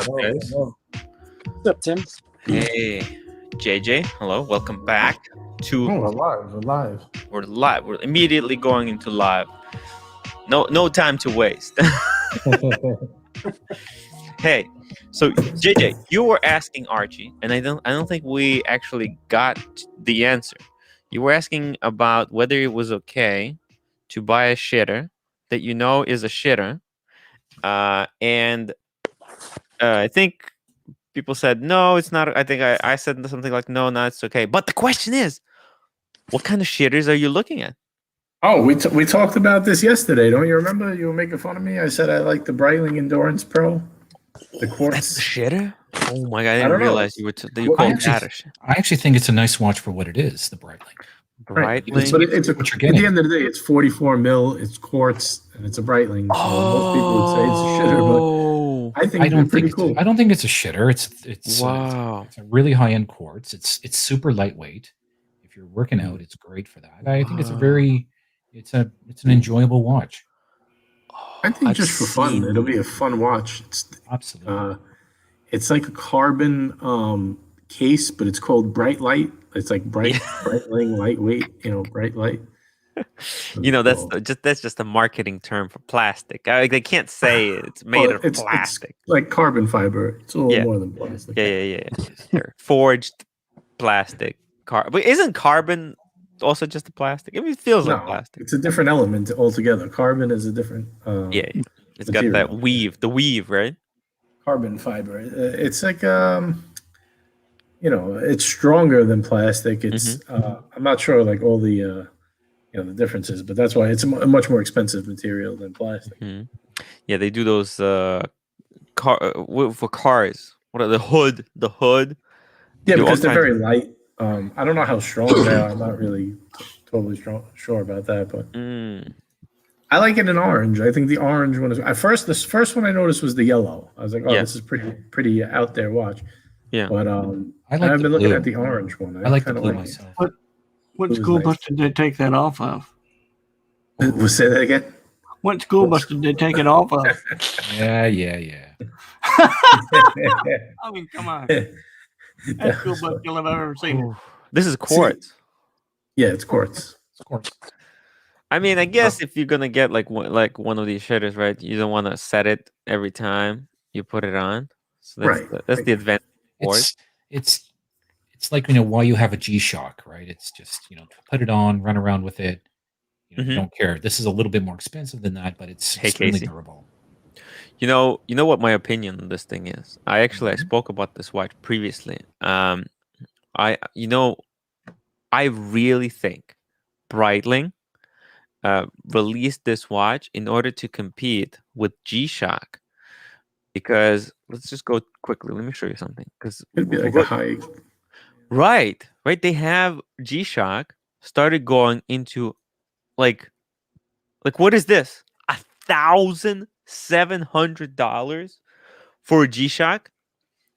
What's up, guys? What's up, Tim? Hey, JJ. Hello. Welcome back to. Oh, we're live. We're live. We're immediately going into live. No time to waste. Hey, so JJ, you were asking Archie, and I don't think we actually got the answer. You were asking about whether it was okay to buy a shitter that you know is a shitter, and I think people said no, it's not. I think I said something like no, it's okay. But the question is, what kind of shitters are you looking at? Oh, we talked about this yesterday. Don't you remember? You were making fun of me. I said I like the Breitling Endurance Pro, the Quartz. That's the shitter? Oh my god! I didn't realize you were you I called that a shit. actually think it's a nice watch for what it is, the Breitling. Right. Breitling. But it's at the end of the day, it's 44 mil. It's quartz, and it's a Breitling. So most people would say it's a shitter, but I think it's pretty cool. I don't think it's a shitter. It's wow. It's a really high end quartz. It's super lightweight. If you're working out, it's great for that. I think it's an enjoyable watch. I think just for fun, it'll be a fun watch. Absolutely. It's like a carbon case, but it's called Bright Light. It's like Breitling, lightweight. Bright light. That's just a marketing term for plastic. They can't say it's made of plastic. It's like carbon fiber. It's a little more than plastic. Yeah. Sure. Forged plastic. But isn't carbon also just a plastic? I mean, it feels like plastic. It's a different element altogether. Carbon is a different. It's material. Got that the weave, right? Carbon fiber. It's like it's stronger than plastic. It's I'm not sure like all the the differences, but that's why it's a much more expensive material than plastic. Mm-hmm. Yeah, they do those for cars. What are the hood? Yeah, because they're very light. I don't know how strong they are. I'm not really totally sure about that, but I like it in orange. I think the orange one is the first one I noticed was the yellow. I was like, this is pretty out there watch. Yeah, but I've been looking at the orange one. I like the blue myself. What school bus did they take that off of? We'll say that again. What school bus did they take it off of? Yeah. I mean, come on. That's school bus you'll have ever seen. This is quartz. Yeah, it's quartz. It's quartz. I mean, I guess if you're gonna get like one of these shitters, right? You don't want to set it every time you put it on. So that's the advantage. It's like why you have a G-Shock, right? It's just put it on, run around with it. You don't care. This is a little bit more expensive than that, but it's extremely durable. You know what my opinion on this thing is. I spoke about this watch previously. I really think Breitling released this watch in order to compete with G-Shock, because let's just go quickly. Let me show you something. Because it'd be like a high. Right. They have G-Shock started going into like what is this? $1,700 for a G-Shock?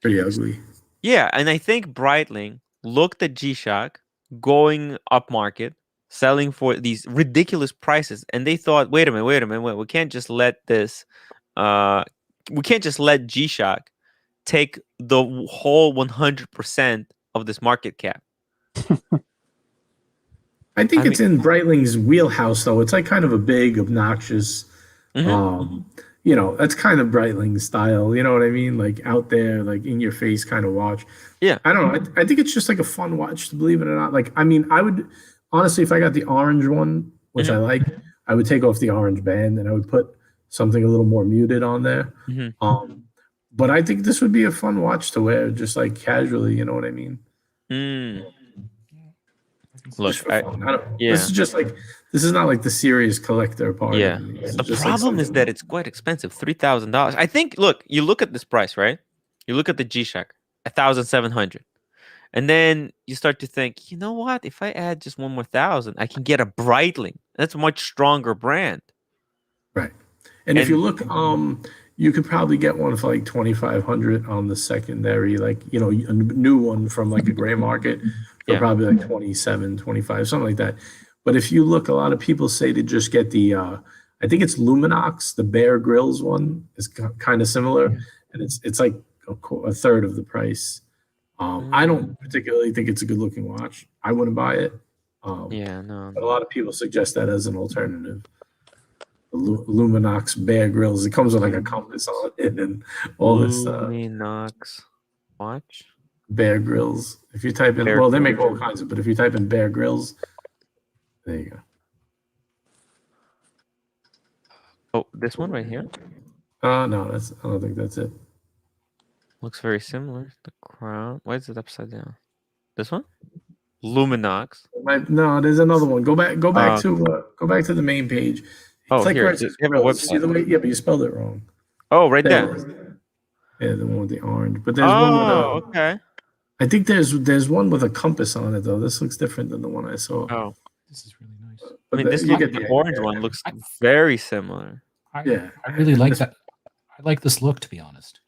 Pretty ugly. Yeah, and I think Breitling looked at G-Shock going up market, selling for these ridiculous prices, and they thought, wait a minute, we can't just let this we can't just let G-Shock take the whole 100% of this market cap. I think it's in Breitling's wheelhouse, though. It's like kind of a big, obnoxious, that's kind of Breitling style. You know what I mean? Like out there, like in your face kind of watch. Yeah. I don't know. I think it's just like a fun watch, to believe it or not. Like, I mean, I would honestly, if I got the orange one, which I like, I would take off the orange band and I would put something a little more muted on there. But I think this would be a fun watch to wear, just like casually. You know what I mean? Look, this is just like this is not like the serious collector part. Yeah, the problem is that it's quite expensive, $3,000. I think. Look, you look at this price, right? You look at the G-Shock, $1,700, and then you start to think, you know what? If I add just one more $1,000, I can get a Breitling. That's a much stronger brand, right? And if you look, you could probably get one for like $2,500 on the secondary, like a new one from like a gray market. For probably like 27, 25, something like that. But if you look, a lot of people say to just get the, I think it's Luminox, the Bear Grylls one is kind of similar. And it's like a third of the price. I don't particularly think it's a good looking watch. I wouldn't buy it. No. But a lot of people suggest that as an alternative. The Luminox Bear Grylls. It comes with like a compass on it and all this. Luminox watch. Bear Grylls. If you type in, they make all kinds of, but if you type in Bear Grylls, there you go. Oh, this one right here? No, I don't think that's it. Looks very similar. The crown. Why is it upside down? This one? Luminox. No, there's another one. Go back to the main page. Click here. You have a website. Yeah, but you spelled it wrong. Oh, right there. Yeah, the one with the orange. But there's one with a. Okay. I think there's one with a compass on it though. This looks different than the one I saw. Oh, this is really nice. But the orange one looks very similar. I really like that. I like this look, to be honest.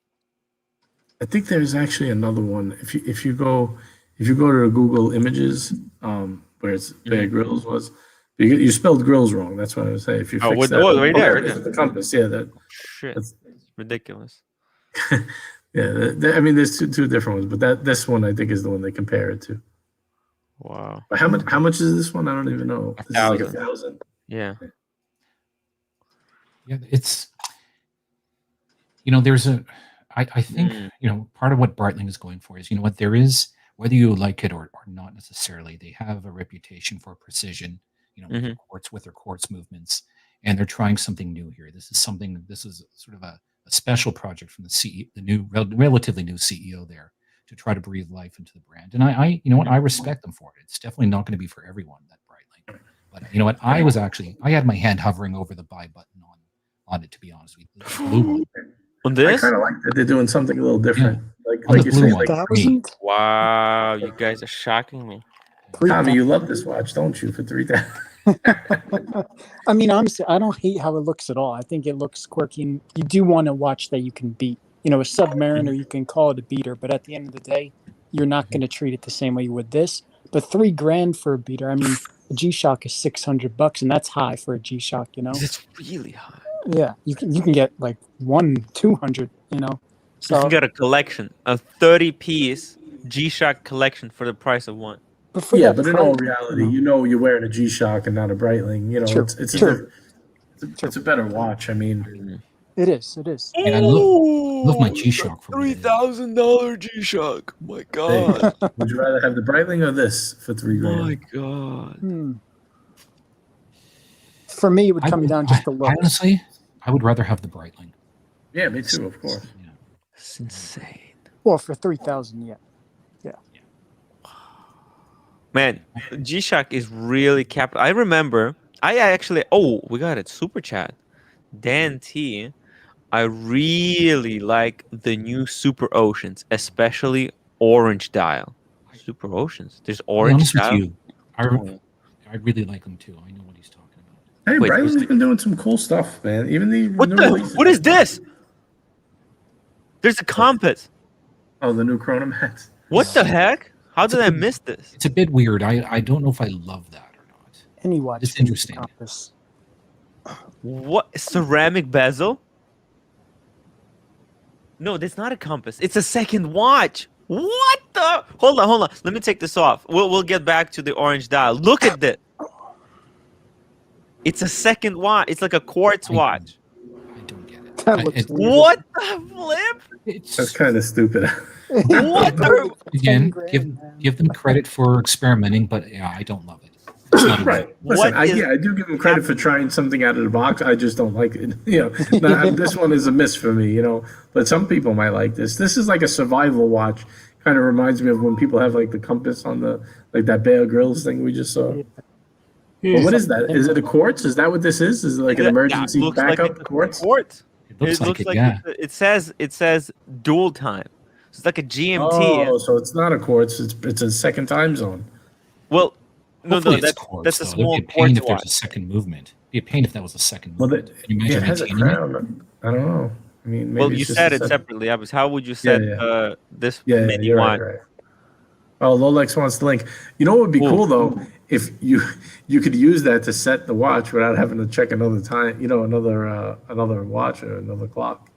I think there's actually another one. If you go to the Google Images, where it's Bear Grylls was, you spelled grills wrong. That's what I was saying. If you fix that, right there, the compass, that shit, that's ridiculous. Yeah, I mean, there's two different ones, but this one I think is the one they compare it to. Wow. But how much is this one? I don't even know. This is like 1,000. Yeah. Yeah, it's there's I think part of what Breitling is going for is there is, whether you like it or not necessarily, they have a reputation for precision, with their quartz movements, and they're trying something new here. This is sort of a special project from the CEO, the new, relatively new CEO there, to try to breathe life into the brand. And I I respect them for it. It's definitely not going to be for everyone, that Breitling. But you know what? I had my hand hovering over the buy button on it, to be honest with you. The blue one. On this? I kind of like that they're doing something a little different. Yeah. Like you say, wow, you guys are shocking me. Tommy, you love this watch, don't you? For 3,000. I mean, honestly, I don't hate how it looks at all. I think it looks quirky. And you do want a watch that you can beat. A Submariner, you can call it a beater, but at the end of the day, you're not going to treat it the same way you would this. But $3,000 for a beater. I mean, a G-Shock is $600, and that's high for a G-Shock. It's really high. Yeah, you can get like 200. So you can get a collection, a 30-piece G-Shock collection for the price of one. But in all reality, you're wearing a G-Shock and not a Breitling. It's a better watch. I mean, it is. And I love my G-Shock. $3,000 G-Shock. My God. Would you rather have the Breitling or this for $3,000? My God. For me, it would come down just a little. Honestly, I would rather have the Breitling. Yeah, me too, of course. Yeah. It's insane. Well, for $3,000, yeah. Man, G-Shock is really capital. I remember, we got it, super chat. Dan T, I really like the new Superoceans, especially orange dial. Superoceans. There's orange dial. With you, I really like them too. I know what he's talking about. Hey, Breitling has been doing some cool stuff, man. Even the what is this? There's a compass. Oh, the new Chronomax. What the heck? How did I miss this? It's a bit weird. I don't know if I love that or not. Any watch. It's interesting. Compass. What? Ceramic bezel? No, that's not a compass. It's a second watch. What the? Hold on. Let me take this off. We'll get back to the orange dial. Look at this. It's a second watch. It's like a quartz watch. I don't get it. That looks weird. What the flip? That's kind of stupid. What the? Again, give them credit for experimenting, but yeah, I don't love it. It's not right. Listen, I do give them credit for trying something out of the box. I just don't like it. This one is a miss for me. But some people might like this. This is like a survival watch. Kind of reminds me of when people have like the compass on that Bear Grylls thing we just saw. Well, what is that? Is it a quartz? Is that what this is? Is it like an emergency backup quartz? Quartz. It looks like yeah. It says dual time. It's like a GMT. Oh, so it's not a quartz. It's a second time zone. Well, no, quartz, that's a though. small It'd be a pain quartz if there's watch. a second movement. It'd be a pain if that was a second Well, movement. Can you imagine it has a maintaining crown. I don't know. I mean, maybe Well, you said it separately, Abis. How would you set this mini watch? Right. Oh, Rolex wants the link. You know what would be cool though? If you could use that to set the watch without having to check another time, another watch or another clock.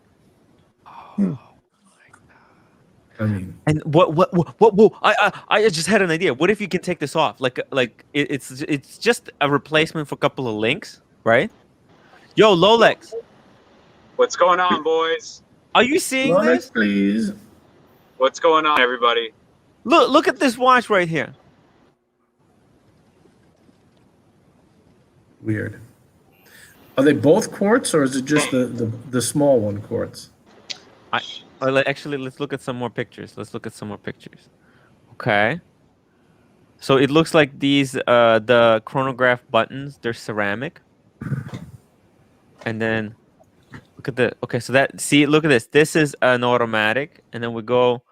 I mean, And whoa, I just had an idea. What if you can take this off? It's just a replacement for a couple of links, right? Yo, Rolex, What's going on, boys? are you seeing Rolex, this? please. What's going on, everybody? Look at this watch right here. Weird. Are they both quartz, or is it just the small one quartz? Actually, let's look at some more pictures. Okay. So it looks like these the chronograph buttons, they're ceramic. And then look at the so look at this. This is an automatic, and then we go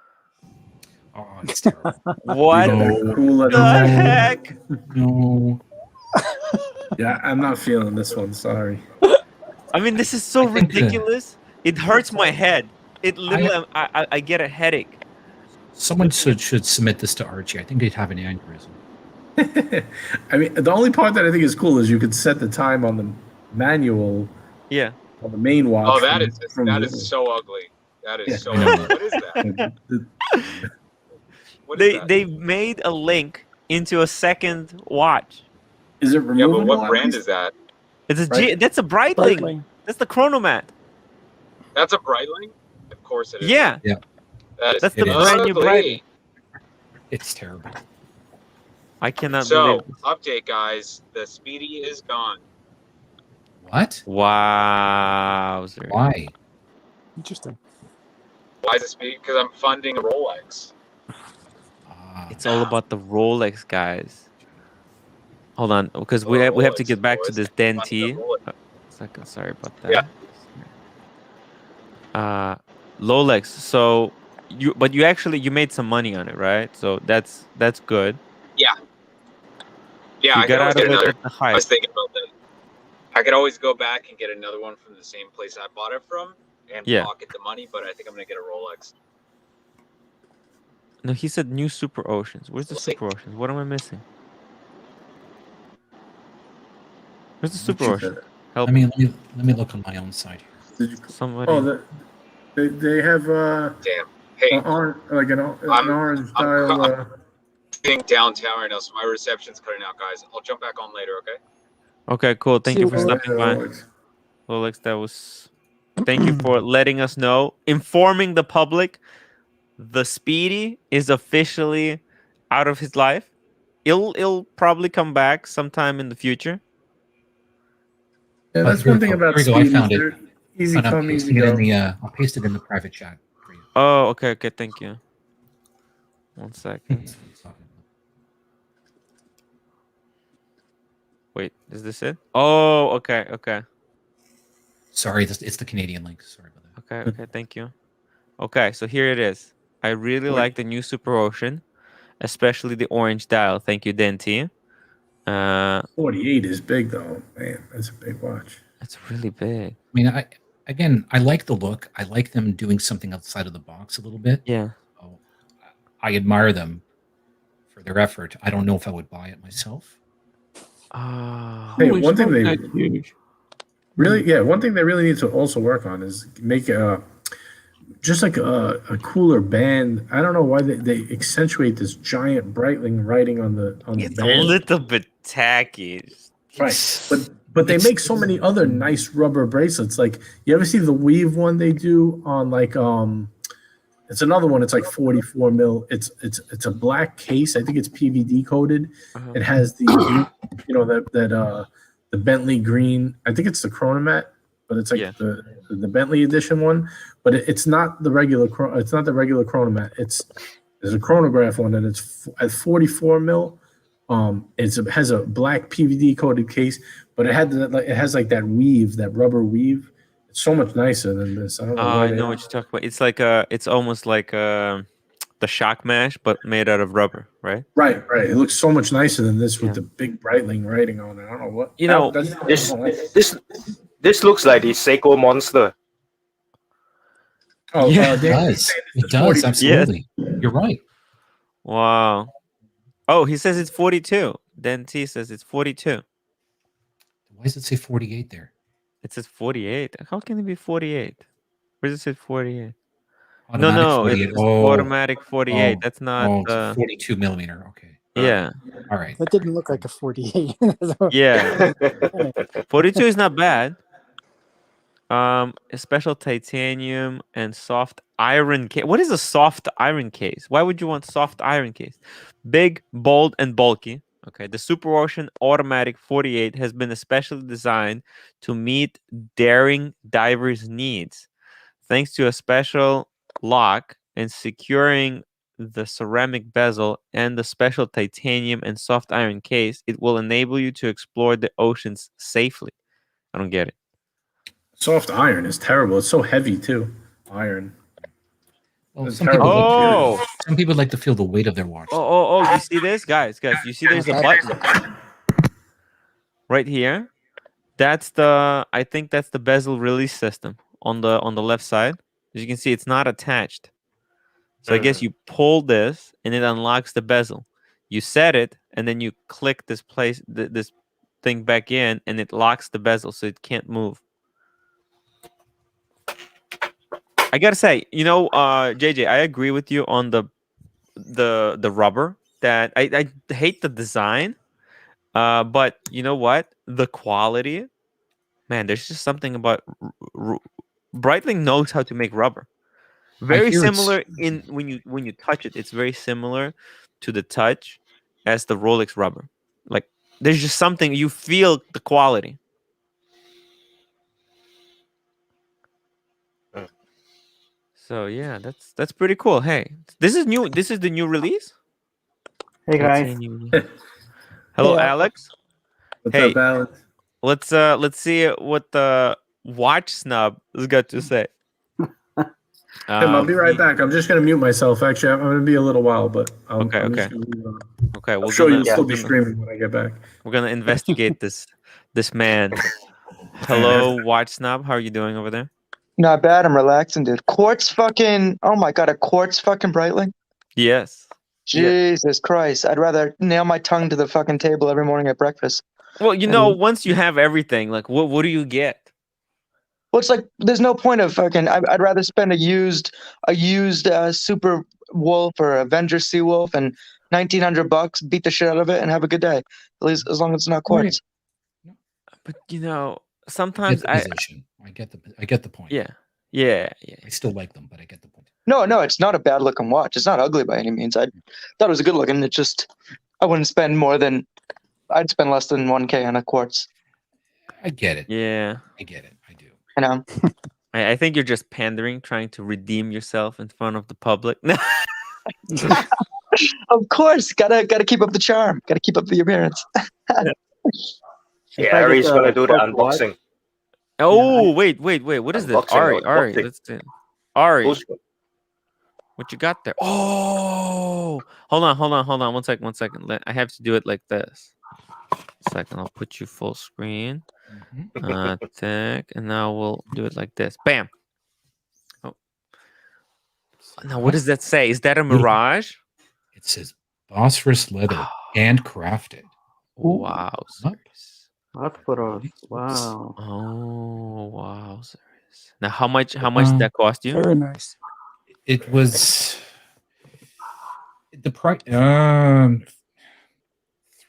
Oh, it's terrible. what No. Cool the heck? No. Yeah, I'm not feeling this one. Sorry. I mean, this is so I think ridiculous. It hurts my head. It literally I get a headache. Someone should submit this to Archie. I think they'd have an aneurysm. I mean, the only part that I think is cool is you could set the time on the manual, Yeah. on the main watch. Oh, that is so ugly. That is so ugly. What is that? What is that? They made a link into a second watch. Is it Yeah, removable? but what at brand least? is that? It's a Right. that's a Breitling. Breitling. That's the Chronomat. That's a Breitling? Of course it is. Yeah. That is That's the It is. brand new Breitling. ugly. It's terrible. I cannot So, believe this. update, guys. The Speedy is gone. What? Wow. Why? Interesting. Why is it Speedy? Because I'm funding a Rolex. It's all about the Rolex, guys. Hold on, because we have to get back to this Denti. Second, sorry about that. Yeah. Rolex. So you made some money on it, right? So that's good. Yeah, You I could got always out of get it another. at the I hype. was thinking about that. I could always go back and get another one from the same place I bought it from and Yeah. pocket the money, but I think I'm going to get a Rolex. No, he said new Superoceans. Where's the We'll see. Superoceans? What am I missing? Where's the What you Superocean? said? Help Let me look on my own side here. Did you- somebody. Oh, they have Damn. Hey, an orange dial. being downtown right now, so my reception's cutting out, guys. I'll jump back on later, okay? Okay, cool. Thank you for See you stopping by. Rolex, that was. Thank you for letting us know, informing the public. The Speedy is officially out of his life. It'll probably come back sometime in the future. Yeah, that's Here one we thing go. about Here we go. I Speedies. found it. They're easy And I'm come, easy pasting it go. in the I'll paste it in the private chat for you. Oh, okay, thank you. 1 second. Wait, is this it? Oh, okay. Sorry, it's the Canadian link. Sorry about that. Okay, thank you. Okay, so here it is. I really like the new Superocean, especially the orange dial. Thank you, Denti. 48 is big though, man. That's a big watch. It's really big. I mean, I like the look. I like them doing something outside of the box a little bit. Yeah. Oh, I admire them for their effort. I don't know if I would buy it myself. Hey, Holy one thing smoke, they that's huge. one thing they really need to also work on is make just like a cooler band. I don't know why they accentuate this giant Breitling writing on the It's a band. little bit tacky. Right, but they make so many other nice rubber bracelets. Like, you ever see the weave one they do on like it's another one. It's like 44 mil. It's a black case. I think it's PVD coated. Uh-huh. It has the the Bentley green. I think it's the Chronomat, but it's like Yeah. the Bentley edition one. But it's not the regular. It's not the regular Chronomat. There's a chronograph one, and it's at 44 mil. It has a black PVD coated case, but it has like that weave, that rubber weave. It's so much nicer than this. I don't know. why I they- know what you're talking about. It's like it's almost like the shock mash, but made out of rubber, right? Right. It looks so much nicer than this with Yeah. the big Breitling writing on it. I don't know what. You know, This looks like the Seiko Monster. Oh, Yeah. It Dan, does. It it's does. 40. Absolutely. You're right. Wow. Oh, he says it's 42. Then T says it's 42. Why does it say 48 there? It says 48. How can it be 48? Where does it say 48? No, it's 48. automatic 48. Oh, That's not. it's 42 millimeter. Okay. Yeah, All right. That didn't look like a 48. yeah. 42 is not bad. A special titanium and soft iron case. What is a soft iron case? Why would you want soft iron case? Big, bold, and bulky. Okay, the Superocean Automatic 48 has been especially designed to meet daring divers' needs. Thanks to a special lock and securing the ceramic bezel and the special titanium and soft iron case, it will enable you to explore the oceans safely. I don't get it. Soft iron is terrible. It's so heavy too. Iron. Well, It's some people, terrible. like some people like to feel the weight of their watch. Oh! You see this, guys? You see there's a button right here. That's the. I think that's the bezel release system on the left side. As you can see, it's not attached. So I guess you pull this and it unlocks the bezel. You set it and then you click this this thing back in, and it locks the bezel so it can't move. I gotta say, JJ, I agree with you on the rubber. That I hate the design, but you know what? The quality, man. There's just something about Breitling knows how to make rubber. Very similar in when you touch it. It's very similar to the touch as the Rolex rubber. Like there's just something you feel the quality. So yeah, that's pretty cool. Hey, this is new. This is the new release. Hey guys. Hello, Hey, Alex. What's Hey. up, Alex? Let's see what the watch snob has got to say. Tim, I'll be right back. I'm just gonna mute myself. Actually, I'm gonna be a little while, but I'm just gonna move on. Okay, I'm sure you'll still be streaming when I get back. We're gonna investigate this man. Hello, watch snob. How are you doing over there? Not bad. I'm relaxing, dude. Quartz fucking. Oh my god, a quartz fucking Breitling. Yes. Jesus Christ! I'd rather nail my tongue to the fucking table every morning at breakfast. Well, once you have everything, like what do you get? Well, it's like there's no point of fucking. I'd rather spend a used Super Wolf or Avenger Sea Wolf and $1,900, beat the shit out of it, and have a good day. At least as long as it's not quartz. But sometimes I get the point. Yeah. I still like them, but I get the point. No, it's not a bad looking watch. It's not ugly by any means. I thought it was a good looking. It just I wouldn't spend I'd spend less than $1,000 on a quartz. I get it. Yeah. I get it. I do. You know. I think you're just pandering, trying to redeem yourself in front of the public. Of course, gotta keep up the charm. Gotta keep up the appearance. Yeah, Ari's gonna do the unboxing. Oh, wait. What is this? Unboxing, Ari. unboxing. Let's see. Ari, Who's- what you got there? Oh, hold on. One second. I have to do it like this. Second, I'll put you full screen. And now we'll do it like this. Bam. Oh. Now, what does that say? Is that a mirage? It says phosphorus leather, handcrafted. Wow. Serious. That's for us. Wow. Oh, wow. Serious. Now, how much did that cost you? Very nice. It was the price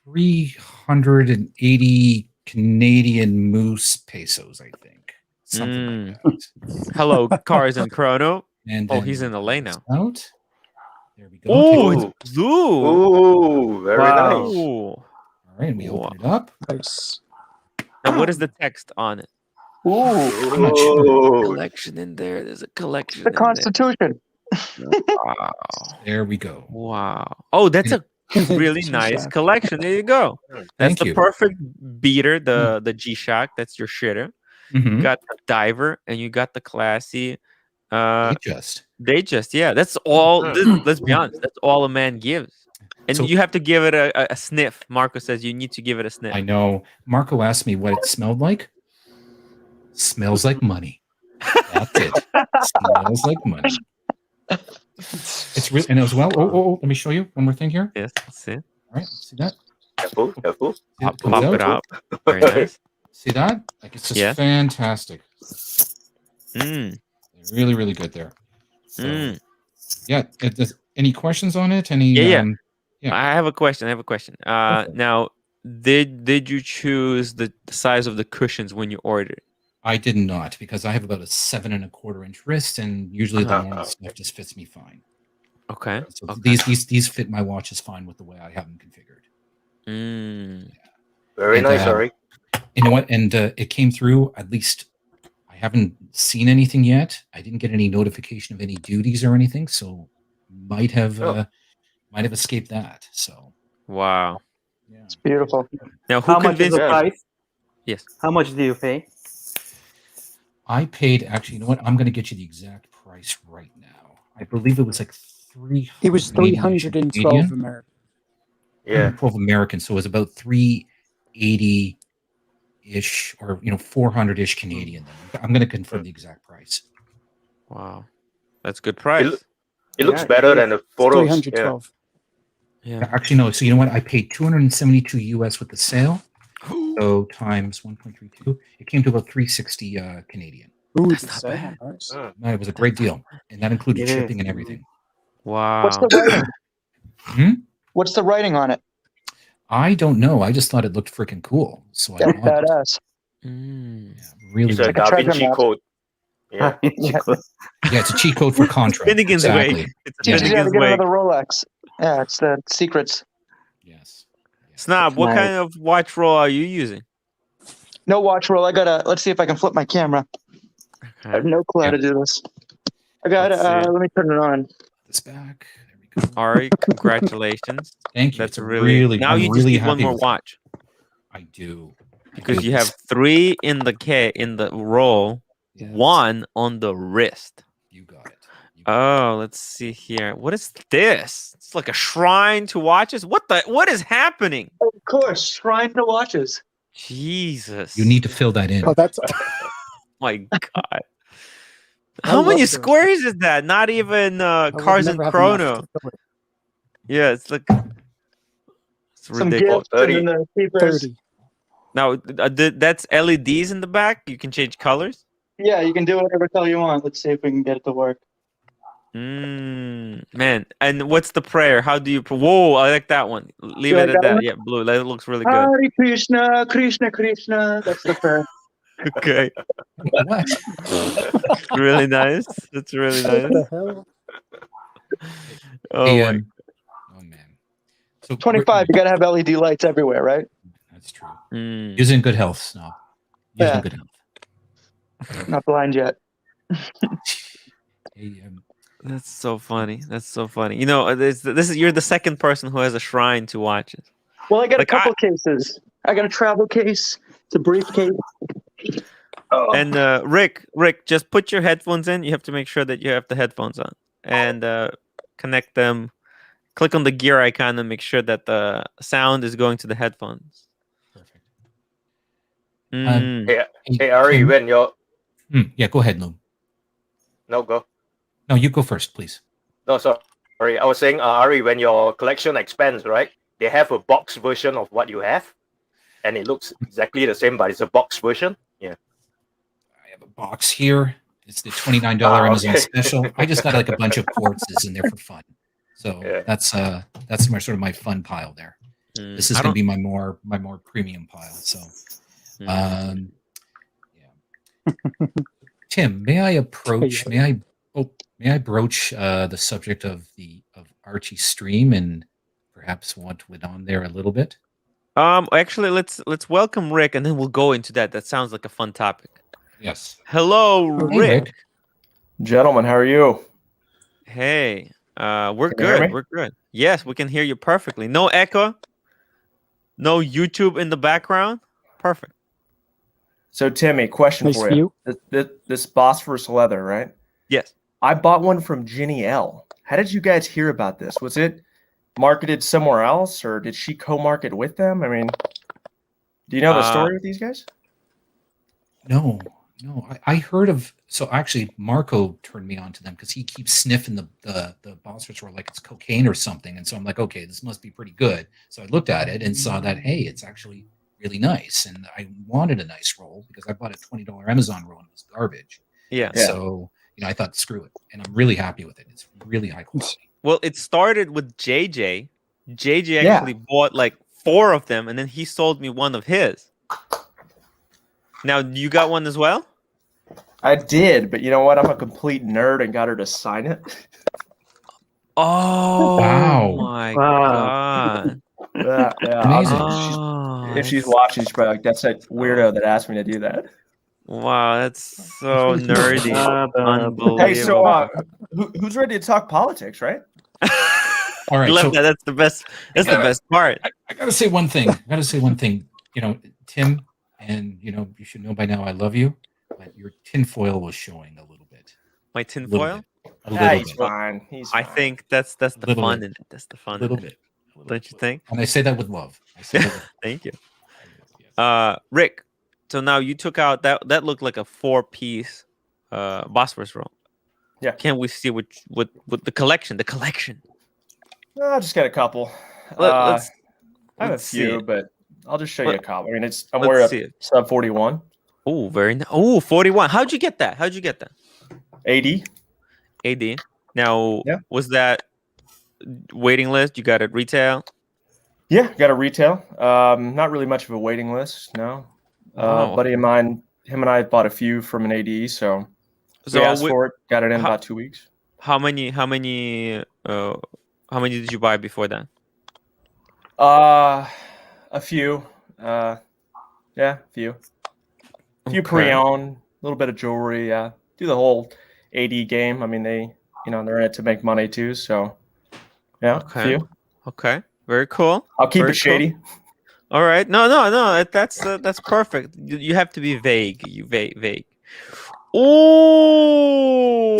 380 Canadian moose pesos, I think. Something like that. Hello, Cars and Chrono. And he's in LA now. Out. There we go. Oh, it's blue. Ooh, very nice. Ooh. All right, we open it up. Nice. And what is the text on it? I'm not sure. Collection in there. There's a collection. The Constitution. Wow. There we go. Wow. Oh, that's a really nice collection. There you go. That's the perfect beater, the G-Shock. That's your shitter. You got the diver and you got the classy They just that's all. Let's be honest, that's all a man gives, and so, you have to give it a sniff. Marco says you need to give it a sniff. I know. Marco asked me what it smelled like. Smells like money. That's it. Smells like money. It's really, and as well. Oh, let me show you one more thing here. Yes, let's see. All right, see that? Careful. Pop it up. Very nice. See that? Like it's just fantastic. Mm. Really, really good there. So, yeah. Any questions on it? Any? Yeah. Yeah. I have a question. Now, did you choose the size of the cushions when you ordered? I did not, because I have about a 7.25-inch wrist, and usually the normal stuff just fits me fine. Okay. So these fit my watches fine with the way I have them configured. Very nice, Ari. You know what? And it came through. At least I haven't seen anything yet. I didn't get any notification of any duties or anything, so might have escaped that. So wow, yeah, It's beautiful. Now, who How much is convinced? the price? Yes. How much do you pay? I paid, actually, you know what? I'm going to get you the exact price right now. I believe it was like 300. It was 312 American. Yeah. 12 American, so it was about 380-ish, or 400-ish Canadian. Then I'm going to confirm the exact price. Wow, that's good price. It looks better than the photos. 312. Yeah. Actually, no. So you know what? I paid $272 US with the sale. So times 1.32, it came to about 360 Canadian. Ooh, That's the not sale, bad. nice. No, it was a great deal, and that included It shipping is. and everything. Wow. What's the writing? What's the writing on it? I don't know. I just thought it looked freaking cool, so I That's bought it. badass. Really, It's a like a Da treasure Vinci map. code. Yeah. yeah, it's a cheat code for Contra. Finnegan's exactly. Wake. It's a Teaches you how to Finnegan's get Wake. another Rolex. Yeah, it's the secrets. Yes. Snob, what kind of watch roll are you using? No watch roll. Let's see if I can flip my camera. I have no clue how to do this. I got Let's see. let me turn it on. This back. There we go. Ari, congratulations. Thank you. That's It's really now I'm you just really need one happy more with it. watch. I do. Because you have 3 in the roll, Yes. 1 on the wrist. You got it. Oh, let's see here. What is this? It's like a shrine to watches. What is happening? Of course, shrine to watches. Jesus. You need to fill that in. Oh, that's My God. I How love many those. squares is that? Not even I would Cars and never have enough Chrono. to fill it. Yeah, it's like it's Some ridiculous. gifts and then the keepers. 30. Now that's LEDs in the back. You can change colors. Yeah, you can do whatever color you want. Let's see if we can get it to work. Man. And what's the prayer? How do you? Whoa, I like that one. Leave You it like at that that. one? Yeah, blue. That looks really good. Hare Krishna, Krishna Krishna. That's the prayer. Okay, What? really nice. That's really What nice. the hell? Oh Hey, my. oh man. So 25. You gotta have LED lights everywhere, right? That's true. Mm. He's in good health, Snob. He's Yeah. in good health. Not blind yet. Hey, That's so funny. That's so funny. You know, this is you're the second person who has a shrine to watches. Well, I got Like, a couple cases. I got a travel case. It's a briefcase. Oh. And Rick, just put your headphones in. You have to make sure that you have the headphones on and connect them. Click on the gear icon and make sure that the sound is going to the headphones. perfect. Mm. Hey, Ari, Tim? when you're Yeah, go ahead, Loom. no go. No, you go first, please. No, sorry. I was saying, Ari, when your collection expands, right? They have a box version of what you have, and it looks exactly the same, but it's a box version. Yeah. I have a box here. It's the $29 Amazon okay. special. I just got like a bunch of quartzes in there for fun. So Yeah. that's my sort of my fun pile there. This is I going to don't- be my more premium pile. So, yeah. Tim, may I approach? May I broach the subject of Archie's stream and perhaps what went on there a little bit? Actually, let's welcome Rick, and then we'll go into that. That sounds like a fun topic. Yes. Hello, Hey, Rick. Gentlemen, how are you? Hey, we're Can you hear good. me? We're good. Yes, we can hear you perfectly. No echo. No YouTube in the background. Perfect. So, Timmy, question Nice for view. you. This Bosphorus leather, right? Yes. I bought one from Ginny L. How did you guys hear about this? Was it marketed somewhere else, or did she co-market with them? I mean, do you know the story with these guys? No. I heard of. So actually, Marco turned me on to them because he keeps sniffing the Bosphorus roll like it's cocaine or something, and so I'm like, okay, this must be pretty good. So I looked at it and saw that hey, it's actually really nice, and I wanted a nice roll because I bought a $20 Amazon roll and it was garbage. Yeah. So I thought screw it, and I'm really happy with it. It's really high quality. Well, it started with JJ. JJ Yeah. actually bought like 4 of them, and then he sold me one of his. Now, you got one as well? I did, but you know what? I'm a complete nerd and got her to sign it. Oh, Wow. my Wow. God. Yeah. Amazing. Oh, If she's watching, she's probably like, "That's that weirdo that asked me to do that." wow, that's so nerdy. Unbelievable. Hey, so who's ready to talk politics, right? All right, Love so that. That's the best. That's the best part. I gotta say one thing. Tim, and you should know by now I love you, but your tinfoil was showing a little bit. My A little tinfoil. bit. A little He's bit. fine. He's I fine. think that's the Little fun bit. in it. That's the fun A little in it. bit. A little Don't you bit. think? And I say that with love. I say that with Thank you. yes. Rick. So now you took out that looked like a 4-piece Bosphorus roll. Yeah. Can we see what the collection? The collection. I just got a couple. Let's I have a let's see few, it. but I'll just show you a couple. I mean, I'm let's wearing see a it. sub 41 Oh, very nice. Oh, 41. How'd you get that? AD. AD. Now, Yeah. was that waiting list? You got it retail? Yeah, got a retail. Not really much of a waiting list. No. Wow. Buddy of mine, him and I bought a few from an AD, so we So asked for it. Got it in how- about 2 weeks. how many did you buy before that? A few. Yeah, a few. A few Okay. pre-owned, a little bit of jewelry. Yeah, do the whole AD game. I mean, they're in it to make money too. So, yeah, Okay. a few. Okay. Very cool. I'll keep Very it shady. All right. No. That's perfect. You have to be vague. You vague. Oh.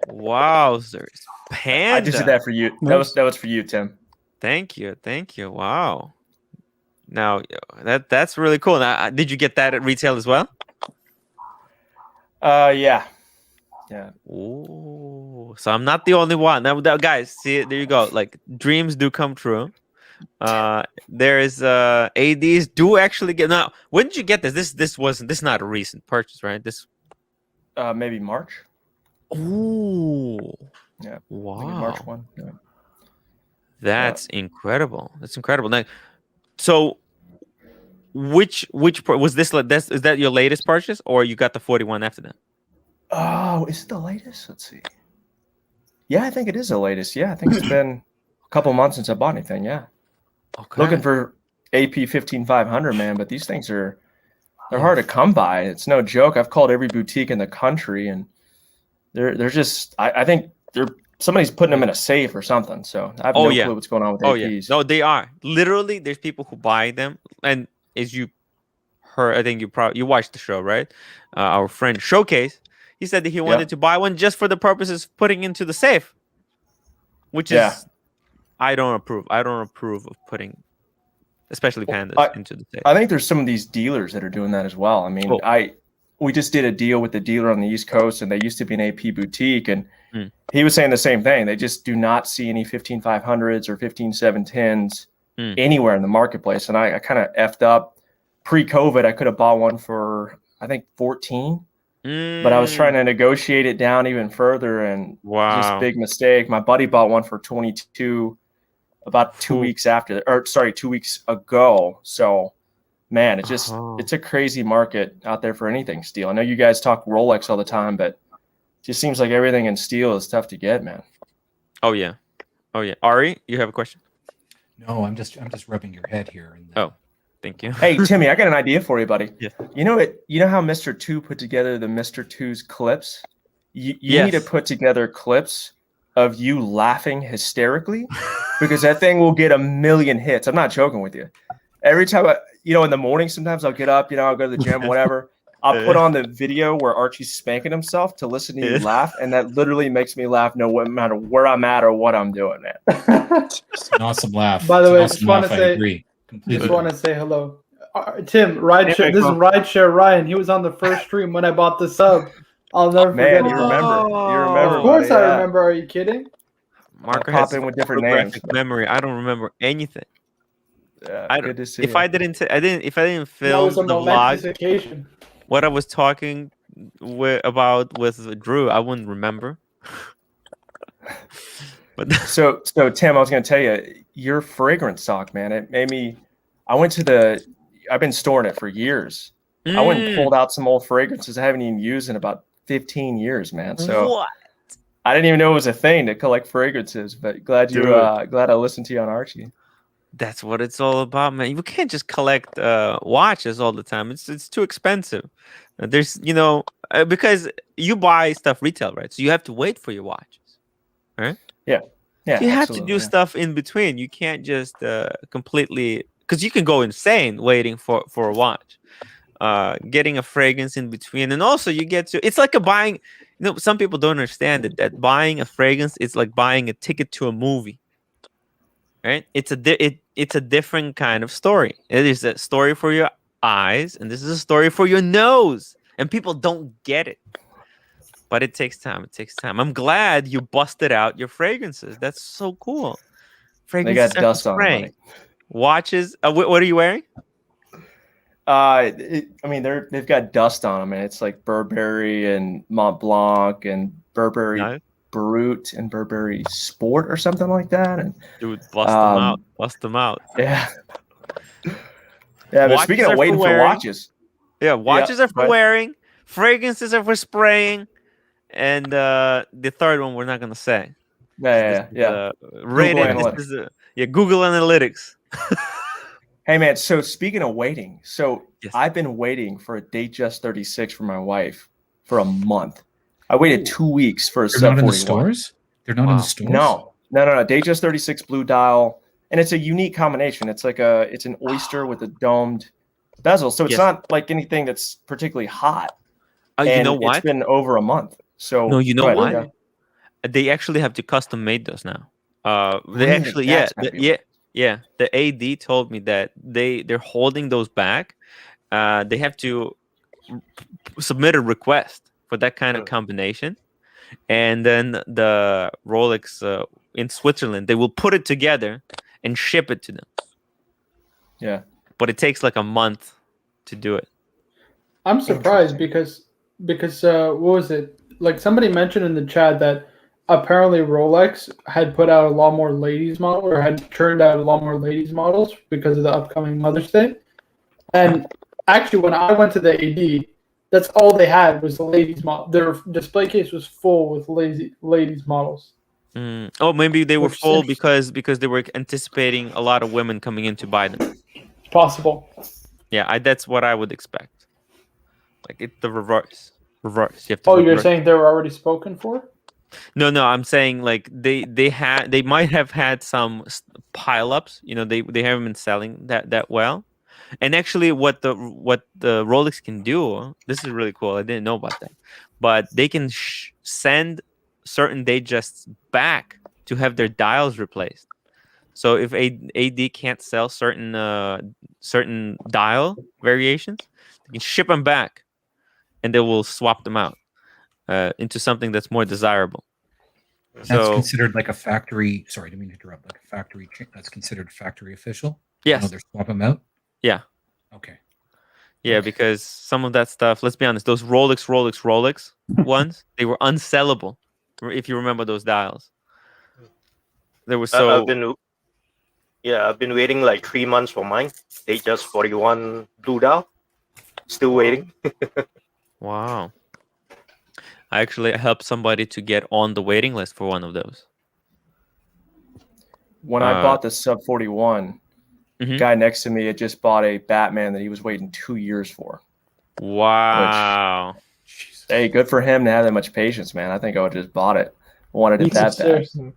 Wowzers. Panda. I just did that for you. Nice. That was for you, Tim. Thank you. Wow. Now that's really cool. Now, did you get that at retail as well? Yeah. Oh, so I'm not the only one. Now, guys, see, there you go. Like dreams do come true. There is ADs do actually get. Now, when did you get this? This is not a recent purchase, right? This. Maybe March. Oh. Yeah. Wow. Maybe March 1. Yeah. That's incredible. That's incredible. Now, so which was this? Is that your latest purchase, or you got the 41 after that? Oh, is it the latest? Let's see. Yeah, I think it is the latest. Yeah, I think it's been a couple months since I bought anything. Yeah. Okay. Looking for AP 15500, man, but these things they're hard to come by. It's no joke. I've called every boutique in the country, and they're just. I think somebody's putting them in a safe or something. So I have no clue what's going on with APs. No, they are literally. There's people who buy them, and as you heard, I think you watched the show, right? Our friend Showcase. He said that he wanted to buy one just for the purposes of putting into the safe, which is I don't approve. I don't approve of putting, especially pandas, into the safe. I think there's some of these dealers that are doing that as well. I mean, we just did a deal with the dealer on the East Coast, and they used to be an AP boutique, and he was saying the same thing. They just do not see any 15500s or 15710s anywhere in the marketplace. And I kind of effed up. Pre-COVID, I could have bought one for I think 14. But I was trying to negotiate it down even further, and just big mistake. My buddy bought one for 22 about 2 weeks after, 2 weeks ago. So, man, it's a crazy market out there for anything steel. I know you guys talk Rolex all the time, but it just seems like everything in steel is tough to get, man. Oh yeah. Ari, you have a question? No, I'm just rubbing your head here. Thank you. Hey, Timmy, I got an idea for you, buddy. Yeah. You know how Mr. 2 put together the Mr. 2's clips? You need to put together clips of you laughing hysterically, because that thing will get 1 million hits. I'm not joking with you. Every time in the morning, sometimes I'll get up, I'll go to the gym, whatever. I'll put on the video where Archie's spanking himself to listen to you laugh, and that literally makes me laugh no matter where I'm at or what I'm doing, man. It's an awesome laugh. By the way, I agree. Just want to say hello. Tim, Rideshare. This is Rideshare Ryan. He was on the first stream when I bought the sub. I'll never forget. Man, you remember. Of course I remember. Are you kidding? Marco pop has in with different names. Memory. I don't remember anything. Yeah, good to see if you. I didn't film That was a the momentous vlog, occasion. what I was talking with Drew, I wouldn't remember. But So Tim, I was going to tell you, your fragrance talk, man, it made me. I've been storing it for years. I went and pulled out some old fragrances I haven't even used in about 15 years, man. So what? I didn't even know it was a thing to collect fragrances, but glad I listened to you on Archie. That's what it's all about, man. You can't just collect watches all the time. It's too expensive. There's because you buy stuff retail, right? So you have to wait for your watches, right? Yeah. So you have to do stuff in between. You can't just completely, because you can go insane waiting for a watch. Getting a fragrance in between, and also you get to. It's like buying. Some people don't understand it, that buying a fragrance is like buying a ticket to a movie. Right? It's a different kind of story. It is a story for your eyes, and this is a story for your nose. And people don't get it. But it takes time. It takes time. I'm glad you busted out your fragrances. That's so cool. Fragrances they got dust on them. Watches. What are you wearing? They've got dust on them, and it's like Burberry and Mont Blanc and Burberry Brut and Burberry Sport or something like that. And dude, bust them out. Bust them out. Yeah. Yeah. But speaking of waiting for watches. Yeah, watches are for wearing. Fragrances are for spraying. And the third one we're not gonna say. Yeah. Rated. Google Analytics. Hey man, so speaking of waiting, I've been waiting for a Datejust 36 for my wife for a month. I waited 2 weeks for a They're Sub not in the 41. stores? They're not in the stores? No. Datejust 36 blue dial, and it's a unique combination. It's like it's an oyster with a domed bezel, so it's not like anything that's particularly hot. You know what? It's been over a month. So no, you know what? Yeah. They actually have to custom made those now. They actually, yeah. The AD told me that they're holding those back. They have to submit a request for that kind of combination, and then the Rolex in Switzerland, they will put it together and ship it to them. Yeah, but it takes like a month to do it. I'm surprised because what was it? Like somebody mentioned in the chat that apparently Rolex had put out a lot more ladies model or had turned out a lot more ladies models because of the upcoming Mother's Day. And actually, when I went to the AD, that's all they had was the ladies model. Their display case was full with ladies models. Oh, maybe they were full because they were anticipating a lot of women coming in to buy them. It's possible. Yeah, that's what I would expect. Like it's the reverse. You have to. Oh, you're saying they were already spoken for? No, I'm saying like they might have had some pileups. They haven't been selling that well. And actually, what the Rolex can do, this is really cool. I didn't know about that, but they can send certain Datejusts back to have their dials replaced. So if AD can't sell certain dial variations, they can ship them back, and they will swap them out into something that's more desirable. That's considered like a factory. Sorry, I didn't mean to interrupt. Like a factory. That's considered factory official. Yes, they're swapping them out. Yeah. Okay. Yeah, because some of that stuff. Let's be honest. Those Rolex ones, they were unsellable. If you remember those dials, they were so. I've been waiting like 3 months for mine. They just 41 blue dial. Still waiting. Wow. I actually helped somebody to get on the waiting list for one of those. When I bought the Sub 41, guy next to me had just bought a Batman that he was waiting 2 years for. Wow. Hey, good for him to have that much patience, man. I think I would have just bought it. Wanted it that bad.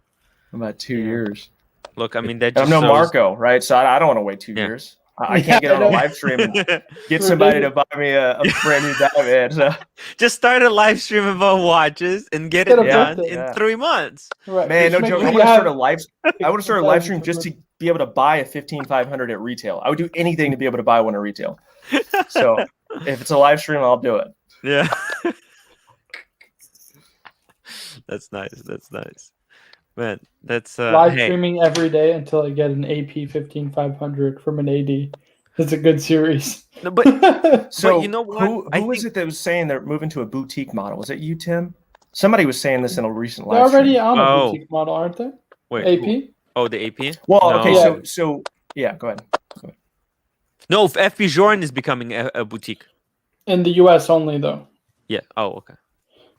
About 2 years. Look, I mean, that just I'm no Marco, right? So I don't want to wait 2 years. I can't get on a live stream and get somebody to buy me a brand new Batman. So. Just start a live stream about watches and get it done in 3 months. Right. Man, no joke. I would have started a live stream just to be able to buy a 15,500 at retail. I would do anything to be able to buy one at retail. So if it's a live stream, I'll do it. Yeah. That's nice. Man, that's live streaming every day until I get an AP 15500 from an AD. It's a good series. No, but So but you know what? who was it that was saying they're moving to a boutique model? Was it you, Tim? Somebody was saying this in a recent They're live already stream. on a Oh. boutique model, aren't they? Wait. AP. Oh, the AP. Well, No. okay, Yeah. so yeah, go ahead. No, FP Journe is becoming a boutique. In the U.S. only, though. Yeah. Oh, okay.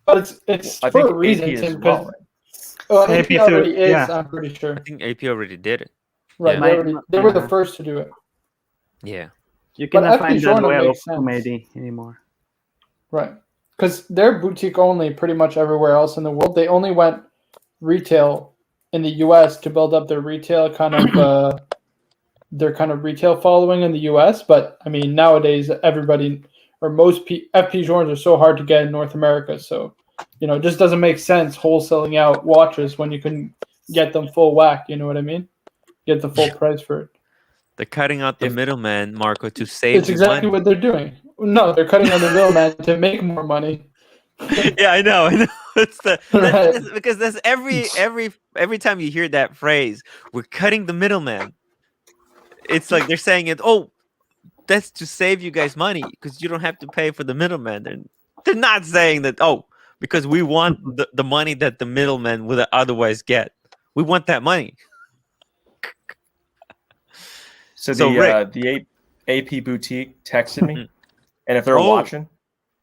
But it's I for think a reason, AP as Tim. well, Because well, AP AP already too, is. yeah. I'm pretty sure. I think AP already did it. Right. Yeah. They were the Yeah. first to do it. Yeah. You But cannot FP find that Journe well makes of sense. comedy anymore. Right. Because they're boutique only pretty much everywhere else in the world. They only went retail in the U.S. to build up their retail kind of retail following in the U.S. But I mean, nowadays everybody or most FP Journes are so hard to get in North America. So it just doesn't make sense wholesaling out watches when you can get them full whack. You know what I mean? Get the full price for it. They're cutting out the middleman, Marco, to save It's you exactly money. what they're doing. No, they're cutting on the middleman to make more money. Yeah, I know. It's Right. that's because that's every time you hear that phrase, we're cutting the middleman. It's like they're saying it. Oh, that's to save you guys money because you don't have to pay for the middleman. They're not saying that. Oh, because we want the money that the middleman would otherwise get. We want that money. So So, the AP boutique texted me, and if they're watching,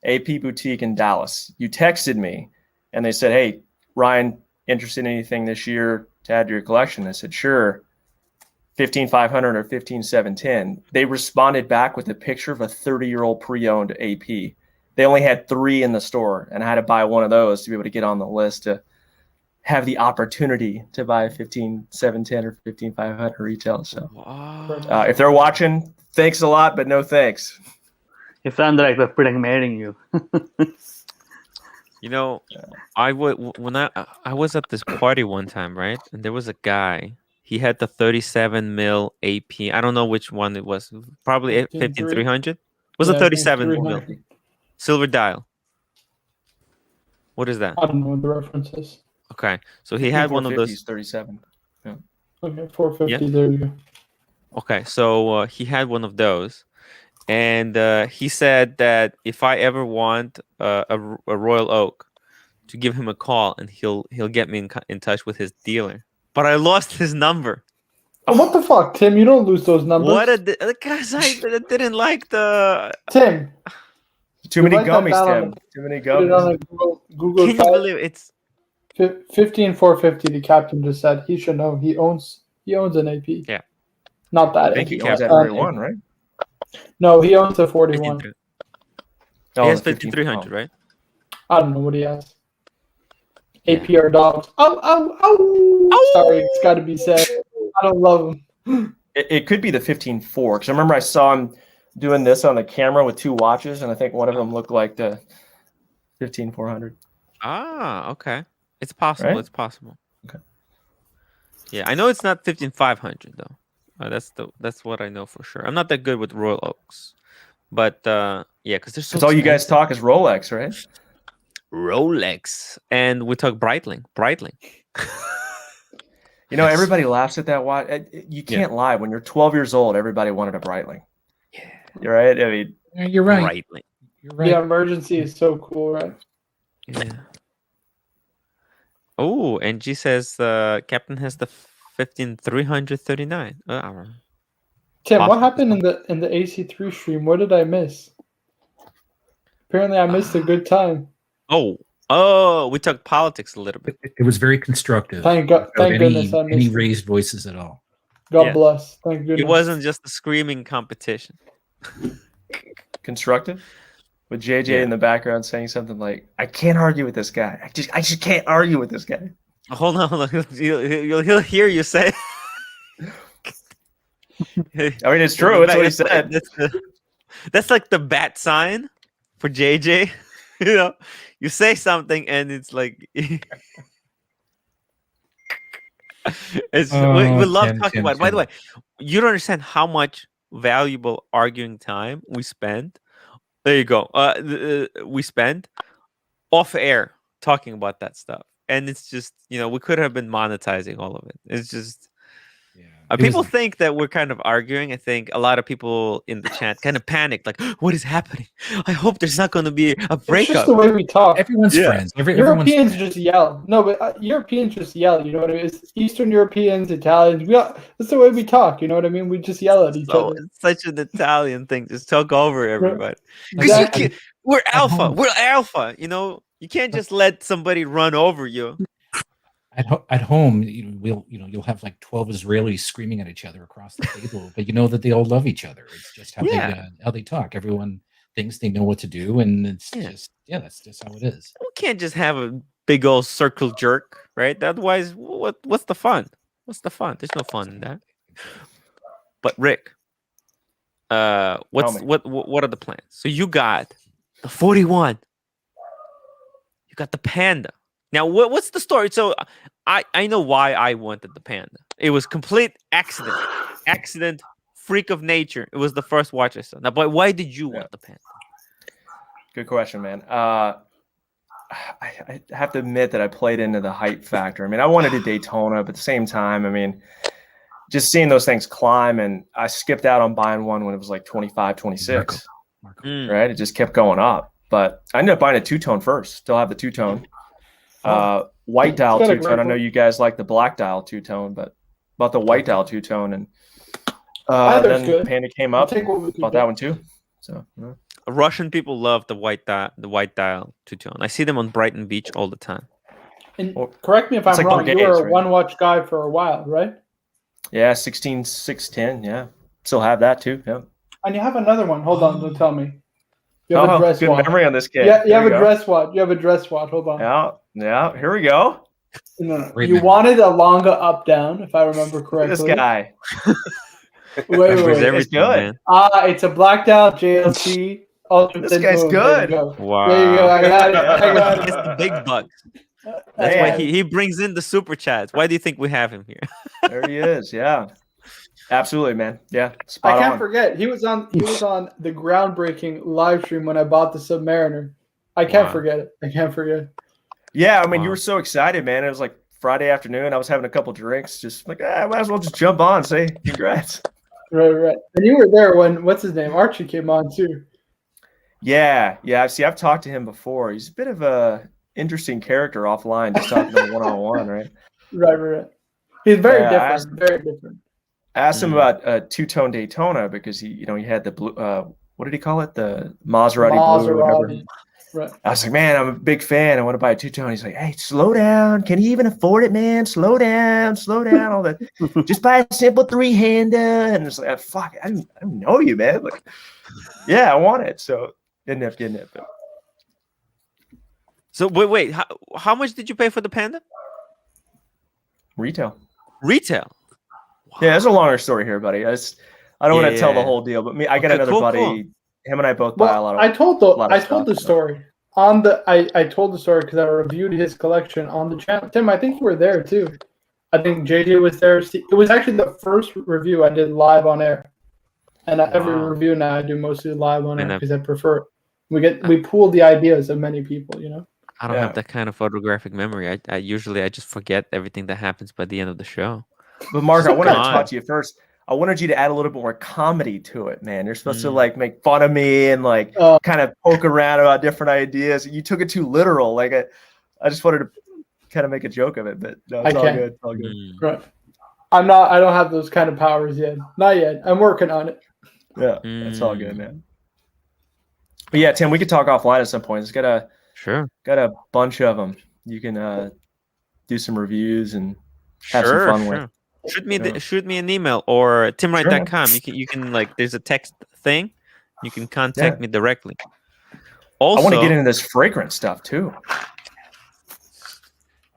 AP boutique in Dallas, you texted me, and they said, "Hey, Ryan, interested in anything this year to add to your collection?" I said, "Sure." 15,500 or 15,710. They responded back with a picture of a 30-year-old pre-owned AP. They only had 3 in the store, and I had to buy one of those to be able to get on the list to have the opportunity to buy a 15,710 or 15,500 retail. So if they're watching, thanks a lot, but no thanks. You sound like they're pretending you. I was at this party one time, right? And there was a guy. He had the 37 mil AP. I don't know which one it was. Probably 15300. Was a 37 mil silver dial. What is that? I don't know what the reference is. Okay, so he had one of those. 37. Yeah. Okay, 450. Yeah. There you go. Okay, so he had one of those, and he said that if I ever want a Royal Oak, to give him a call, and he'll get me in touch with his dealer. But I lost his number. Oh, what the fuck, Tim? You don't lose those numbers. Because I didn't like the Tim. Too many gummies, Tim. Too many Put it on gummies. a Google Can you believe it's 15450? The captain just said he should know. He owns an AP. Yeah. Not that. I think AP. he owns that very one, right? No, he owns a 41. He has 5300, right? I don't know what he has. APR dogs. Oh! Sorry, it's got to be said. I don't love him. It could be the 15.4 because I remember I saw him doing this on the camera with 2 watches, and I think one of them looked like the 15,400. Ah, okay. It's possible. Right? It's possible. Okay. Yeah, I know it's not 15500 though. That's what I know for sure. I'm not that good with Royal Oaks, but yeah, because there's so. Because all you guys talk is Rolex, right? Rolex, and we talk Breitling. Everybody laughs at that watch. You can't lie. When you're 12 years old, everybody wanted a Breitling. Yeah, you're right. I mean, you're right. Breitling. You're right. Yeah, emergency is so cool, right? Yeah. Oh, and G says Captain has the 15339. Tim, what happened in the AC3 stream? What did I miss? Apparently, I missed a good time. Oh, we talked politics a little bit. It was very constructive. Thank without goodness I any missed it. raised voices at all. God bless. Thank goodness. It wasn't just a screaming competition. Constructive? With JJ in the background saying something like, "I can't argue with this guy. I just can't argue with this guy." Hold on. He'll hear you say. I mean, it's true. That's what he said. That's like the bat sign for JJ. You say something and it's like we love talking about it. By the way, you don't understand how much valuable arguing time we spend. There you go. We spend off air talking about that stuff, and it's just we could have been monetizing all of it. It's just People think that we're kind of arguing. I think a lot of people in the chat kind of panicked, like, "What is happening? I hope there's not going to be a It's breakup." just the way we talk. Everyone's friends. Everyone's Europeans just yell. No, but Europeans just yell. You know what I mean? It's Eastern Europeans, Italians. That's the way we talk. You know what I mean? We just yell at each other. It's such an Italian thing. Just talk over everybody. Exactly. We're alpha. We're alpha. You know, you can't just let somebody run over you. At home, you'll have like 12 Israelis screaming at each other across the table, but you know that they all love each other. It's just how they talk. Everyone thinks they know what to do, and it's that's just how it is. We can't just have a big old circle jerk, right? Otherwise, what's the fun? What's the fun? There's no fun in that. But Rick, what are the plans? So you got the 41. You got the Panda. Now, what's the story? So I know why I wanted the Panda. It was complete accident, freak of nature. It was the first watch I saw. Now, but why did you want the Panda? Good question, man. I have to admit that I played into the hype factor. I mean, I wanted a Daytona, but at the same time, I mean, just seeing those things climb, and I skipped out on buying one when it was like 25, 26, right? It just kept going up. But I ended up buying a two-tone first. Still have the two-tone. White dial two-tone. I know you guys like the black dial two-tone, but bought the white dial two-tone, and then Panda came up. Bought that one too. So Russian people love the white dial two-tone. I see them on Brighton Beach all the time. And correct me if I'm wrong. You were a one-watch guy for a while, right? Yeah, 16, 610. Yeah, still have that too. Yeah. And you have another one. Hold on, don't tell me. You have a dress good watch. memory on this kid. Yeah, you have a dress watch. You have a dress watch. Hold on. Yeah. Here we go. No. You wanted a Longa up down, if I remember correctly. This guy. wait. It's good. It's a blacked out JLC. This guy's good. Wow. There you go. I got it. It's the big bucks. That's why he brings in the super chats. Why do you think we have him here? There he is. Yeah. Absolutely, man. Yeah. I can't forget. He was on the groundbreaking live stream when I bought the Submariner. I can't forget it. Yeah, I mean, you were so excited, man. It was like Friday afternoon. I was having a couple drinks, just like, might as well just jump on, say congrats. Right. And you were there when what's his name? Archie came on too. Yeah. See, I've talked to him before. He's a bit of a interesting character offline, just talking to him one-on-one, right? Right. He's very different. Very different. I asked him about a two-tone Daytona because he had the blue. What did he call it? The Maserati blue. Or whatever. Right. I was like, man, I'm a big fan. I want to buy a two-tone. He's like, hey, slow down. Can you even afford it, man? Slow down. All that. Just buy a simple three-hander. And it's like, fuck, I don't know you, man. Like, yeah, I want it. So didn't end up getting it. But. So wait. How much did you pay for the Panda? Retail. Wow. Yeah, there's a longer story here, buddy. I don't want to tell the whole deal, but I got another buddy. Cool. Him and I both buy a lot of. I told the story on the. I told the story because I reviewed his collection on the channel. Tim, I think you were there too. I think JJ was there. It was actually the first review I did live on air, and every review now I do mostly live on air because I prefer it. We pool the ideas of many people, you know. I don't have that kind of photographic memory. I usually just forget everything that happens by the end of the show. But Mark, I wanted to talk to you first. I wanted you to add a little bit more comedy to it, man. You're supposed to like make fun of me and like kind of poke around about different ideas. You took it too literal. Like I just wanted to kind of make a joke of it, but no, it's all good. It's all good. Right. I don't have those kind of powers yet. Not yet. I'm working on it. Yeah, it's all good, man. But yeah, Tim, we could talk offline at some point. It's got a bunch of them. You can do some reviews and have some fun with. Shoot me an email or timwrite.com. You can like there's a text thing. You can contact me directly. Also, I want to get into this fragrance stuff too.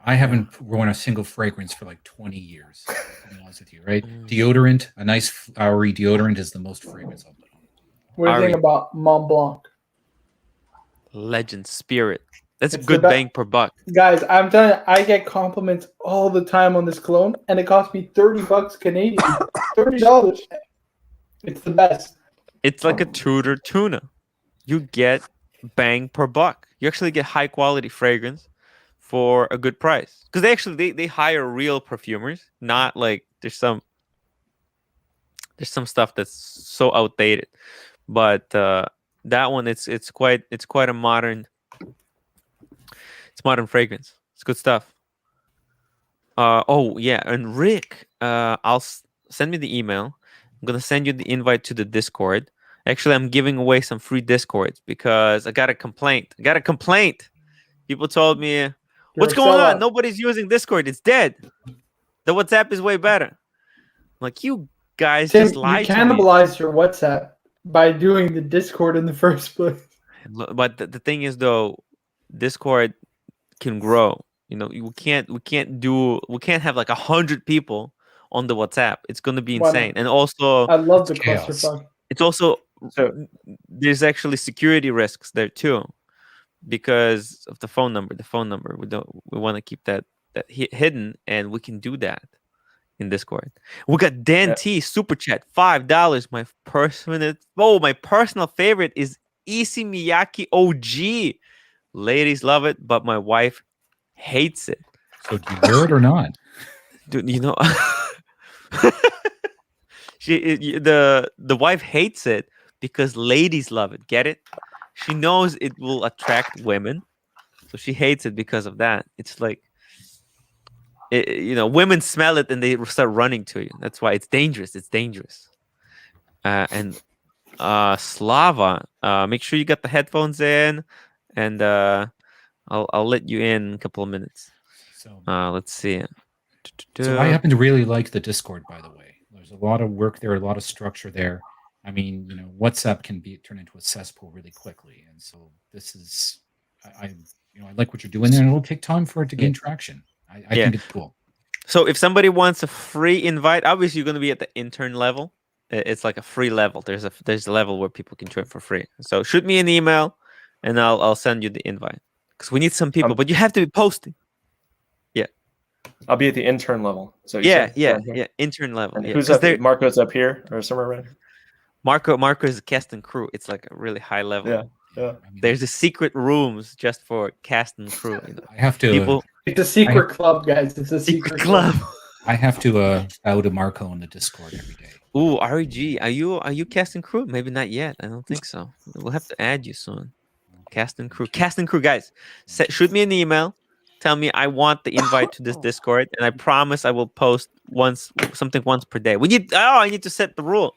I haven't worn a single fragrance for like 20 years. To be honest with you, right? Deodorant, a nice flowery deodorant is the most fragrance I'll put on. What do you think about Mont Blanc? Legend Spirit. That's a good bang per buck. Guys, I'm telling you, I get compliments all the time on this cologne, and it cost me $30 Canadian. $30. It's the best. It's like a Tudor tuna. You get bang per buck. You actually get high quality fragrance for a good price. Because they hire real perfumers, not like there's some There's some stuff that's so outdated, but that one it's quite a modern. It's modern fragrance. It's good stuff. Oh yeah, and Rick, send me the email. I'm gonna send you the invite to the Discord. Actually, I'm giving away some free Discords because I got a complaint. People told me, "What's going on? Nobody's using Discord. It's dead. The WhatsApp is way better." I'm like, you guys Tim, just lied you to me. cannibalize your WhatsApp by doing the Discord in the first place. But the thing is, though, Discord can grow. We can't have like 100 people on the WhatsApp. It's gonna be insane. And also, I love the chaos. clusterfuck. it's also So there's actually security risks there too, because of the phone number. We want to keep that hidden, and we can do that in Discord. We got Dan Yeah. T super chat $5. My personal favorite is Issey Miyake OG. Ladies love it, but my wife hates it. So do you wear it or not? Dude, the wife hates it because ladies love it. Get it? She knows it will attract women, so she hates it because of that. It's like, women smell it and they start running to you. That's why it's dangerous. And Slava, make sure you got the headphones in, and I'll let you in a couple of minutes. So Let's see. So I happen to really like the Discord, by the way. There's a lot of work there, a lot of structure there. I mean, WhatsApp can turn into a cesspool really quickly, and so this is, I like what you're doing there, and it'll take time for it to gain traction. I think it's cool. So if somebody wants a free invite, obviously you're going to be at the intern level. It's like a free level. There's a level where people can join for free. So shoot me an email, and I'll send you the invite, because we need some people, but you have to be posting. I'll be at the intern level. So Yeah, intern level. And Yeah. who's up? Marco's up here or somewhere around here? Marco is a cast and crew. It's like a really high level. Yeah. There's a secret rooms just for cast and crew. I have to. It's a secret club, guys. It's a secret club. I have to bow to Marco on the Discord every day. Ooh, REG, are you cast and crew? Maybe not yet. I don't think so. We'll have to add you soon. Cast and crew, guys. Shoot me an email. Tell me I want the invite to this Discord, and I promise I will post something once per day. I need to set the rule.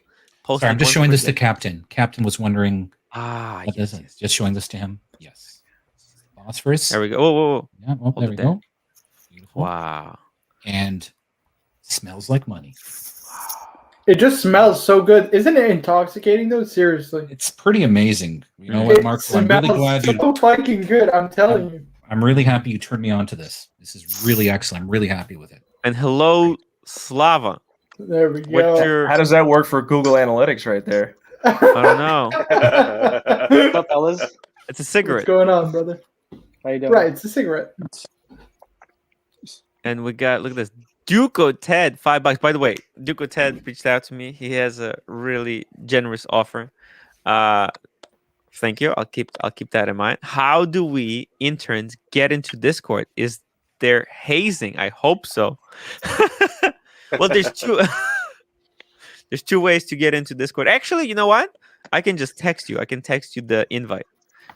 Sorry, I'm just showing this to Captain. Captain was wondering. Yes. Just showing this to him. Yes. Phosphorus. There we go. Whoa. Yeah, there we go. Beautiful. Wow. And smells like money. It just smells so good. Isn't it intoxicating though? Seriously. It's pretty amazing. You know what, Marco? I'm really glad you. So fucking good. I'm telling you. I'm really happy you turned me on to this. This is really excellent. I'm really happy with it. And hello, Slava. There we go. How does that work for Google Analytics right there? I don't know. What's up, fellas? It's a cigarette. What's going on, brother? How you doing? Right, it's a cigarette. And we got, look at this, Duco Ted, $5. By the way, Duco Ted reached out to me. He has a really generous offer. Thank you. I'll keep that in mind. How do we interns get into Discord? Is there hazing? I hope so. Well, there's two ways to get into Discord. Actually, you know what? I can just text you. I can text you the invite,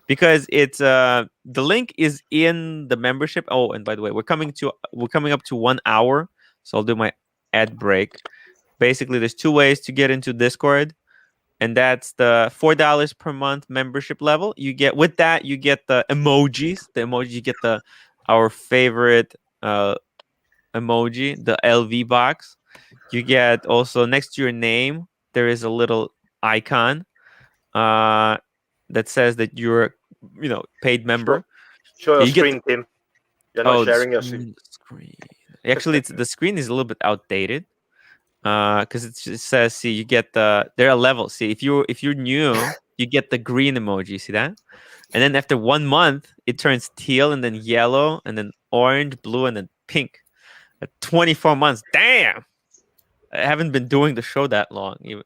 because it's the link is in the membership. Oh, and by the way, we're coming up to 1 hour, so I'll do my ad break. Basically, there's two ways to get into Discord. And that's the $4 per month membership level. You get the emojis. You get our favorite emoji, the LV box. You get also, next to your name, there is a little icon that says that you're paid member. Show your screen, Tim. You're not sharing your screen. Actually, the screen is a little bit outdated. Because it says, see, you get there are levels. See, if you're new, you get the green emoji. See that? And then after 1 month, it turns teal, and then yellow, and then orange, blue, and then pink. At 24 months, damn! I haven't been doing the show that long, even.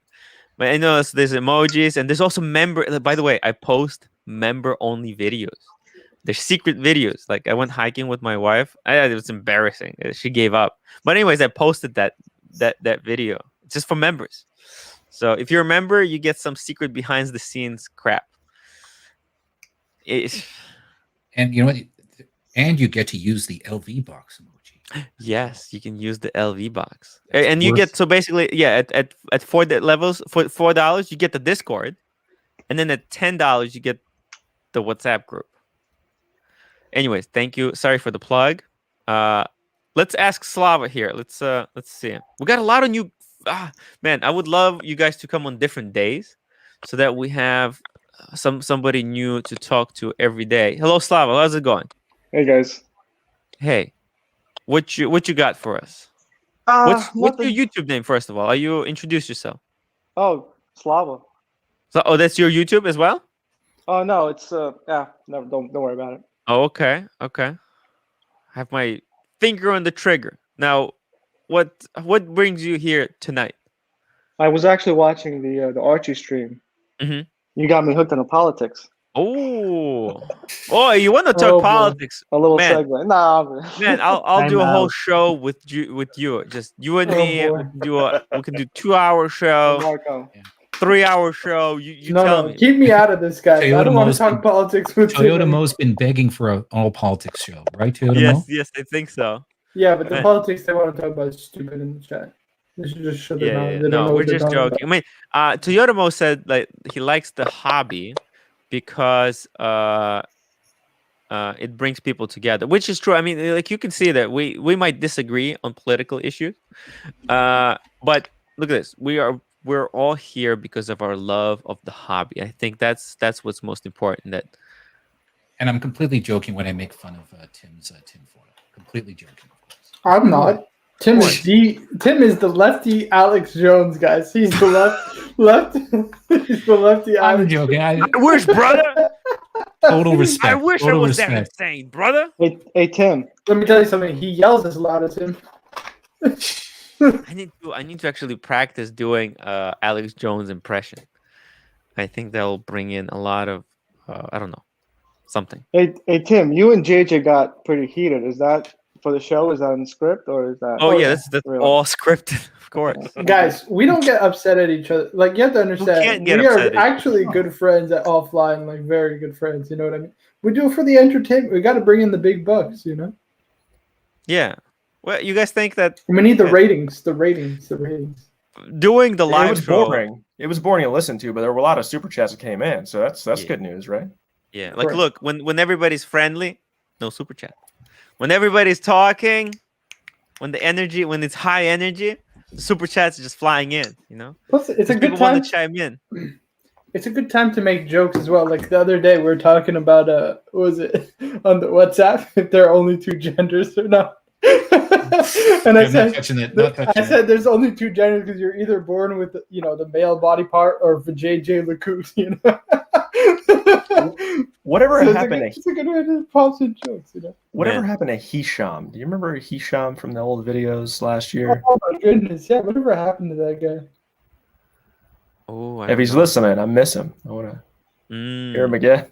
But I know there's emojis, and there's also member. By the way, I post member-only videos. There's secret videos. Like, I went hiking with my wife. It was embarrassing. She gave up. But anyways, I posted that video. just for members. So if you're a member, you get some secret behind the scenes crap. And you know what? And you get to use the LV box emoji. Yes, you can use the LV box, That's and you worth- get, so basically, yeah, at $4 for $4 you get the Discord, and then at $10 you get the WhatsApp group. Anyways, thank you. Sorry for the plug. Let's ask Slava here. Let's see. We got a lot of new. Man, I would love you guys to come on different days, so that we have somebody new to talk to every day. Hello, Slava. How's it going? Hey guys. Hey, what you got for us? What's your Nothing. YouTube name, first of all? Are you introduce yourself? Oh, Slava. So, that's your YouTube as well? Oh no, it's yeah. No, don't worry about it. Oh, okay. I have my finger on the trigger. Now, what brings you here tonight? I was actually watching the Archie stream. Mhm. You got me hooked on the politics. Oh, you want to talk Oh, boy. politics? A little Man. segue. Nah. Man, I'll do a I'm whole out. show with you. Just you and Oh, me. boy. We can do 2-hour show, Marco. 3-hour show. You No, tell no, me. keep me out of this, guys. I Toyota don't want Mo's to talk been- politics with Toyota you. Mo's been begging for an all politics show, right, Toyota Mo? Yes, I think so. Yeah, but the Man. politics they want to talk about is stupid in the chat. They should just shut their mouth. They don't know No, what we're they're just talking joking. I mean, Toyota Mo said like he likes the hobby because it brings people together, which is true. I mean, like, you can see that we might disagree on political issues, but look at this. We're all here because of our love of the hobby. I think that's what's most important. That And I'm completely joking when I make fun of Tim's tinfoil. Completely joking, of course. I'm not. Tim is the lefty Alex Jones, guys. He's the left. He's the lefty I'm Alex. joking. I wish, brother. Total respect. I wish I total was that respect. insane, brother. Hey Tim. Let me tell you something. He yells as loud as him. I need to actually practice doing Alex Jones impression. I think that'll bring in a lot of I don't know, something. Hey Tim. You and JJ got pretty heated. Is that for the show? Is that in the script or is that? Oh yeah, that's real? all scripted, of course. Guys, we don't get upset at each other. Like, you have to understand, can't get we upset are at each actually good friends at offline, like very good friends. You know what I mean? We do it for the entertainment. We got to bring in the big bucks. You know. Yeah. Well, you guys think that We need the ratings. The ratings. doing the It live was show? boring. It was boring to listen to, but there were a lot of super chats that came in, so that's Yeah. good news, right? Yeah, like Correct. look, when everybody's friendly, no super chat. When everybody's talking, when it's high energy, the super chats are just flying in. You know, Plus, it's a good people want time. to chime in. It's a good time to make jokes as well. Like the other day, we were talking about what was it on the WhatsApp? If there are only two genders or not. And I I'm said, not touching it. Not touching I said, there's only two genders because you're either born with, the male body part or JJ Lacoute, you know. Whatever So happened it's a good way to pop some jokes, you know. Whatever Man. happened to Hisham? Do you remember Hisham from the old videos last year? Oh my goodness, yeah. Whatever happened to that guy? Oh, If he's listening, I miss him. I want to hear him again.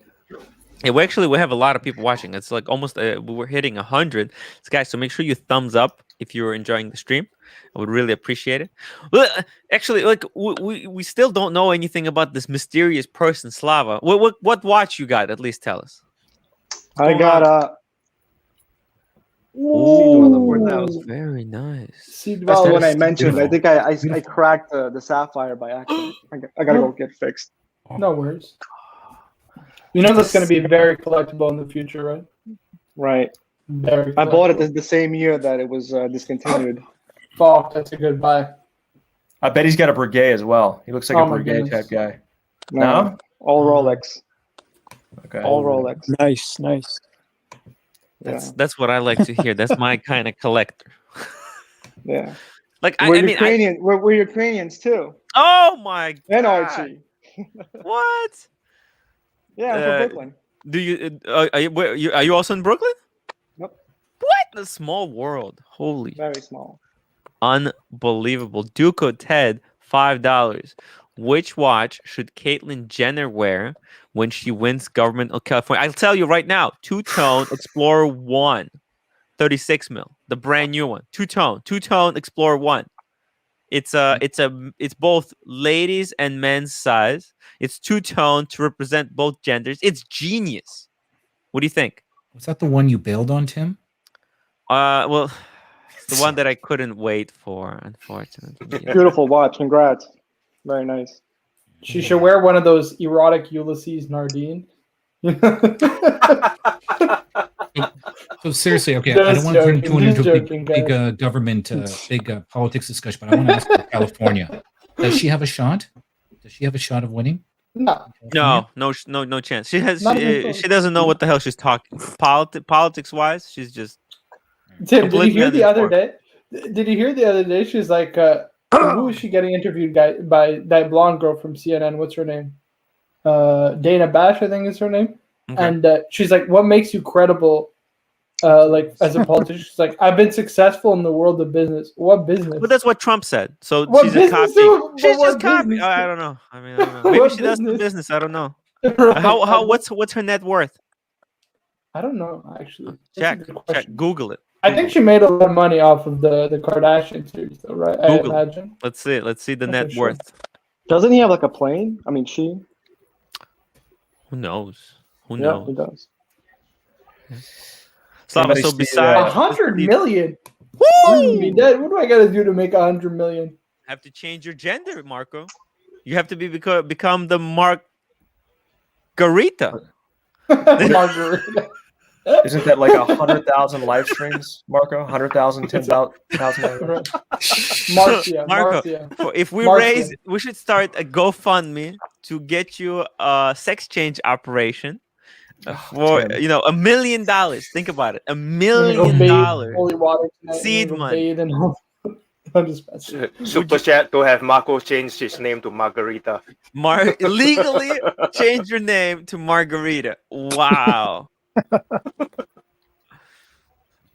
Yeah, we have a lot of people watching. It's like almost we're hitting 100. So guys, so make sure you thumbs up if you're enjoying the stream. I would really appreciate it. Well, actually, like we still don't know anything about this mysterious person, Slava. What watch you got? At least tell us. I got Oh, very nice. That's the one I That's mentioned. I beautiful. think I cracked the sapphire by accident. I gotta go get fixed. No worries. You know that's going to be very collectible in the future, right? Right. Very. I bought it the same year that it was discontinued. Fuck, that's a good buy. I bet he's got a Breguet as well. He looks like Oh a my Breguet goodness. type guy. No? All Rolex. Okay. All Rolex. Nice. That's what I like to hear. That's my kind of collector. Yeah. Like We're Ukrainian. We're Ukrainians too. Oh my god. And Archie. What? Yeah, I'm from Brooklyn. Do you are you also in Brooklyn? Nope. What? A small world. Holy. Very small. Unbelievable. Duco Ted, $5. Which watch should Caitlyn Jenner wear when she wins government of California? I'll tell you right now. Two-tone Explorer 1, 36 mil. The brand new one. Two-tone Explorer 1. It's both ladies and men's size. It's two-tone to represent both genders. It's genius. What do you think? Was that the one you bailed on, Tim? Well, it's the one that I couldn't wait for, unfortunately. Beautiful watch. Congrats. Very nice. She should wear one of those erotic Ulysses Nardine. So seriously, okay, I Just don't want to turn joking, into a just joking, big guys. government, big politics discussion, but I want to ask about California. Does she have a shot? Does she have a shot of winning? No. No chance. She has. Not even close. She doesn't know what the hell she's talking. Politics wise, she's just. Tim, did you completely hear the other uninformed. day? Did you hear the other day? She's like, who is she getting interviewed by that blonde girl from CNN? What's her name? Dana Bash, I think is her name. Okay. And she's like, what makes you credible? Like as a politician, she's like, I've been successful in the world of business. What business? But that's what Trump said. So What she's a business copy. do- She's what just copy. business I do- don't know. I mean, I don't know. Maybe What she does the business? business. I don't know. Right. How what's her net worth? I don't know actually. That's a Check. good Check. question. Google it. I think she made a lot of money off of the Kardashian series, though, right? Google. I imagine. Let's see. Let's see the Okay, net sure. worth. Doesn't he have like a plane? I mean, she. Who knows? Who Yeah, knows? he does. Slava, Anybody so see, besides 100 million. Woo! Be dead. What do I got to do to make 100 million? Have to change your gender, Marco. You have to become the Margarita. Margarita. Isn't that like 100,000 live streams, Marco? 100,000, 10,000. Marcia. Marco, Marcia. if we Marcia. we should start a GoFundMe to get you a sex change operation for Tim. $1 million. Think about it, $1 I'm gonna go million bathe in dollars. holy water tonight. I'm Seed gonna go money. bathe in holy- I'm just messing. Super chat to have Marco change his name to Margarita. Legally change your name to Margarita. Wow.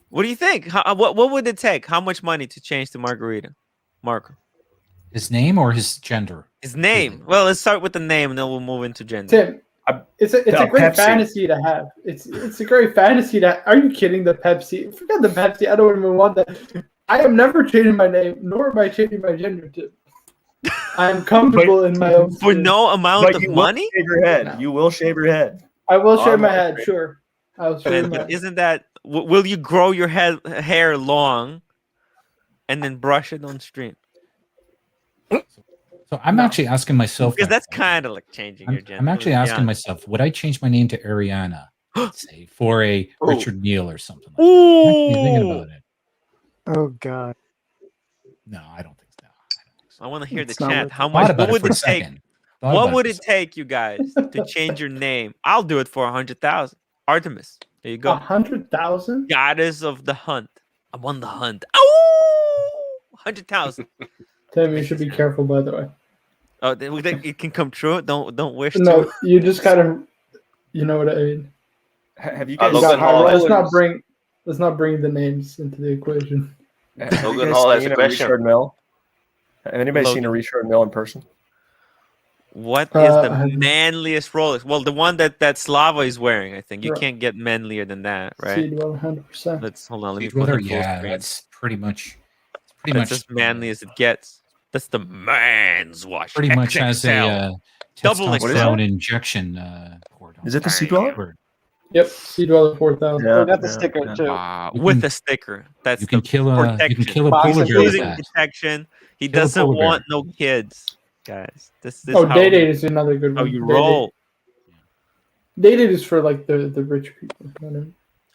What do you think? What would it take? How much money to change to Margarita, Marco? His name or his gender? His name. Well, let's start with the name, and then we'll move into gender. Tim, it's a great Pepsi. fantasy to have. It's a great fantasy to. Are you kidding? The Pepsi. Forget the Pepsi. I don't even want that. I am never changing my name, nor am I changing my gender. Tim. I am comfortable in my own. For skin. no amount But of you will money? shave your head. You will shave your head. I will shave I'm my not head. afraid. Sure. I'll shave my. And isn't that? Will you grow your hair long, and then brush it on stream? So I'm actually asking myself. Because that that's kind of like changing your gender. I'm actually let's be asking honest. myself, would I change my name to Ariana, let's say, for a Richard Neal or something? Like that? I'm actually thinking about it. Oh God. No, I don't think so. I want to hear the It's not chat. worth How Thought much? about What would for a it take? second. Thought What about would for a it take, you guys, to change your name? I'll do it for 100,000. Artemis. There you go. 100,000. Goddess of the hunt. I'm on the hunt. Oh, 100,000. Tim, you should be careful. By the way. Oh, it can come true. Don't wish No, to. you just gotta. You know what I mean. Have you Uh, guys Logan seen, Hall Let's has- not bring. Let's not bring the names into the equation. have you Logan guys Hall has seen a a question. Richard Mill? Have anybody seen a Logan. Richard Mill in person? What is the I- manliest Rolex? Well, the one that Slava is wearing, I think. You Right. can't get manlier than that, right? Seed 100%. Let's hold on. Let me put Whether, the full yeah, screen. that's pretty much. That's as manly as it gets. That's the man's watch. Pretty much has a XXL. Double testosterone XL. injection port on Is it the Damn. Sea Dweller? Or Yep, Seed 4000. Oh, got the sticker too. You With can- a sticker. That's you can the kill a protection. Box polar of bear with Using that. protection. He Kill a doesn't polar bear. want no kids, guys. This Oh, how Day Date is another good how one. you Day Date. roll. Day Date is for like the rich people. You know?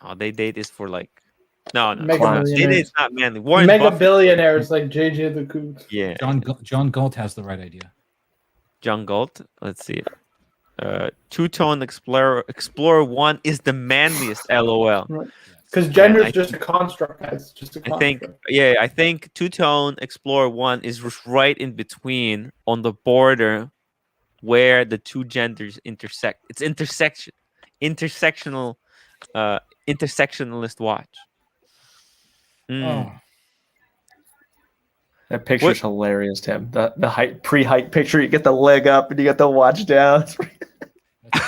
Oh, they date is for like no. Mega They millionaires. date is not manly. Warren Mega Buffett. billionaires like JJ the Coot. Yeah. John Galt has the right idea. John Galt. Let's see. Two-tone Explorer 1 is the manliest. LOL. Because gender I is just a construct, guys. It's just a construct. I think two-tone Explorer 1 is right in between on the border where the two genders intersect. It's intersectional intersectionalist watch. Oh. That picture's hilarious, Tim. The height pre-height picture, you get the leg up and you get the watch down.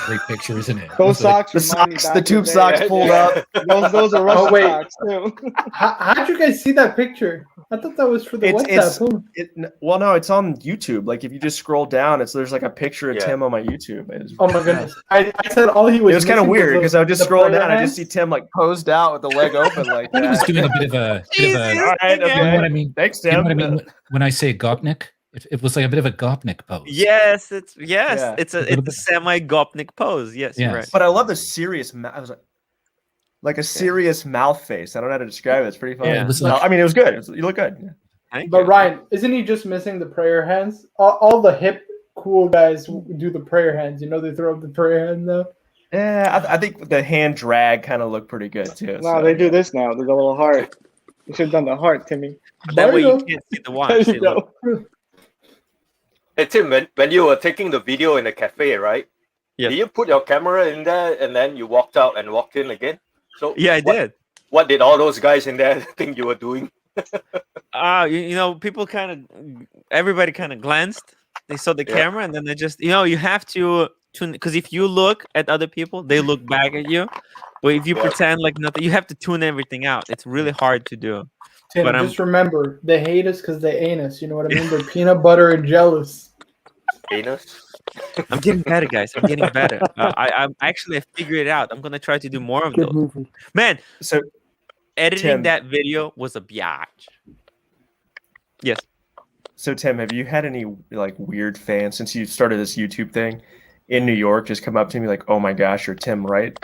great picture, isn't it? Those socks The remind me socks, back the in tube day. socks pulled up. Those are Russian wait. socks too. How'd you guys see that picture? I thought that was for the WhatsApp. Well, no, it's on YouTube. Like if you just scroll down, there's like a picture of Yeah. Tim on my YouTube. Oh my goodness! I said all he was. It was kind of missing weird because I would just the scroll prayer down. I hands. just see Tim like posed out with the leg open like He was that. doing a bit of a. All right, You know okay. what I mean? Thanks, You know Tim. what I mean when I say Gopnik? It was like a bit of a Gopnik pose. Yes, it's Yeah. it's little a bit. semi-Gopnik pose. Yes, you're Yes. right. But I love the serious. I was like a serious mouth face. I don't know how to describe it. It's pretty funny. Yeah, it was No, like- I mean, it was good. You look good. Thank But you. Ryan, isn't he just missing the prayer hands? All the hip, cool guys do the prayer hands. You know, they throw up the prayer hand though. Yeah, I think the hand drag kind of looked pretty good too. No, so. they do this now. There's a little heart. You should have done the heart, Timmy. That way you Mario. can't see the There watch. you See, look. go. Hey Tim, when you were taking the video in the cafe, right? Yeah. Did you put your camera in there and then you walked out and walked in again? So Yeah, I did. What did all those guys in there think you were doing? You know, people everybody kind of glanced. They saw the Yeah. camera, and then they just, you have to tune, because if you look at other people, they look back at you. But if you Yeah. pretend like nothing, you have to tune everything out. It's really hard to do. Tim, But just remember, they hate us because they ain't us. You know what I mean? They're peanut butter and jealous. Anus? I'm getting better, guys. I'm getting better. I figured it out. I'm gonna try to do more of Good those. movie. Man, So editing Tim. that video was a biatch. Yes. So Tim, have you had any like weird fans since you started this YouTube thing in New York just come up to me like, "Oh my gosh, you're Tim Wright"?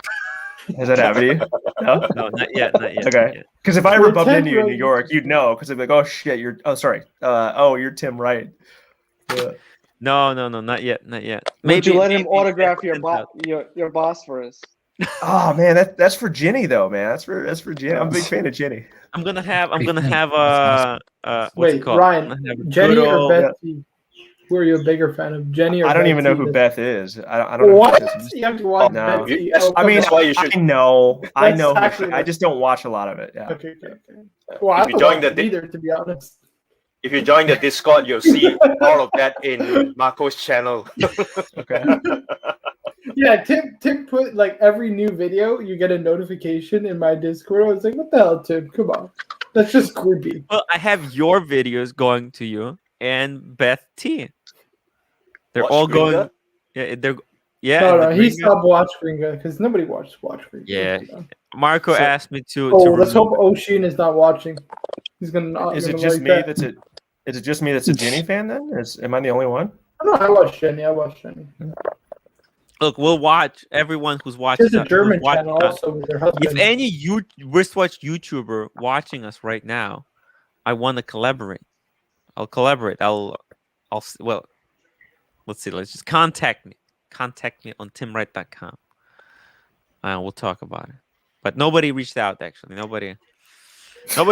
Has that happened to you? No. No, not yet. Not yet. Okay. Not yet. Because if I You're ever bumped Tim into you in New Wright. York, you'd know. Because I'd be like, "Oh shit, you're." Oh, sorry. You're Tim Wright. Yeah. No, not yet. Not yet. Would you let him maybe autograph your 10,000. your boss for us? Oh man, that's for Ginny though, man. That's for Ginny. I'm a big fan of Ginny. I'm gonna have Pretty funny. what's it Wait, called? Ryan, I'm gonna have a Jenny good or old- Beth T? Who are you a bigger fan of, Jenny or I don't Beth even know T? who Beth is. I don't know. What? Who Beth is. You have to watch No. Beth T. That's- Oh, I come mean, on. That's why you should. I know. I That's know. actually- I just don't watch a lot of it. Yeah. Okay. Well, I If you don't join watch the it either, to be honest. If you join the Discord, you'll see all of that in Marco's channel. Okay. Yeah, Tim put like every new video, you get a notification in my Discord. I was like, what the hell, Tim? Come on. That's just creepy. Well, I have your videos going to you and Beth T. They're Watch all going. Gringa? Yeah, they're. Yeah. No, and he the Gringa- stopped Watch Gringa because nobody watched Watch Gringa. Yeah. You know? Marco So- asked me to. Oh, to let's remove hope Oshin is not watching. He's gonna not. Is it gonna just like me that. that's a? Is it just me that's a Ginny fan then? Am I the only one? No, I watched Jenny. I watched Jenny. Look, we'll watch everyone who's watching. There's a German channel us. also with their husband. If any wristwatch YouTuber watching us right now, I want to collaborate. I'll collaborate. Well, let's see. Let's just contact me. Contact me on timwrite.com. We'll talk about it. But nobody reached out. Actually, nobody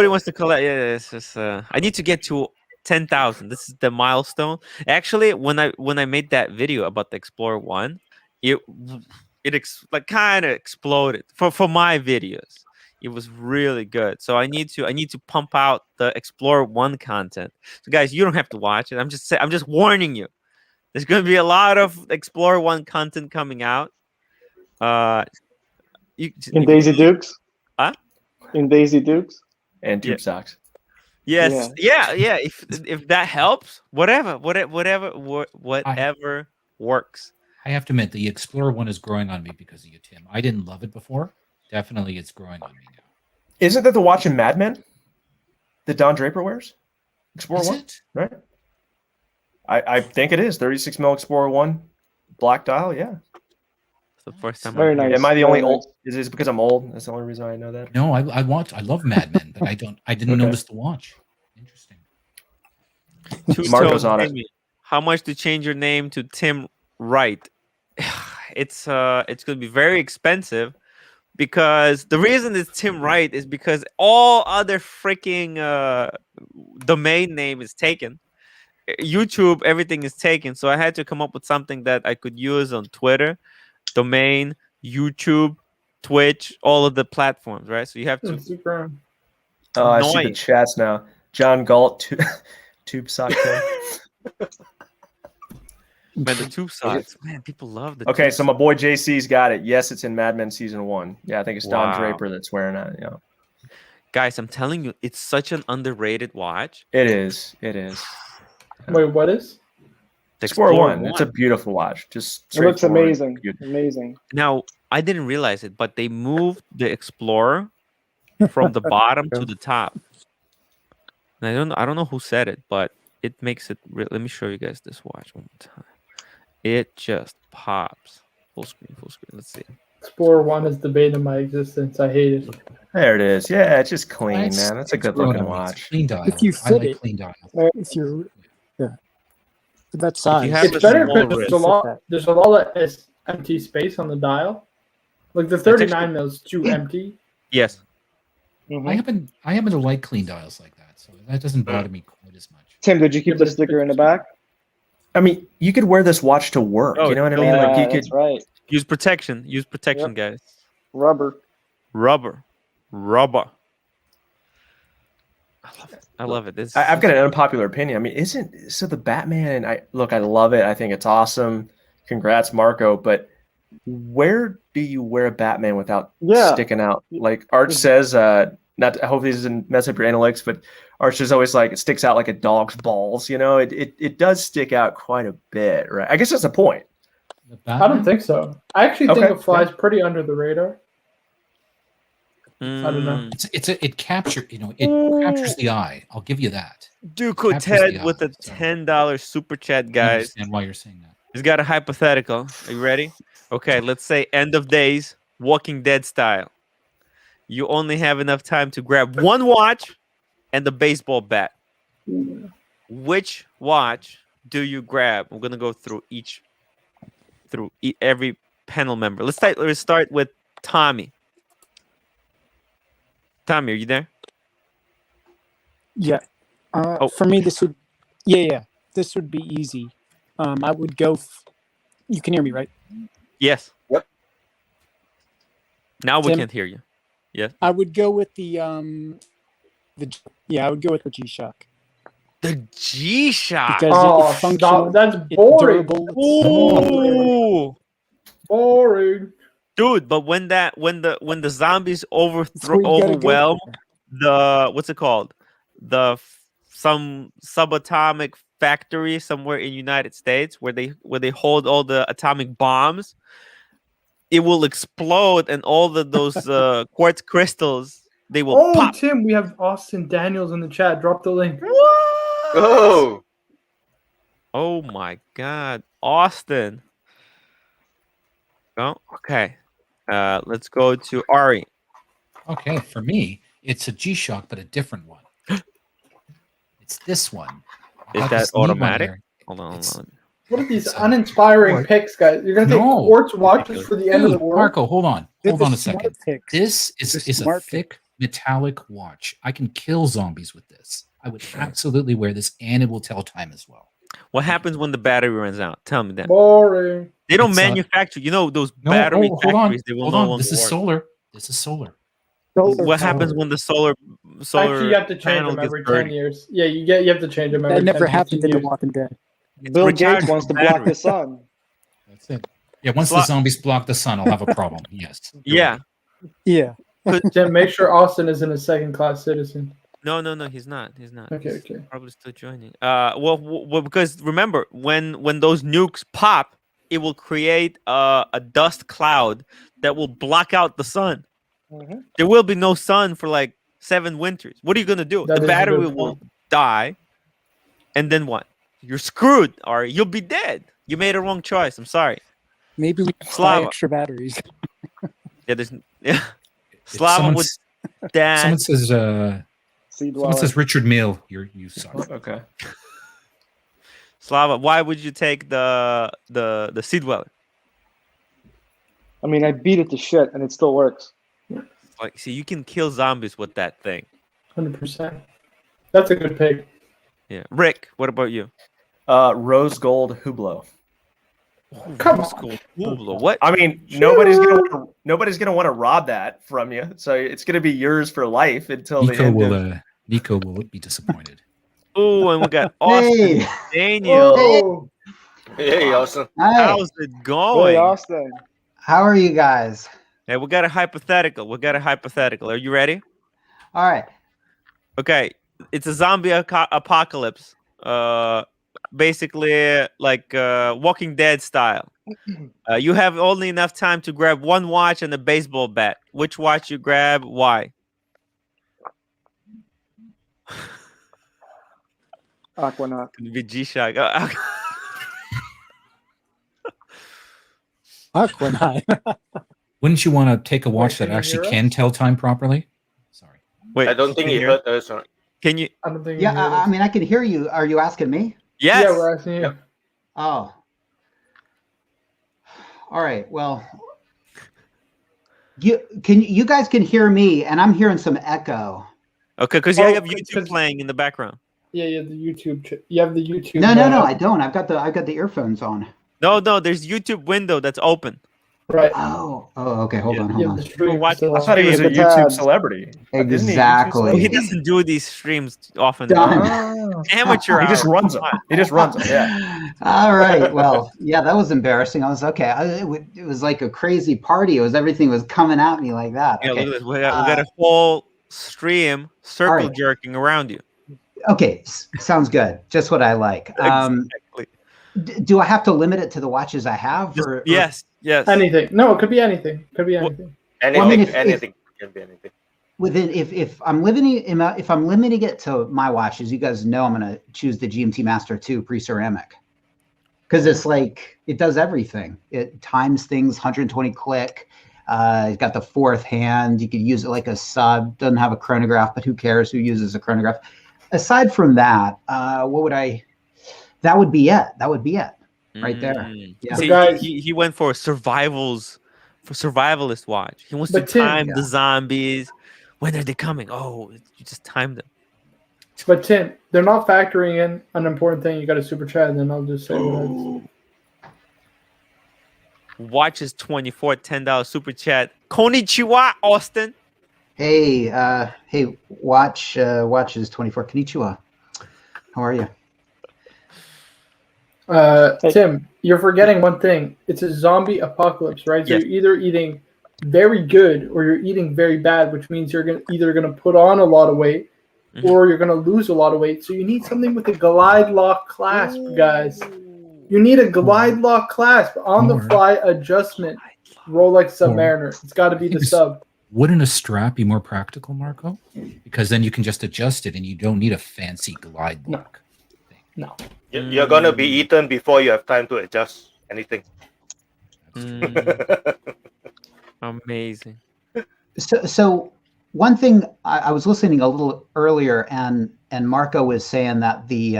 wants to collect. Yeah, it's just. I need to get to 10,000. This is the milestone. Actually, when I made that video about the Explorer 1, it kind of exploded for my videos. It was really good. So I need to pump out the Explorer 1 content. So guys, you don't have to watch it. I'm just warning you. There's going to be a lot of Explorer 1 content coming out. In Daisy Dukes? Huh? In Daisy Dukes? And tube socks. Yes. Yeah. If that helps, whatever works. I have to admit, the Explorer one is growing on me because of you, Tim. I didn't love it before. Definitely, it's growing on me now. Isn't that the watch in Mad Men that Don Draper wears? Explorer Is 1? it? Right? I think it is. 36 mil Explorer 1 black dial. Yeah. It's the first time. Very nice. Am I the only Very old? Is it because I'm old? That's the only reason I know that. No, I love Mad Men, but I didn't Okay. notice the watch. Interesting. Marco's on it. How much to change your name to Tim Wright? It's going to be very expensive because the reason it's Tim Wright is because all other freaking domain name is taken. YouTube, everything is taken. So I had to come up with something that I could use on Twitter, domain, YouTube, Twitch, all of the platforms, right? So you have to. Super. Oh, I see the Annoying. chats now. John Galt, tube sock. Man, the tube socks. Man, people love the. Okay, tube so my boy JC's got it. Yes, it's in Mad Men season 1. Yeah, I think it's Don Wow. Draper that's wearing it. Yeah, Guys, I'm telling you, it's such an underrated watch. it is. It is. Wait, what is? The Explorer Explorer 1. It's a beautiful watch. Just It looks straightforward, amazing. good. Amazing. Now, I didn't realize it, but they moved the Explorer from the bottom to the top. And I don't know who said it, but it makes it real. Let me show you guys this watch one more time. It just pops. Full screen, full screen. Let's see. Explorer 1 has debated my existence. I hate it. There it is. Yeah, it's just clean, It's- man. That's a it's good looking really nice. watch. Clean dial. If you I fit like it. clean dial. If you're, yeah, for that size. have It's a better small because wrist. there's a lot of empty space on the dial. Like the 39 mil is too empty. Yes. I happen to like clean dials like that, so that doesn't bother me quite as much. Tim, did you keep the sticker in the back? I mean, you could wear this watch to work. Oh, You know what I yeah, mean? Like you that's could. right. Use protection. Use protection, guys. Rubber. Rubber. I love it. This I've got an unpopular opinion. I mean, the Batman? I love it. I think it's awesome. Congrats, Marco. But where do you wear a Batman without sticking out? Like Arch says, not. I hope this doesn't mess up your analytics, but Arch is always like it sticks out like a dog's balls. You know, it does stick out quite a bit, right? I guess that's the point. I don't think so. I actually think it flies pretty under the radar. I don't know. It captures the eye. I'll give you that. Duco Captures Ted the with eye, a $10 super chat, I guys. understand why you're saying that. He's got a hypothetical. Are you ready? Okay, let's say end of days, Walking Dead style. You only have enough time to grab one watch and the baseball bat. Which watch do you grab? We're gonna go through every panel member. Let's start with Tommy. Tommy, are you there? Yeah. For me, this would, this would be easy. I would go. You can hear me, right? Yes. Yep. Now we Tim? can't hear you. Yes. I would go with the I would go with the G-Shock. The G-Shock. Because it's functional. That's it's boring. durable, Ooh. Boring. Dude, but when the zombies where you gotta go. overwhelm the what's it called? Some subatomic factory somewhere in United States where they hold all the atomic bombs, it will explode and all those quartz crystals they will pop. Tim, we have Austin Daniels in the chat. Drop the link. Oh, Oh my God, Austin. Oh, okay. Let's go to Ari. Okay, for me, it's a G-Shock, but a different one. It's this one. Is I've that this neat one automatic? here. Hold on. What are these uninspiring picks, guys? You're gonna take quartz watches for the end of the Dude, world. Marco, hold on a second. Picks. This is a smart thick metallic watch. I can kill zombies with this. I would absolutely wear this, and it will tell time as well. What happens when the battery runs out? Tell me that. Boring. They don't It's, manufacture. Those No, battery hold on, factories. They will hold no on. longer This is work. solar. This is solar. What happens when the solar Actually, you have to change panel them gets every dirty? 10 years. Yeah, you have to change them every That never 10, happened 15 in The years. Walking Dead. It's Bill rechargeable Gates wants to block battery. the sun. That's it. Yeah, once the zombies block the sun, I'll have a problem. Yes. Yeah. Yeah. Jim, make sure Austin isn't a second-class citizen. No, he's not. He's not. Okay, He's okay. probably still joining. Well, because remember when those nukes pop, it will create a dust cloud that will block out the sun. Mhm. There will be no sun for like 7 winters. What are you gonna do? That The is a battery good will point. die, and then what? You're screwed, or you'll be dead. You made a wrong choice. I'm sorry. Maybe we buy Slava. extra batteries. Yeah, Slava Someone would s- dad. Someone says Sea someone dweller. says Richard Mill, you suck. Okay. Slava, why would you take the Sea Dweller? I mean, I beat it to shit, and it still works. Like, see, you can kill zombies with that thing. 100%. That's a good pick. Yeah, Rick, what about you? Rose gold Hublot. Come Rose on. gold Hublot. What? I mean, nobody's gonna want to rob that from you, so it's gonna be yours for life until the end. Nico will be disappointed. Oh, and we got Austin Hey. Daniel. Oh, Hey, Austin. Hi. How's it going? Hey, Austin. How are you guys? Hey, we got a hypothetical. Are you ready? All right. Okay, it's a zombie apocalypse. Basically like Walking Dead style. You have only enough time to grab one watch and a baseball bat. Which watch you grab? Why? Aquanaut. G-Shock. Aquanaut. Wouldn't you want to take a watch Wait, that can you actually hear can us? tell time properly? Sorry. Wait, I don't think he heard us. Can you? I don't think. Yeah, I mean, I can hear you. Are you asking me? Yes. Yeah, we're asking you. Yep. Oh. All right. Well, you guys can hear me, and I'm hearing some echo. Okay, because you Oh, have YouTube playing in the background. Yeah, you have the YouTube. You have the YouTube. No, I don't. I've got the earphones on. No, there's YouTube window that's open. Right. Oh, okay. Hold on. Yeah, the stream watch- still I on. thought he was a The YouTube tabs. celebrity. Isn't he a YouTube Exactly. Well, he celebrity? doesn't do these streams often. Done. Oh. Amateur He just hour. runs them. He just runs them. Yeah. All right. Well, yeah, that was embarrassing. I was okay. It was like a crazy party. Everything was coming at me like that. Yeah, Okay. look at this. We got a whole stream circle right. jerking around you. Okay. Sounds good. Just what I like. Exactly. Do I have to limit it to the watches I have? Or Yes. Anything. No, it could be anything. Could be anything. Anything, Well, I mean, if- anything can be anything. Within if I'm limiting it to my watches, you guys know I'm gonna choose the GMT Master 2 pre-ceramic because it's like it does everything. It times things 120 click. It's got the fourth hand. You could use it like a sub. Doesn't have a chronograph, but who cares? Who uses a chronograph? Aside from that, what would I? That would be it. That would be it right there. Yeah. See, guys- he went for survivalist watch. He wants But to Tim- time the zombies. When are they coming? Oh, you just timed them. But Tim, they're not factoring in an important thing. You got a super chat, and then I'll just say what it is. Watches 24 $10 super chat. Konnichiwa, Austin. Hey, watch is 24. Konnichiwa. How are you? Tim, you're forgetting one thing. It's a zombie apocalypse, right? So Yes. you're either eating very good or you're eating very bad, which means you're either gonna put on a lot of weight or you're gonna lose a lot of weight. So you need something with a glide lock clasp, guys. You need a glide lock clasp on the fly adjustment. Rolex Submariner. It's got to be the sub. Wouldn't a strap be more practical, Marco? Because then you can just adjust it and you don't need a fancy glide lock. No. You're gonna be eaten before you have time to adjust anything. Amazing. So one thing I was listening a little earlier, and Marco was saying that the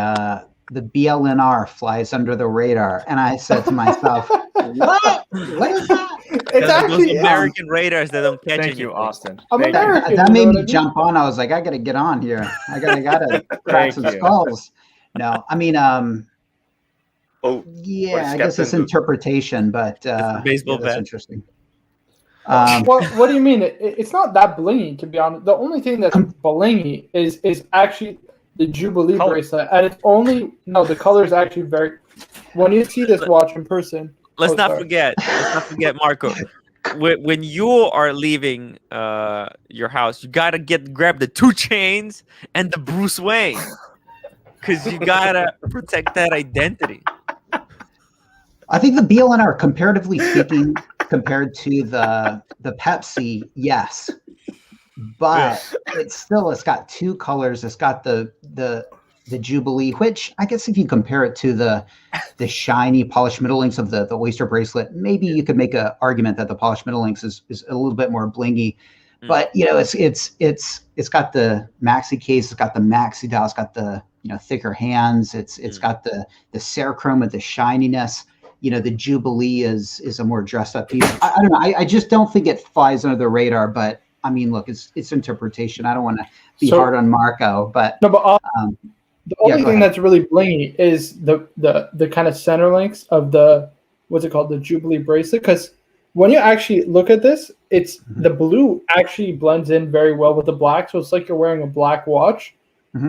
BLNR flies under the radar, and I said to myself, "What? What is that?" It's actually those American radars that don't catch Thank you, anything. Austin. I'm Thank you. American. That you made know me what I mean? jump on. I was like, I gotta get on here. I gotta crack Thank some you. skulls. No, I mean, Oh, yeah, What does I guess it's Captain do? interpretation, but a baseball yeah, that's bat. interesting. What do you mean? It's not that blingy, to be honest. The only thing that's blingy is actually the Jubilee Color. bracelet, and it's only the color is actually very. When you see this watch in person, Let's oh, not sorry. forget, Marco. When you are leaving your house, you gotta grab the 2 chains and the Bruce Wayne, because you gotta protect that identity. I think the BLNR, comparatively speaking, compared to the Pepsi, yes, but it's got 2 colors. It's got the Jubilee, which I guess if you compare it to the shiny polished middle links of the Oyster bracelet, maybe you could make an argument that the polished middle links is a little bit more blingy. But it's got the maxi case, it's got the maxi dial, it's got the thicker hands, it's got the Cerachrome with the shininess. The Jubilee is a more dressed up piece. I don't know. I just don't think it flies under the radar. But I mean, look, it's interpretation. I don't want to be hard on Marco, but no, but the only go thing ahead. that's really blingy is the kind of center links of the what's it called, the Jubilee bracelet. Because when you actually look at this, it's the blue actually blends in very well with the black, so it's like you're wearing a black watch,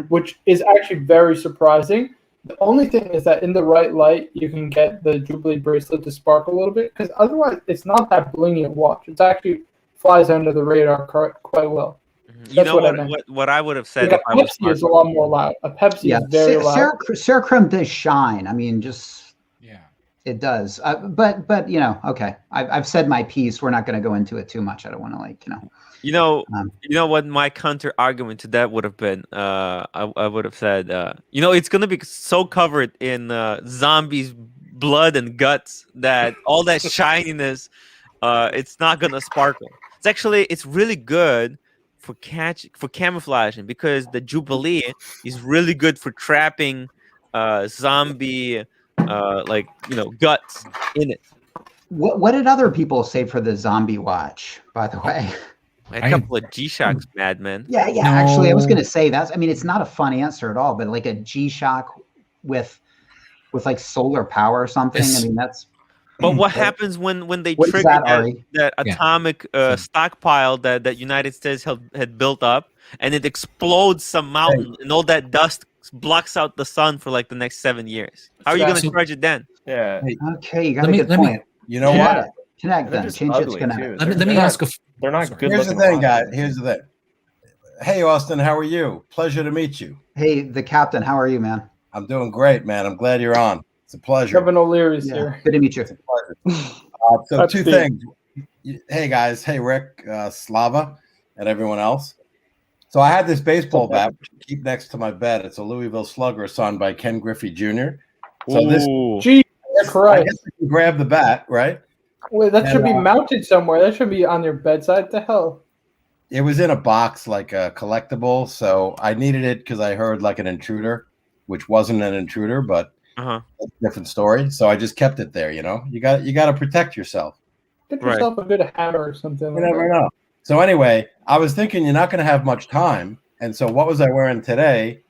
which is actually very surprising. The only thing is that in the right light, you can get the Jubilee bracelet to sparkle a little bit, because otherwise it's not that blingy a watch. It's actually flies under the radar quite well. You That's know what I meant. what I would have said Like if a I was Pepsi smart. is a lot more loud. A Pepsi is very loud. Cerachrome does shine. I mean, just Yeah. it does. But okay. I've said my piece. We're not going to go into it too much. I don't want to You know what my counter argument to that would have been? I would have said, it's gonna be so covered in zombies' blood and guts that all that shininess, it's not gonna sparkle. It's really good for camouflaging, because the Jubilee is really good for trapping zombie guts in it. What did other people say for the zombie watch, by the way? A couple of G-Shocks, madman. Yeah. No. Actually, I was going to say that. I mean, it's not a fun answer at all, but like a G-Shock with like solar power or something. I mean, that's. But what happens when they trigger that atomic stockpile that United States had built up, and it explodes some mountain, and all that dust blocks out the sun for like the next 7 years? How are you going to charge it then? Yeah. Okay, you got a good point. You know what? Connect them. Change it to connect. Let me ask. They're not good. Here's the thing, guys. Here's the thing. Hey, Austin, how are you? Pleasure to meet you. Hey, the captain. How are you, man? I'm doing great, man. I'm glad you're on. It's a pleasure. Kevin O'Leary's here. Good to meet you. It's a pleasure. So two things. Hey, guys. Hey, Rick, Slava, and everyone else. So I had this baseball bat I keep next to my bed. It's a Louisville Slugger signed by Ken Griffey Jr. So Gee, that's right. I guess you can grab the bat, right? Wait, that should be mounted somewhere. That should be on your bedside. What the hell? It was in a box, like a collectible. So I needed it because I heard like an intruder, which wasn't an intruder, but that's a different story. So I just kept it there. You got to protect yourself. Get yourself a good hammer or something. You never know. So anyway, I was thinking you're not going to have much time, and so what was I wearing today?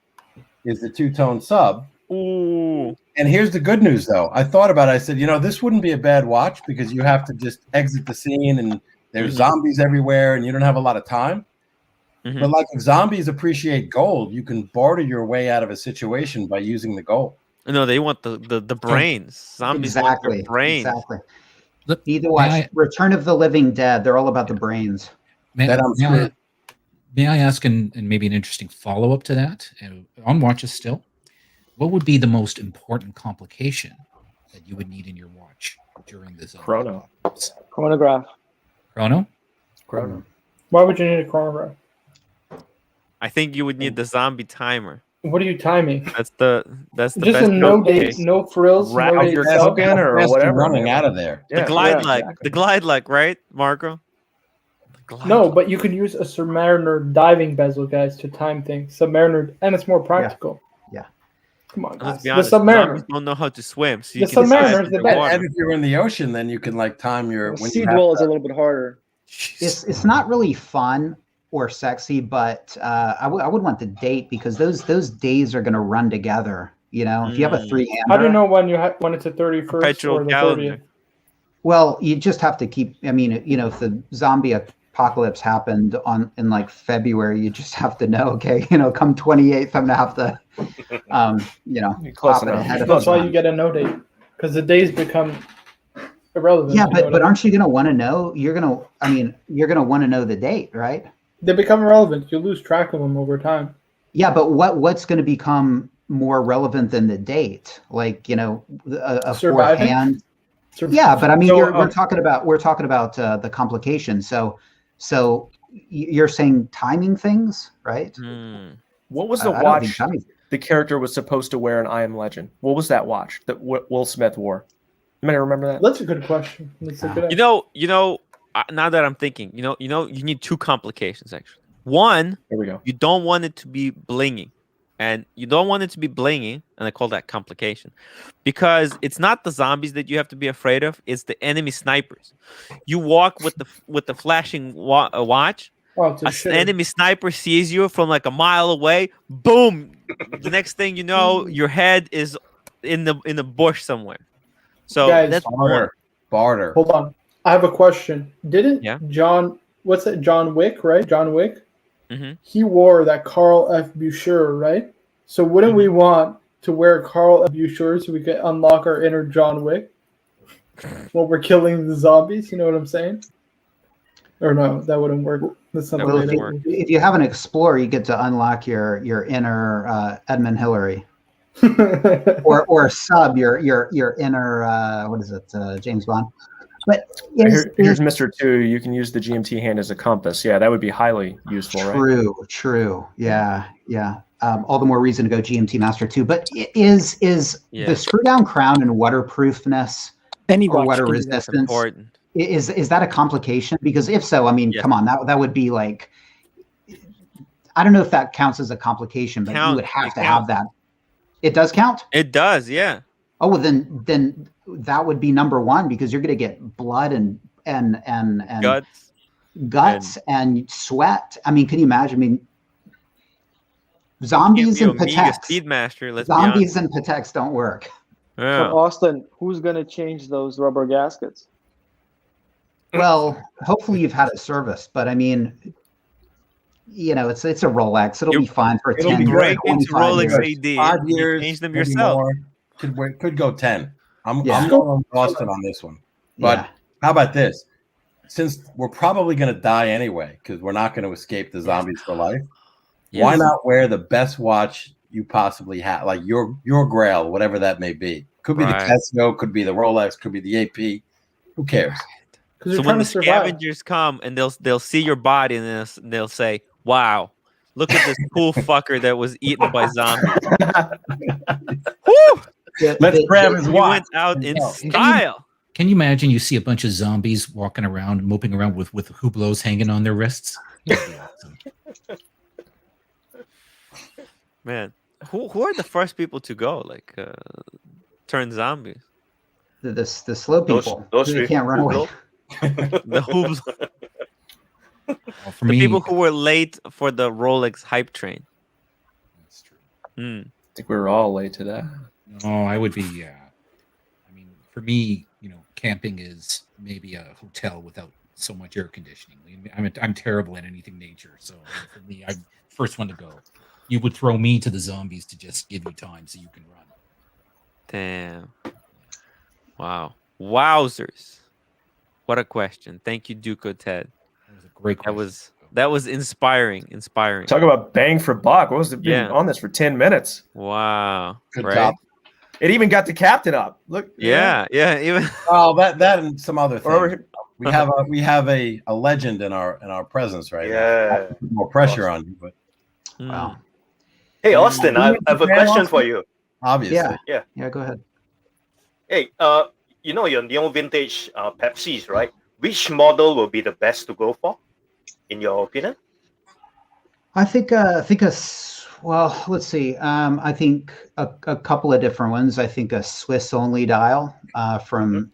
Is the two-tone sub. Ooh. And here's the good news, though. I thought about it. I said, this wouldn't be a bad watch because you have to just exit the scene and there's zombies everywhere and you don't have a lot of time. Mm-hmm. But like if zombies appreciate gold, you can barter your way out of a situation by using the gold. No, they want the brains. Zombies want their brains. Exactly. Either watch Return of the Living Dead. They're all about the brains. May I ask, and maybe an interesting follow-up to that, on watches still, what would be the most important complication that you would need in your watch during this? Chrono. Chronograph. Chrono? Why would you need a chronograph? I think you would need the zombie timer. What are you timing? That's the just best. A no date, no frills, no date or whatever. Running out of there. The glide leg, right, Marco? No, but you can use a Submariner diving bezel, guys, to time things. Submariner, and it's more practical. Yeah. Come on, Let's guys. be honest, The Submariner zombies don't know how to swim, so the Submariner is the best. And if you're in the ocean, then you can like time your. Sea dwell is a little bit harder. It's not really fun or sexy, but I would want the date because those days are going to run together. If you have a 3-hander. How do you know when it's a 31st or the calendar. 30th? Well, you just have to keep. I mean, if the zombie apocalypse happened in like February, you just have to know. Okay, come 28th, I'm gonna have to, Close enough. That's why you get a no date, because the days become irrelevant. Yeah, but aren't you gonna want to know? You're gonna want to know the date, right? They become irrelevant. You lose track of them over time. Yeah, but what's going to become more relevant than the date? Like a forehand. Yeah, but I mean, we're talking about the complication. So you're saying timing things, right? What was the watch the character was supposed to wear in I Am Legend? What was that watch that Will Smith wore? You may remember that. That's a good question. That's a good. Now that I'm thinking, you need two complications actually. One, here we go. You don't want it to be blingy. And you don't want it to be blingy, and I call that complication, because it's not the zombies that you have to be afraid of; it's the enemy snipers. You walk with the flashing watch. Oh, an enemy sniper sees you from like a mile away. Boom! The next thing you know, your head is in the bush somewhere. So guys, that's barter. Hold on, I have a question. Didn't John? What's it? John Wick, right? John Wick. Mm-hmm. He wore that Carl F. Bucher, right? So wouldn't we want to wear Carl Bucher so we can unlock our inner John Wick while we're killing the zombies? You know what I'm saying? Or no, that wouldn't work. That's not the way that works. If you have an Explorer, you get to unlock your inner Edmund Hillary. or sub your inner what is it, James Bond. But here's Mr. 2. You can use the GMT hand as a compass. Yeah, that would be highly useful, right? True. Yeah. All the more reason to go GMT Master 2. But is the screw down crown and waterproofness or water resistance is that a complication? Because if so, I mean, come on, that would be like, I don't know if that counts as a complication, but you would have to have that. It does count? It does, yeah. Oh, well, then that would be number one, because you're going to get blood and guts and sweat. I mean, can you imagine? I mean, zombies and Pateks. Speedmaster. Zombies and Pateks don't work. Yeah. So Austin, who's going to change those rubber gaskets? Well, hopefully you've had it serviced, but I mean, you know, it's a Rolex. It'll be fine for 10 years. Break into Rolex AD. 5 years. Change them yourself. More. Could go 10. I'm going on Austin on this one. But how about this? Since we're probably going to die anyway, because we're not going to escape the zombies for life, why not wear the best watch you possibly have, like your Grail, whatever that may be? Could be the Casio, could be the Rolex, could be the AP. Who cares? So when the scavengers come and they'll see your body and they'll say, "Wow, look at this cool fucker that was eaten by zombies." Woo! Let's grab his watch. He went out in style. Can you imagine? You see a bunch of zombies walking around, moping around with hublots hanging on their wrists. Man, who are the first people to go? Like turn zombies. The slow people. Those can't run away. The hoops. Well, the people who were late for the Rolex hype train. That's true. I think we were all late to that. Oh, I would be. Yeah. I mean, for me, you know, camping is maybe a hotel without so much air conditioning. I'm terrible at anything nature, so for me, I'm first one to go. You would throw me to the zombies to just give you time so you can run. Damn. Wow. Wowzers. What a question. Thank you, Duco Ted. That was a great question. That was inspiring. Talk about bang for buck. What was it been on this for 10 minutes? Wow. Good job. It even got the captain up. Look. Yeah. Even that and some other things. We have a legend in our presence right now. More pressure on you, but wow. Hey Austin, I have a question for you. Obviously. Yeah, go ahead. Hey, you know your new vintage Pepsis, right? Which model will be the best to go for, in your opinion? I think well, let's see. I think a couple of different ones. I think a Swiss only dial from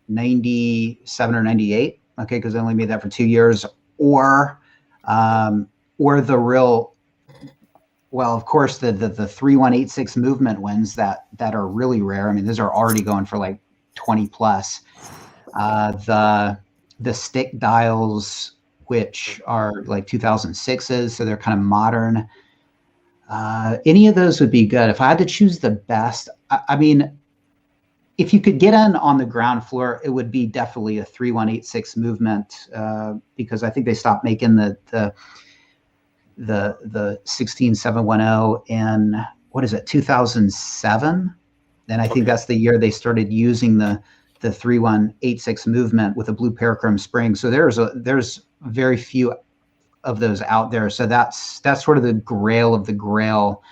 97 or 98. Okay, because I only made that for 2 years, or the real. Well, of course, the 3186 movement ones that are really rare. I mean, those are already going for like 20 plus. The stick dials, which are like 2006s, so they're kind of modern. Any of those would be good. If I had to choose the best, I mean, if you could get in on the ground floor, it would be definitely a 3186 movement, because I think they stopped making the 16710 in, what is it, 2007? And I think that's the year they started using the 3186 movement with a blue parachrome spring. So there's very few of those out there. So that's sort of the grail of the grail.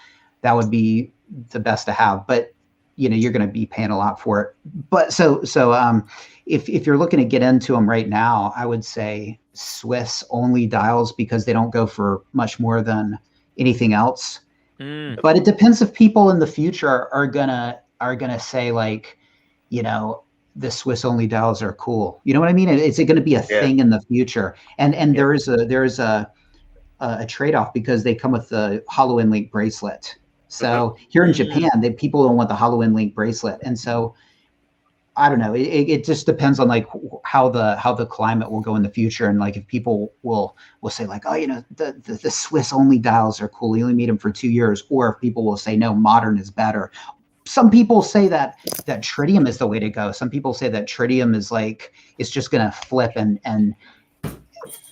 That would be the best to have, but you're going to be paying a lot for it. But so if you're looking to get into them right now, I would say Swiss only dials, because they don't go for much more than anything else. But it depends if people in the future are gonna say, like, the Swiss only dials are cool. You know what I mean? Is it going to be a thing in the future? And there is a trade-off, because they come with the hollow link bracelet. So here in Japan, people don't want the hollow link bracelet, and so I don't know. It just depends on like how the climate will go in the future, and like if people will say like, oh, the Swiss only dials are cool. You only need them for 2 years, or if people will say no, modern is better. Some people say that tritium is the way to go. Some people say that tritium is like it's just gonna flip and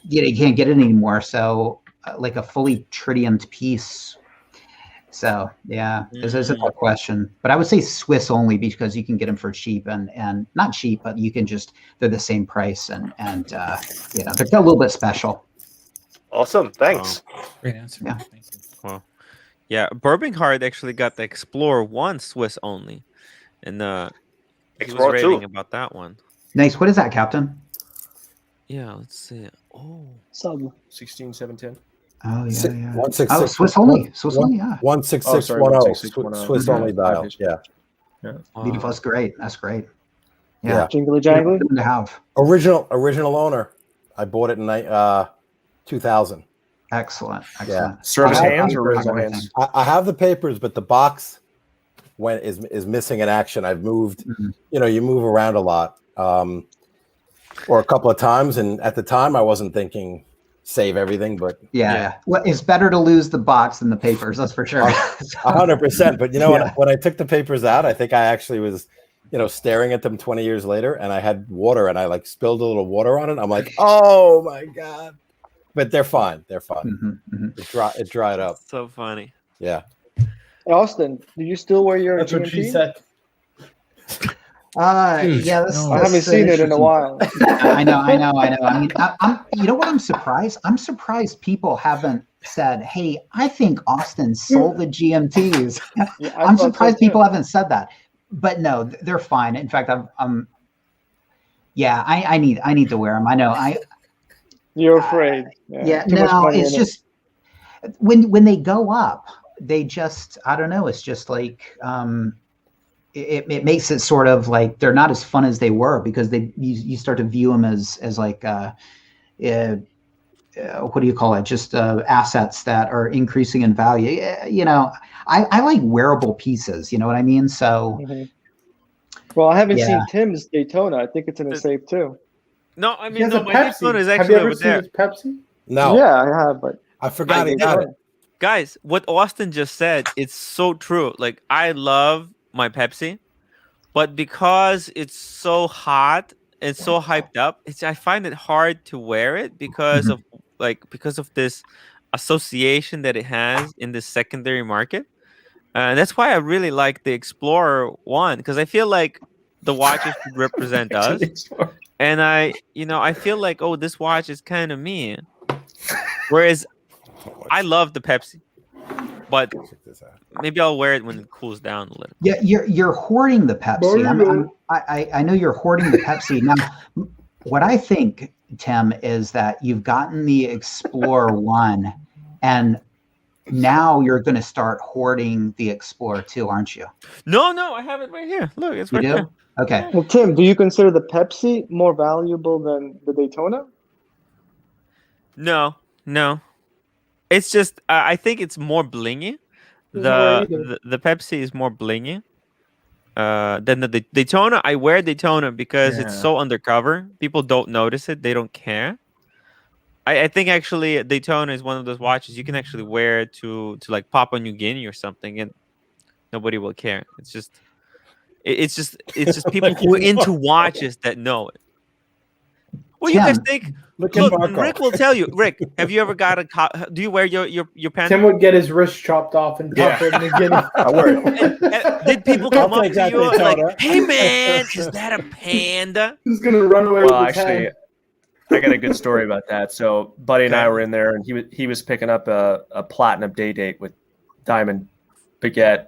you can't get it anymore. So like a fully tritiumed piece. So yeah, this is a tough question, but I would say Swiss only because you can get them for cheap and not cheap, but you can they're the same price and they're a little bit special. Awesome, thanks. Great answer. Yeah. Thank you. Well, yeah, Birminghard actually got the Explorer 1 Swiss only, and he was Explorer raving 2. about that one. Nice. What is that, Captain? Yeah, let's see. Oh, Sub 16, 710. Oh yeah, yeah. 166. Oh, Swiss only. Swiss only. Yeah. 16610. Swiss only dial. Yeah. Beautiful. That's great. That's great. Yeah. Jingly jangly. Good to have. Original owner. I bought it in 2000. Excellent. Yeah. Service I- hands or I- original everything. hands? I have the papers, but the box is missing in action. I've moved. You move around a lot, or a couple of times, and at the time I wasn't thinking save everything, but Yeah. Well, it's better to lose the box than the papers. That's for sure. 100%. But when I took the papers out, I think I actually was, staring at them 20 years later, and I had water, and I like spilled a little water on it. I'm like, oh my god! But they're fine. They're fine. It dried up. so funny. Yeah. Hey, Austin, do you still wear your That's what she GMT? said. Yeah, I haven't seen it in a while. I know. I mean, I'm. You know what? I'm surprised. I'm surprised people haven't said, "Hey, I think Austin sold the GMTs." Yeah, I I'm thought so surprised too. people haven't said that. But no, they're fine. In fact, I'm. Yeah, I need to wear them. I know. You're afraid. Yeah. Too much No, money it's in it. just when they go up, they just. I don't know. It's just like. It makes it sort of like they're not as fun as they were because you start to view them as like what do you call it? Just assets that are increasing in value. I like wearable pieces. You know what I mean? So. Well, I haven't Yeah. seen Tim's Daytona. I think it's in a safe too. No, I He mean, has no, a my Pepsi. Daytona is Have actually you ever over seen there. his Pepsi? No. Yeah, I have, but I forgot he had it. Guys, what Austin just said, it's so true. Like, I love my Pepsi, but because it's so hot and so hyped up, I find it hard to wear it because of this association that it has in the secondary market. And that's why I really like the Explorer 1, because I feel like the watches should represent us. And I feel like, oh, this watch is kind of me. Whereas I love the Pepsi, but maybe I'll wear it when it cools down a little. Yeah, you're hoarding the Pepsi. I know you're hoarding the Pepsi. Now, what I think, Tim, is that you've gotten the Explorer 1, and now you're going to start hoarding the Explorer 2, aren't you? No, I have it right here. Look, it's right there. Okay. Well, Tim, do you consider the Pepsi more valuable than the Daytona? No. It's just I think it's more blingy. The Pepsi is more blingy than the Daytona. I wear Daytona because it's so undercover. People don't notice it. They don't care. I think actually Daytona is one of those watches you can actually wear to like Papua New Guinea or something, and nobody will care. It's just people who are into watches that know it. What do you guys think? Look, Rick will tell you. Rick, have you ever got do you wear your pen? Tim would get his wrist chopped off and pop it in the guinea. I wear it. Did people come up to you like, "Hey man, is that a panda?" He's gonna run away Well, with his actually, hand. I got a good story about that. So, Buddy and I were in there, and he was picking up a platinum day date with Diamond Baguette.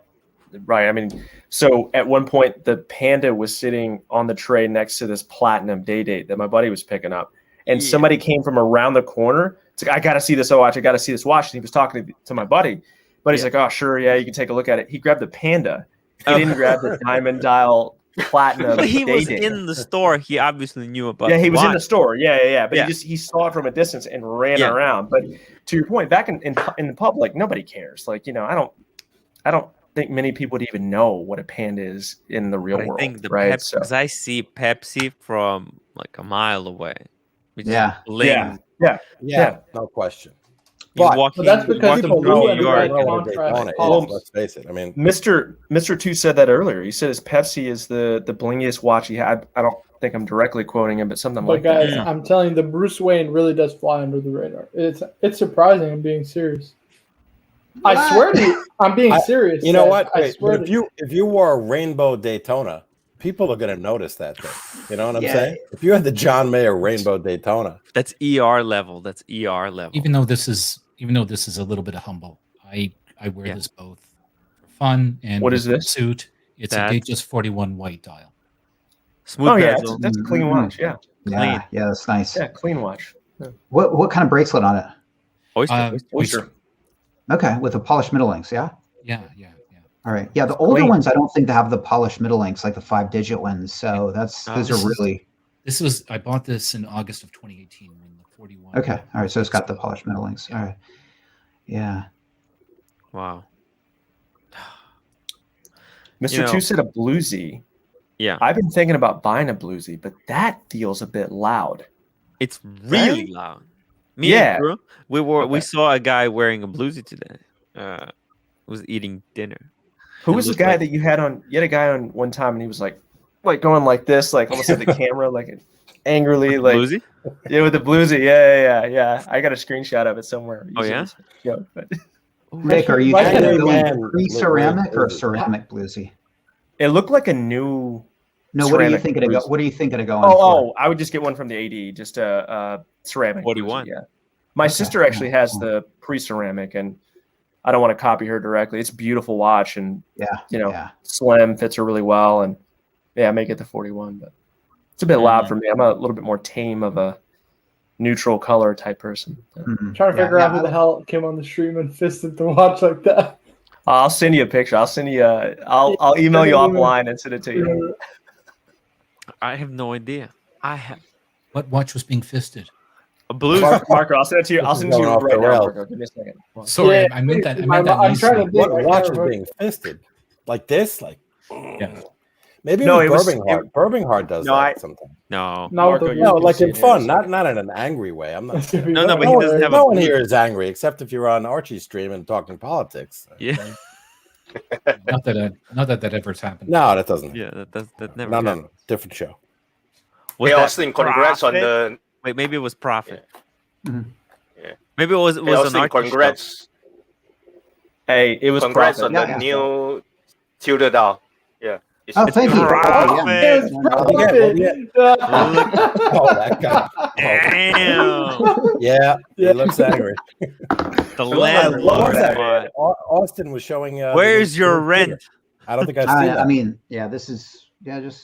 Right. I mean, so at one point, the Panda was sitting on the tray next to this platinum day date that my buddy was picking up, and somebody came from around the corner. It's like, I got to see this watch. I got to see this watch. And he was talking to my buddy, but he's like, "Oh, sure, yeah, you can take a look at it." He grabbed the Panda. He didn't grab the diamond dial platinum. But he day was date. in the store. He obviously knew about. Yeah, he was in the watch. store. Yeah. But Yeah. he saw it from a distance and ran around. But to your point, back in the public, nobody cares. Like, I don't think many people would even know what a panda is in the real But I world, think the right? Pepsi, because I see Pepsi from like a mile away. We just Yeah. bling. Yeah, no question. He's But walking, that's because walking the through blue New and York. red and- contrast Daytona colors. is, let's face it. I mean, Mr. Two said that earlier. He said his Pepsi is the blingiest watch he had. I don't think I'm directly quoting him, but something But like guys, that. I'm telling you, the Bruce Wayne really does fly under the radar. It's surprising. I'm being serious. I swear to you, I'm being serious. You know Seth. what? I Wait, swear but to if you wore a rainbow Daytona, people are going to notice that thing. You know what I'm Yeah. saying? If you had the John Mayer rainbow Daytona, That's ER level. That's ER level. Even though this is a little bit of humble, I wear Yeah. this both for fun and What with is this? suit. It's a That's- Datejust 41 white dial. Smooth Oh yeah, bezel. that's a clean watch. Yeah, Yeah, yeah, that's nice. yeah, clean watch. Yeah. What kind of bracelet on it? Oyster. Oyster. Okay, with the polished middle links, yeah? Yeah. All right. Yeah, the older clean. ones I don't think they have the polished middle links, like the 5-digit ones. So those Oh, are really I bought this in August of 2018 when the 41. okay. All right, so it's got the polished middle links. All right. Yeah. Wow. Mr. You know- Two said a bluesy. Yeah. I've been thinking about buying a bluesy, but that feels a bit loud. It's really loud. Me Yeah. and Drew, we Okay. saw a guy wearing a bluesy today. Was eating dinner. Who It was the looked guy like- that you had on? You had a guy on one time, and he was like going like this, like almost at the camera, like angrily, like Bluesy? yeah, with the bluesy. Yeah. I got a screenshot of it somewhere. Oh, yeah? Yeah. But Rick, are you Why thinking can't of we going man pre-ceramic or bluesy? ceramic bluesy? it looked like a new. No, what are you ceramic thinking of bluesy. what are you thinking of going for? Oh, I would just get one from the AD, just a ceramic. 41. bluesy, yeah. My sister actually has the pre-ceramic, and I don't want to copy her directly. It's a beautiful watch, and Yeah. slim, fits her really well, and make it the 41. But it's a bit loud for me. I'm a little bit more tame of a neutral color type person. Mhm. trying to Yeah, figure out yeah, who the hell came on the stream and fisted the watch like that. I'll send you a picture. I'll send you. I'll email you offline and send it to you. I have no idea. I have What watch was being fisted? a bluesy. Marco, I'll send it to you. I'll send it to you Going off right the now. rails. Marco, give me a second. Hold on. Sorry, Yeah, I meant that. I I'm- meant that. I'm trying to nicely. think. What I watch can't is remember. being fisted? Like this? Like Yeah. maybe No, with it was- Birminghard. Birminghard does No, that sometimes. No. No, Marco, the- you No, can like see in it fun, here. not in an angry way. I'm not. No, but he no doesn't one, have a no one blue- here is angry except if you're on Archie's stream and talking politics. Yeah. Not that ever happened. No, that doesn't. Yeah, that never No, happened. no, different show. Was Hey, that Austin, congrats on Profit? the. Wait, maybe it was Profit. Mhm. Yeah. Maybe it was Hey, an Austin, Archie show. congrats. Hey, it was Congrats Profit. on Yeah, the yeah. new Tilda Doll. Yeah. Oh, thank you. Profit. It's Oh, that guy. Oh, Damn. yeah, he Yeah. looks angry. The What landlord. was that? bought. Austin was showing. Where's your rent? I don't think I've seen that. I mean, yeah, this is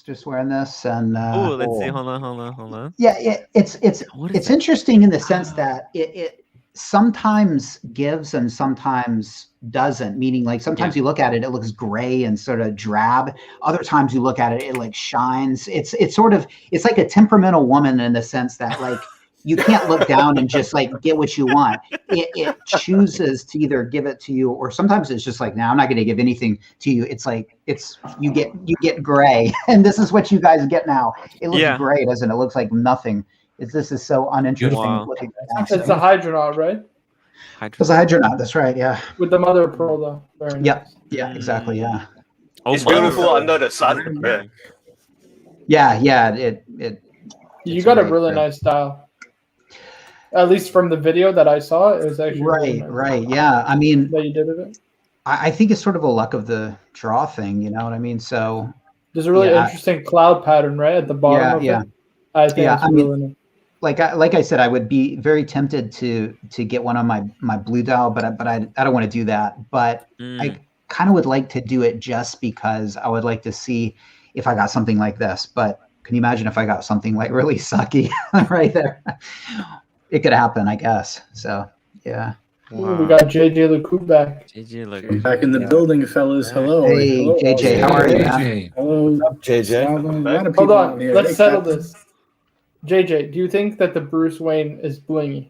just wearing this and Oh, let's see. oh. Hold on. yeah, it's What is it's that? interesting in the sense that it sometimes gives and sometimes doesn't, meaning like sometimes you look at it, it looks gray and sort of drab. Other times you look at it, it like shines. It's like a temperamental woman in the sense that like you can't look down and just like get what you want. It chooses to either give it to you, or sometimes it's just like, no, I'm not going to give anything to you. It's like you get gray, and this is what you guys get now. It looks gray, doesn't it? It looks like nothing. This is so uninteresting Wow. looking. It's a hydronaut, right? It's a hydronaut. That's right. Yeah. With the mother of pearl, though. Very Yep. nice. Yeah. Exactly. Yeah. Oh, It's mother. beautiful under the sun. Yeah. Yeah. It. You It's got a great, really yeah. nice style. At least from the video that I saw, it was actually really Right. nice Right. Yeah. I mean, that you did of it. I think it's sort of a luck of the draw thing. You know what I mean? So. There's a really Yeah, interesting cloud pattern right at the bottom of Yeah. it. I think Yeah, it's I mean, really nice. like I said, I would be very tempted to get one on my blue dial, but I don't want to do that. But I kind of would like to do it just because I would like to see if I got something like this. But can you imagine if I got something like really sucky right there? It could happen, I guess. So yeah. Ooh, we got JJ LeCoux back. JJ, look. Back in the building, fellas. Hello. Hey, Hello. JJ, how are you, man? JJ. Hello, JJ? A lot of Hold people on, out here. let's Hey, settle Captain. this. JJ, do you think that the Bruce Wayne is blingy?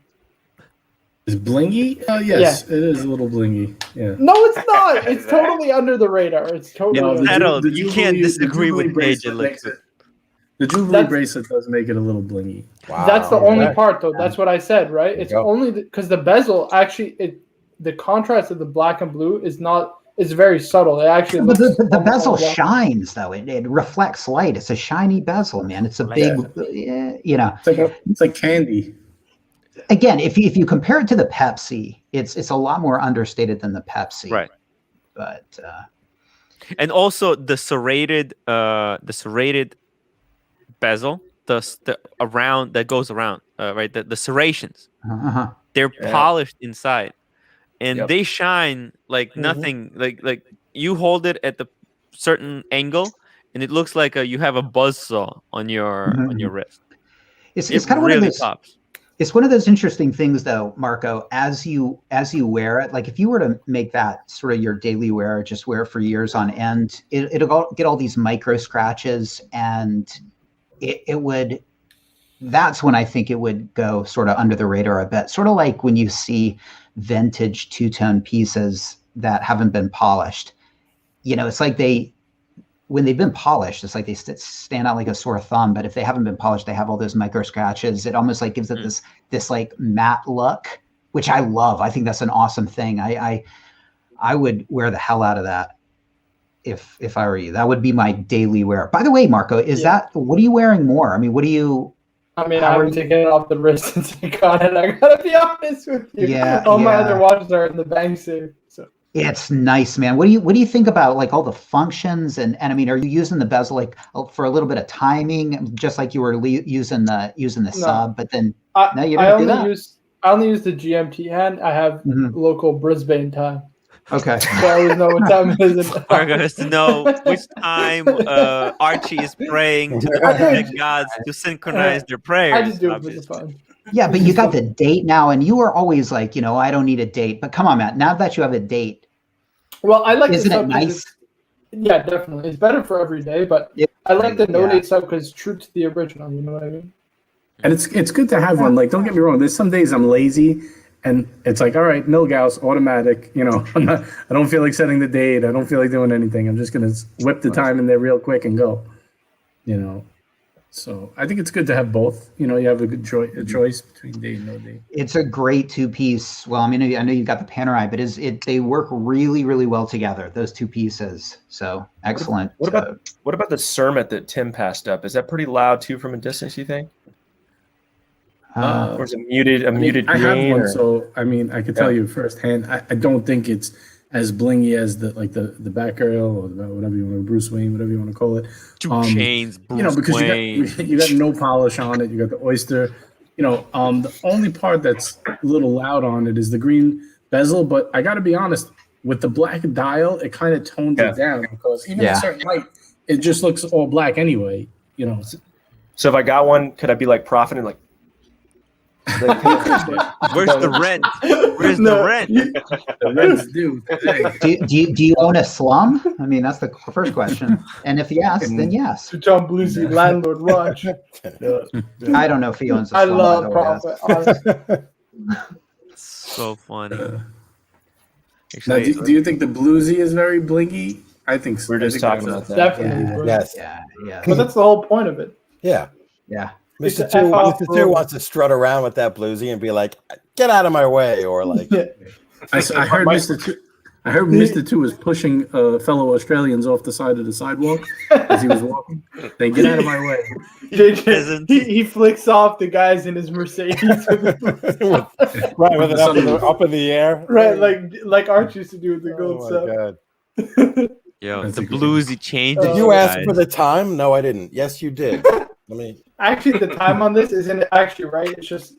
Is blingy? Yes, it is a little blingy. Yeah. No, it's not. It's totally under the radar. It's totally. You can't disagree with AJ. The jewelry bracelet does make it a little blingy. Wow. That's the only part, though. That's what I said, right? It's only because the bezel actually, the contrast of the black and blue is very subtle. It actually, but the bezel shines though. It reflects light. It's a shiny bezel, man. It's a big, you know. It's like candy. Again, if you compare it to the Pepsi, it's a lot more understated than the Pepsi. Right. But and also the serrated bezel, the around that goes around, right? The serrations, they're polished inside, and they shine like nothing. Like you hold it at the certain angle, and it looks like you have a buzzsaw on your wrist. It's kind of really one of those, pops. It's one of those interesting things, though, Marco. As you wear it, like if you were to make that sort of your daily wear, just wear it for years on end, it'll get all these micro scratches, and it would. That's when I think it would go sort of under the radar a bit. Sort of like when you see vintage two-tone pieces that haven't been polished. You know, it's like when they've been polished, it's like they stand out like a sore thumb. But if they haven't been polished, they have all those micro scratches. It almost like gives it this like matte look, which I love. I think that's an awesome thing. I would wear the hell out of that if I were you. That would be my daily wear. By the way, Marco, what are you wearing more? I mean, what do you? I mean, I haven't taken it off the wrist since I got it. I gotta be honest with you. Yeah, all my other watches are in the bank safe. So. It's nice, man. What do you think about like all the functions and I mean, are you using the bezel like for a little bit of timing, just like you were using the sub? But then no, you don't do that. I only use the GMT hand. I have local Brisbane time. Okay. So I always know what time it is. Marco has to know which time Archie is praying to the gods to synchronize their prayers. I just do it for the fun. Yeah, but you got the date now, and you were always like, I don't need a date. But come on, Matt. Now that you have a date, well, I like. Isn't it nice? Yeah, definitely. It's better for every day, but I like the no date stuff because it's true to the original. You know what I mean? And it's good to have one. Like, don't get me wrong. There's some days I'm lazy, and it's like, all right, Milgauss, automatic. I don't feel like setting the date. I don't feel like doing anything. I'm just gonna whip the time in there real quick and go. So I think it's good to have both. You have a good choice between date and no date. It's a great two-piece. Well, I mean, I know you've got the Panerai, but they work really, really well together. Those two pieces. So excellent. What about the Cermet that Tim passed up? Is that pretty loud too from a distance? You think? Or is it muted? I have one, so I mean, I could tell you firsthand. I don't think it's as blingy as the Batgirl or whatever you want to, Bruce Wayne, whatever you want to call it. Two chains, Bruce because Wayne. you got no polish on it. You got the oyster. The only part that's a little loud on it is the green bezel. But I got to be honest, with the black dial, it kind of tones it down because even at a certain light, it just looks all black anyway. So if I got one, could I be like profiting like? Where's the rent? Where's the rent? The rent's due. Do you own a slum? I mean, that's the first question. And if yes, then yes. John Bluesy landlord watch. I don't know if he owns a slum. I love profit. So funny. Now, do you think the Bluesy is very blingy? I think so. We're just talking about that. Definitely. Yes. Yeah. But that's the whole point of it. Yeah. Yeah. Mr. Two wants to strut around with that bluesy and be like, "Get out of my way," or like. I heard Mr. Two was pushing fellow Australians off the side of the sidewalk as he was walking. They get out of my way. He flicks off the guys in his Mercedes. Right, with it up in the air. Right, like Arch used to do with the gold stuff. God. Yo, the bluesy changes. Did you ask for the time? No, I didn't. Yes, you did. Actually, the time on this isn't actually right. It's just,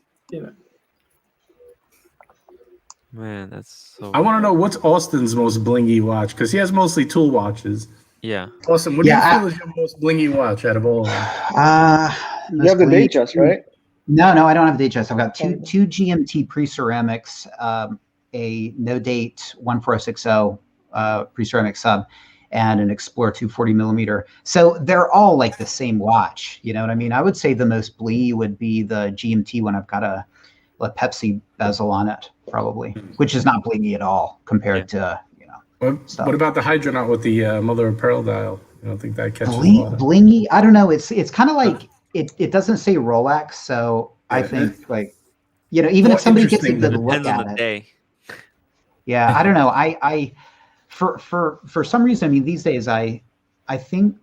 Man, that's so. I want to know what's Austin's most blingy watch because he has mostly tool watches. Yeah. Austin, what do you feel is your most blingy watch out of all of them? You have the Datejust, right? No, I don't have the Datejust. I've got two GMT pre-ceramics, a no date 14060 pre-ceramic sub, and an Explorer 240 millimeter. So they're all like the same watch. You know what I mean? I would say the most blingy would be the GMT when I've got a Pepsi bezel on it. probably, which is not blingy at all compared to What about the Hydronaut with the mother of pearl dial? I don't think that catches a lot of... blingy. I don't know. It's kind of like it doesn't say Rolex, so I think like even if somebody gets a good look at it. Yeah, I don't know. I for some reason, I mean, these days I think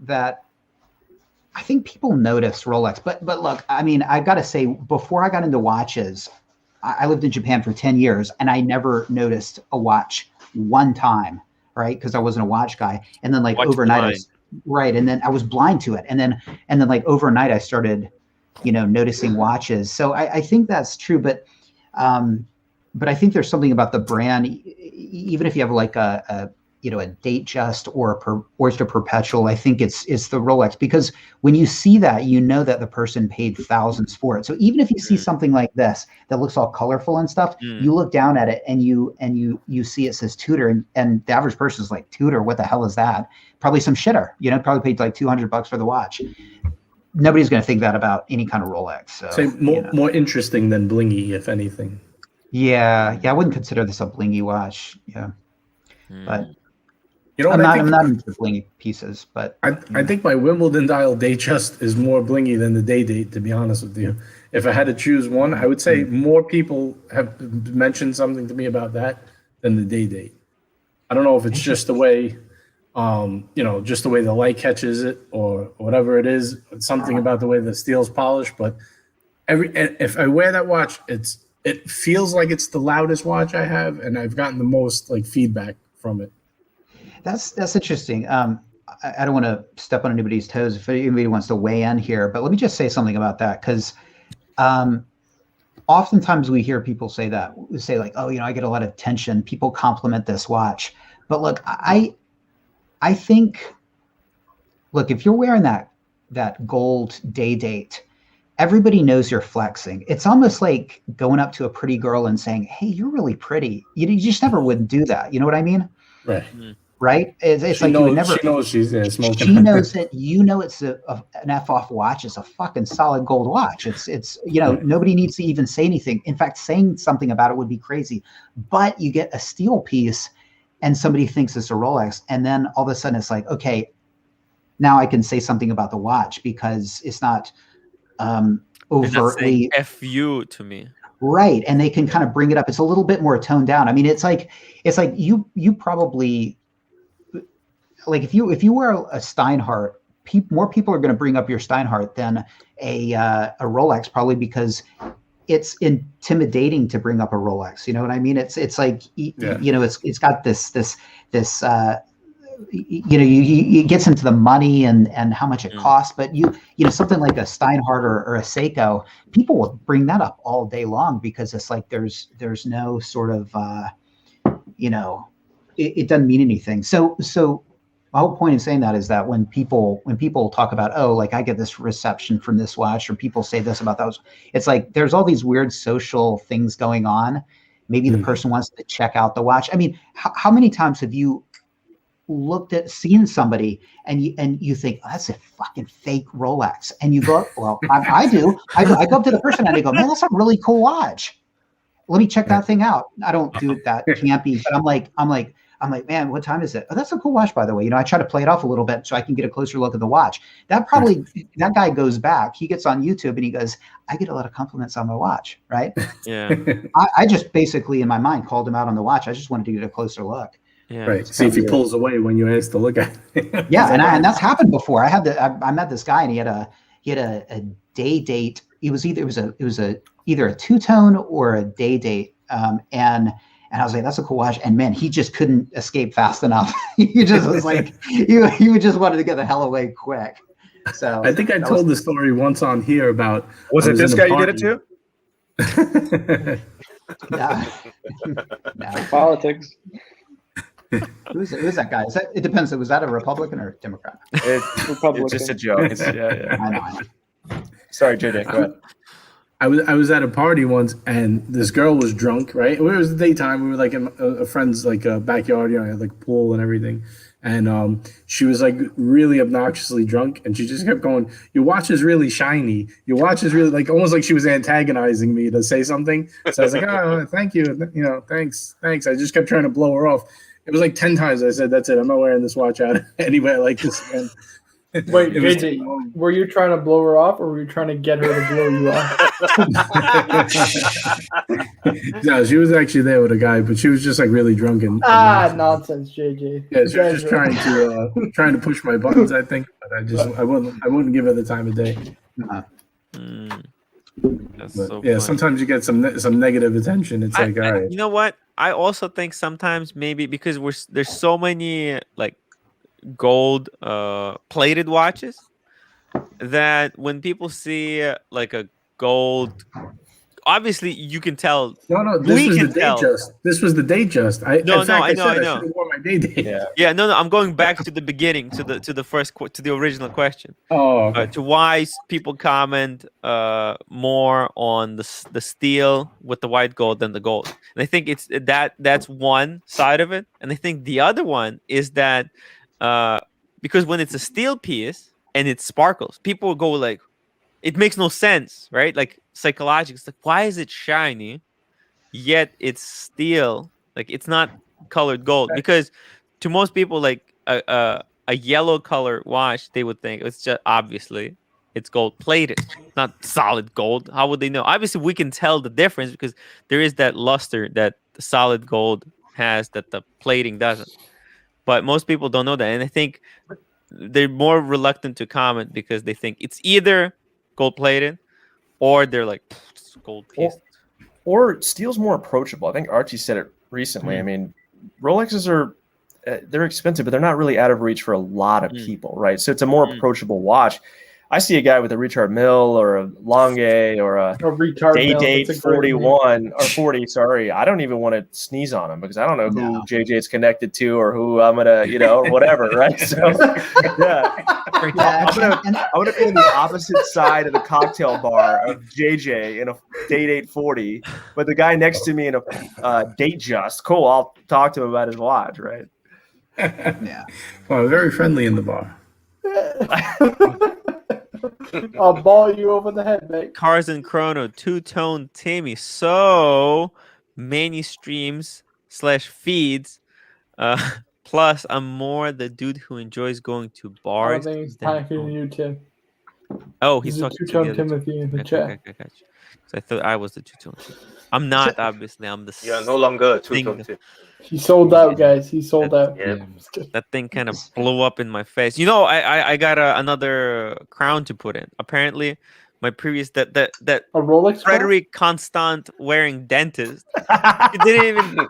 people notice Rolex, but look, I mean, I've got to say, before I got into watches, I lived in Japan for 10 years, and I never noticed a watch one time, right? Because I wasn't a watch guy, and then like overnight, and then I was blind to it, and then like overnight, I started, noticing watches. So I think that's true, but I think there's something about the brand, even if you have like a date just or just a perpetual. I think it's the Rolex, because when you see that, that the person paid thousands for it. So even if you see something like this that looks all colorful and stuff, you look down at it and you see it says Tudor, and the average person is like, Tudor, what the hell is that? Probably some shitter, probably paid like $200 for the watch. Nobody's going to think that about any kind of Rolex. So more interesting than blingy, if anything. Yeah, I wouldn't consider this a blingy watch. Yeah, but. I'm not into blingy pieces, but I think my Wimbledon dial Datejust is more blingy than the day date, to be honest with you. If I had to choose one, I would say more people have mentioned something to me about that than the day date. I don't know if it's just the way, just the way the light catches it or whatever it is. It's something about the way the steel's polished, but if I wear that watch, it feels like it's the loudest watch I have, and I've gotten the most like feedback from it. That's interesting. I don't want to step on anybody's toes if anybody wants to weigh in here, but let me just say something about that, because oftentimes we hear people say like, oh, I get a lot of attention. People compliment this watch. But look, I think, look, if you're wearing that gold day date, everybody knows you're flexing. It's almost like going up to a pretty girl and saying, hey, you're really pretty. You just never would do that. You know what I mean? Right. Right? It's like you would never. She knows she's smoking. She knows that it's an F-off watch. It's a fucking solid gold watch. It's nobody needs to even say anything. In fact, saying something about it would be crazy. But you get a steel piece, and somebody thinks it's a Rolex, and then all of a sudden it's like, okay, now I can say something about the watch because it's not overtly F you to me. Right, and they can kind of bring it up. It's a little bit more toned down. I mean, it's like you probably. Like if you wear a Steinhardt, more people are going to bring up your Steinhardt than a Rolex, probably because it's intimidating to bring up a Rolex. You know what I mean? It's like it's got this it gets into the money and how much it costs. But something like a Steinhardt or a Seiko, people will bring that up all day long because it's like there's no sort of it doesn't mean anything. So. My whole point in saying that is that when people talk about, oh, like I get this reception from this watch, or people say this about those, it's like there's all these weird social things going on. Maybe the person wants to check out the watch. I mean, how many times have you seen somebody and you think, oh, that's a fucking fake Rolex, and you go, well, I do. I go up to the person and I go, man, that's a really cool watch. Let me check that thing out. I don't do it that campy, but I'm like, man, what time is it? Oh, that's a cool watch, by the way. I try to play it off a little bit so I can get a closer look at the watch. That guy goes back, he gets on YouTube and he goes, I get a lot of compliments on my watch, right? Yeah. I just basically in my mind called him out on the watch. I just wanted to get a closer look. Yeah. Right. See if he pulls away when you ask to look at it. Yeah, and that's happened before. I met this guy and he had a day date. It was either a two-tone or a day date. And I was like, that's a cool watch. And man, he just couldn't escape fast enough. He just was like, he just wanted to get the hell away quick. So I think I told the story once on here about. Was it this guy you did it to? No. Politics. Who's that guy? It depends. Was that a Republican or a Democrat? It's just a joke. I know. Sorry, JJ, go ahead. I was at a party once, and this girl was drunk, right? It was the daytime. We were like in a friend's like backyard, had like pool and everything. and she was like really obnoxiously drunk, and she just kept going, "Your watch is really shiny. Your watch is really," like almost like she was antagonizing me to say something. So I was like, "Oh, thank you, thanks." I just kept trying to blow her off. It was like 10 times I said, "That's it. I'm not wearing this watch out anywhere like this again." Wait, JJ, were you trying to blow her off, or were you trying to get her to blow you off? No, she was actually there with a guy, but she was just like really drunk and Nonsense, JJ. yeah, she was just trying to push my buttons, I think, but I wouldn't give her the time of day. That's But, so yeah, funny. sometimes you get some negative attention. It's like, all right, You know what? I also think sometimes maybe because there's so many like gold plated watches that when people see like a gold, obviously you can tell. no, this We was the can tell. Datejust. This was the Datejust. I know. I should have worn my day date. Yeah, no, I'm going back to the beginning, to the original question. Oh, okay. To why people comment more on the steel with the white gold than the gold, and I think it's that's one side of it, and I think the other one is that because when it's a steel piece and it sparkles, people will go like, it makes no sense, right? Like psychologically, it's like, why is it shiny yet it's steel? Like it's not colored gold, because to most people, like a yellow color watch, they would think it's just obviously it's gold plated, not solid gold. How would they know? Obviously, we can tell the difference because there is that luster that the solid gold has that the plating doesn't. But most people don't know that, and I think they're more reluctant to comment because they think it's either gold plated or they're like, it's gold piece. Or steel's more approachable. I think Archie said it recently. I mean, Rolexes are they're expensive, but they're not really out of reach for a lot of people, right? So it's a more approachable watch. I see a guy with a Richard Mille or a Longue or a Day-Date 41 or 40. Sorry, I don't even want to sneeze on him because I don't know who JJ's connected to or who I'm gonna, or whatever, right? So yeah, I'm gonna be on the opposite side of the cocktail bar of JJ in a Day-Date 40, but the guy next to me in a Datejust. Cool, I'll talk to him about his watch, right? Yeah. Well, very friendly in the bar. I'll ball you over the head, mate. Cars and Chrono, two-tone Timmy. So many streams / feeds. Plus, I'm more the dude who enjoys going to I bars. don't think he's talking to you, Tim. Oh, he's There's a talking to two-tone the other Timothy in the Okay, chat. okay, gotcha. So I thought I was the two-tone Tim. I'm not, obviously. I'm the You're no longer a two-tone thing. Tim. He sold out, guys. He sold out. That thing kind of blew up in my face. I got another crown to put in. Apparently, my previous that a Rolex Frederic Constant wearing dentist. It didn't even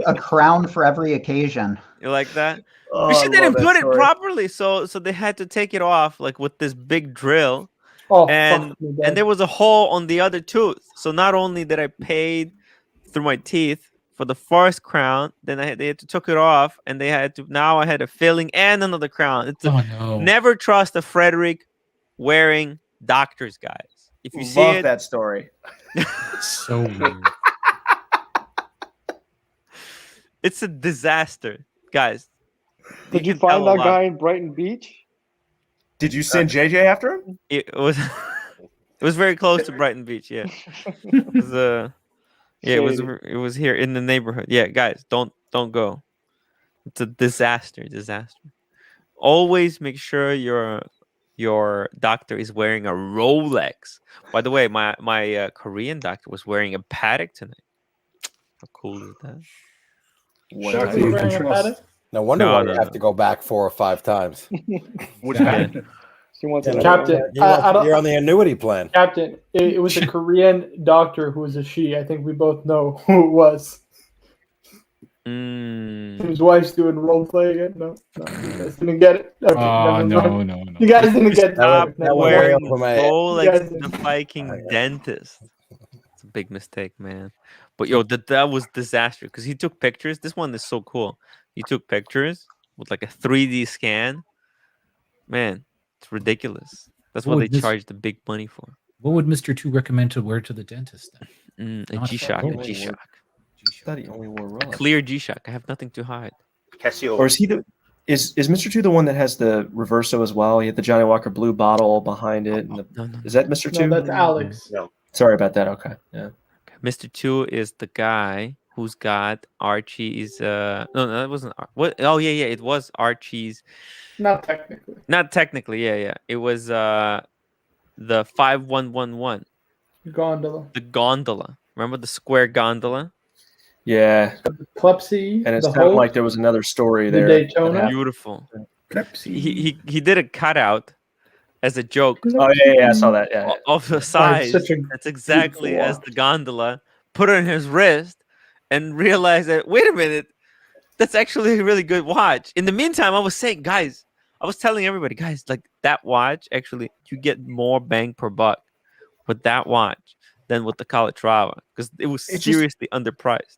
a crown for every occasion. You like that? Oh, But she I didn't love that put it story. properly, so they had to take it off like with this big drill. Oh, and fuck me, Dad. there was a hole on the other tooth. So not only did I pay through my teeth for the first crown, then they had to took it off, and now I had a filling and another crown. It's never trust a Frederic wearing doctor's guys. If you see Love that story. So weird. It's a disaster, guys. Did you can tell find a that lot. guy in Brighton Beach? Did you send JJ after him? It was it was very close to Brighton Beach. Yeah, it was it was here in the neighborhood. Yeah, guys, don't go. It's a disaster. Always make sure your doctor is wearing a Rolex. By the way, my Korean doctor was wearing a Patek tonight. How cool is that? Doctor you can trust. No wonder why you have to go back 4 or 5 times. Which Captain? She wants Captain, You're on the annuity plan. Captain, it was a Korean doctor who was a she. I think we both know who it was. His wife's doing role play again. No, you guys didn't get it. Okay, never mind. You guys didn't get Stop that. wearing You Rolex guys- the Viking dentist. It's a big mistake, man. But yo, that was disaster because he took pictures. This one is so cool. He took pictures with like a 3D scan. Man, it's ridiculous. That's what they charge the big money for. What would Mr. 2 recommend to wear to the dentist then? A G-Shock. A G-Shock. I thought he only wore Rolex. Clear G-Shock. I have nothing to hide. Casio. Or is he the? Is Mr. Two the one that has the Reverso as well? He had the Johnny Walker blue bottle behind it. And the, No. Is that Mr. Two? No, that's Alex. No. Sorry about that. Okay. Yeah. Mr. Two is the guy who's got Archie's. No, that wasn't. What? Oh yeah, it was Archie's. Not technically. Not technically. Yeah. It was the 5111. Gondola. The gondola. Remember the square gondola? Yeah. The Plepsi. And it the sounded Hope, like there was another story the there. Daytona. Beautiful. Pepsi. He did a cutout as a joke. Oh yeah, I saw that. Yeah. Of the size. such a That's exactly beautiful as watch. the gondola. Put it on his wrist and realized that, wait a minute, that's actually a really good watch. In the meantime, I was saying, guys, I was telling everybody, guys, like that watch, actually, you get more bang per buck with that watch than with the Calatrava because it was seriously underpriced.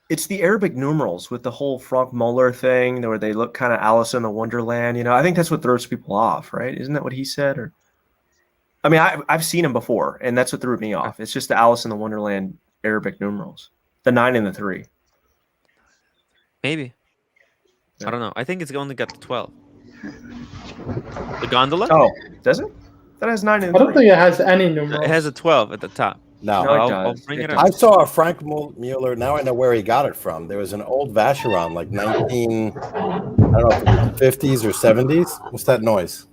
It's the Arabic numerals with the whole Frank Muller thing where they look kind of Alice in the Wonderland. You know, I think that's what throws people off, right? Isn't that what he said? Or, I mean, I've seen him before, and that's what threw me off. It's just the Alice in the Wonderland Arabic numerals, the 9 and the 3. Maybe. I don't know. I think it's only got the 12. The gondola? Oh, does it? That has 9 and 3. I don't think it has any numerals. It has a 12 at the top. No, I'll bring it up. I saw a Frank Mueller. Now I know where he got it from. There was an old Vacheron, like 19, I don't know if it was 50s or 70s. What's that noise?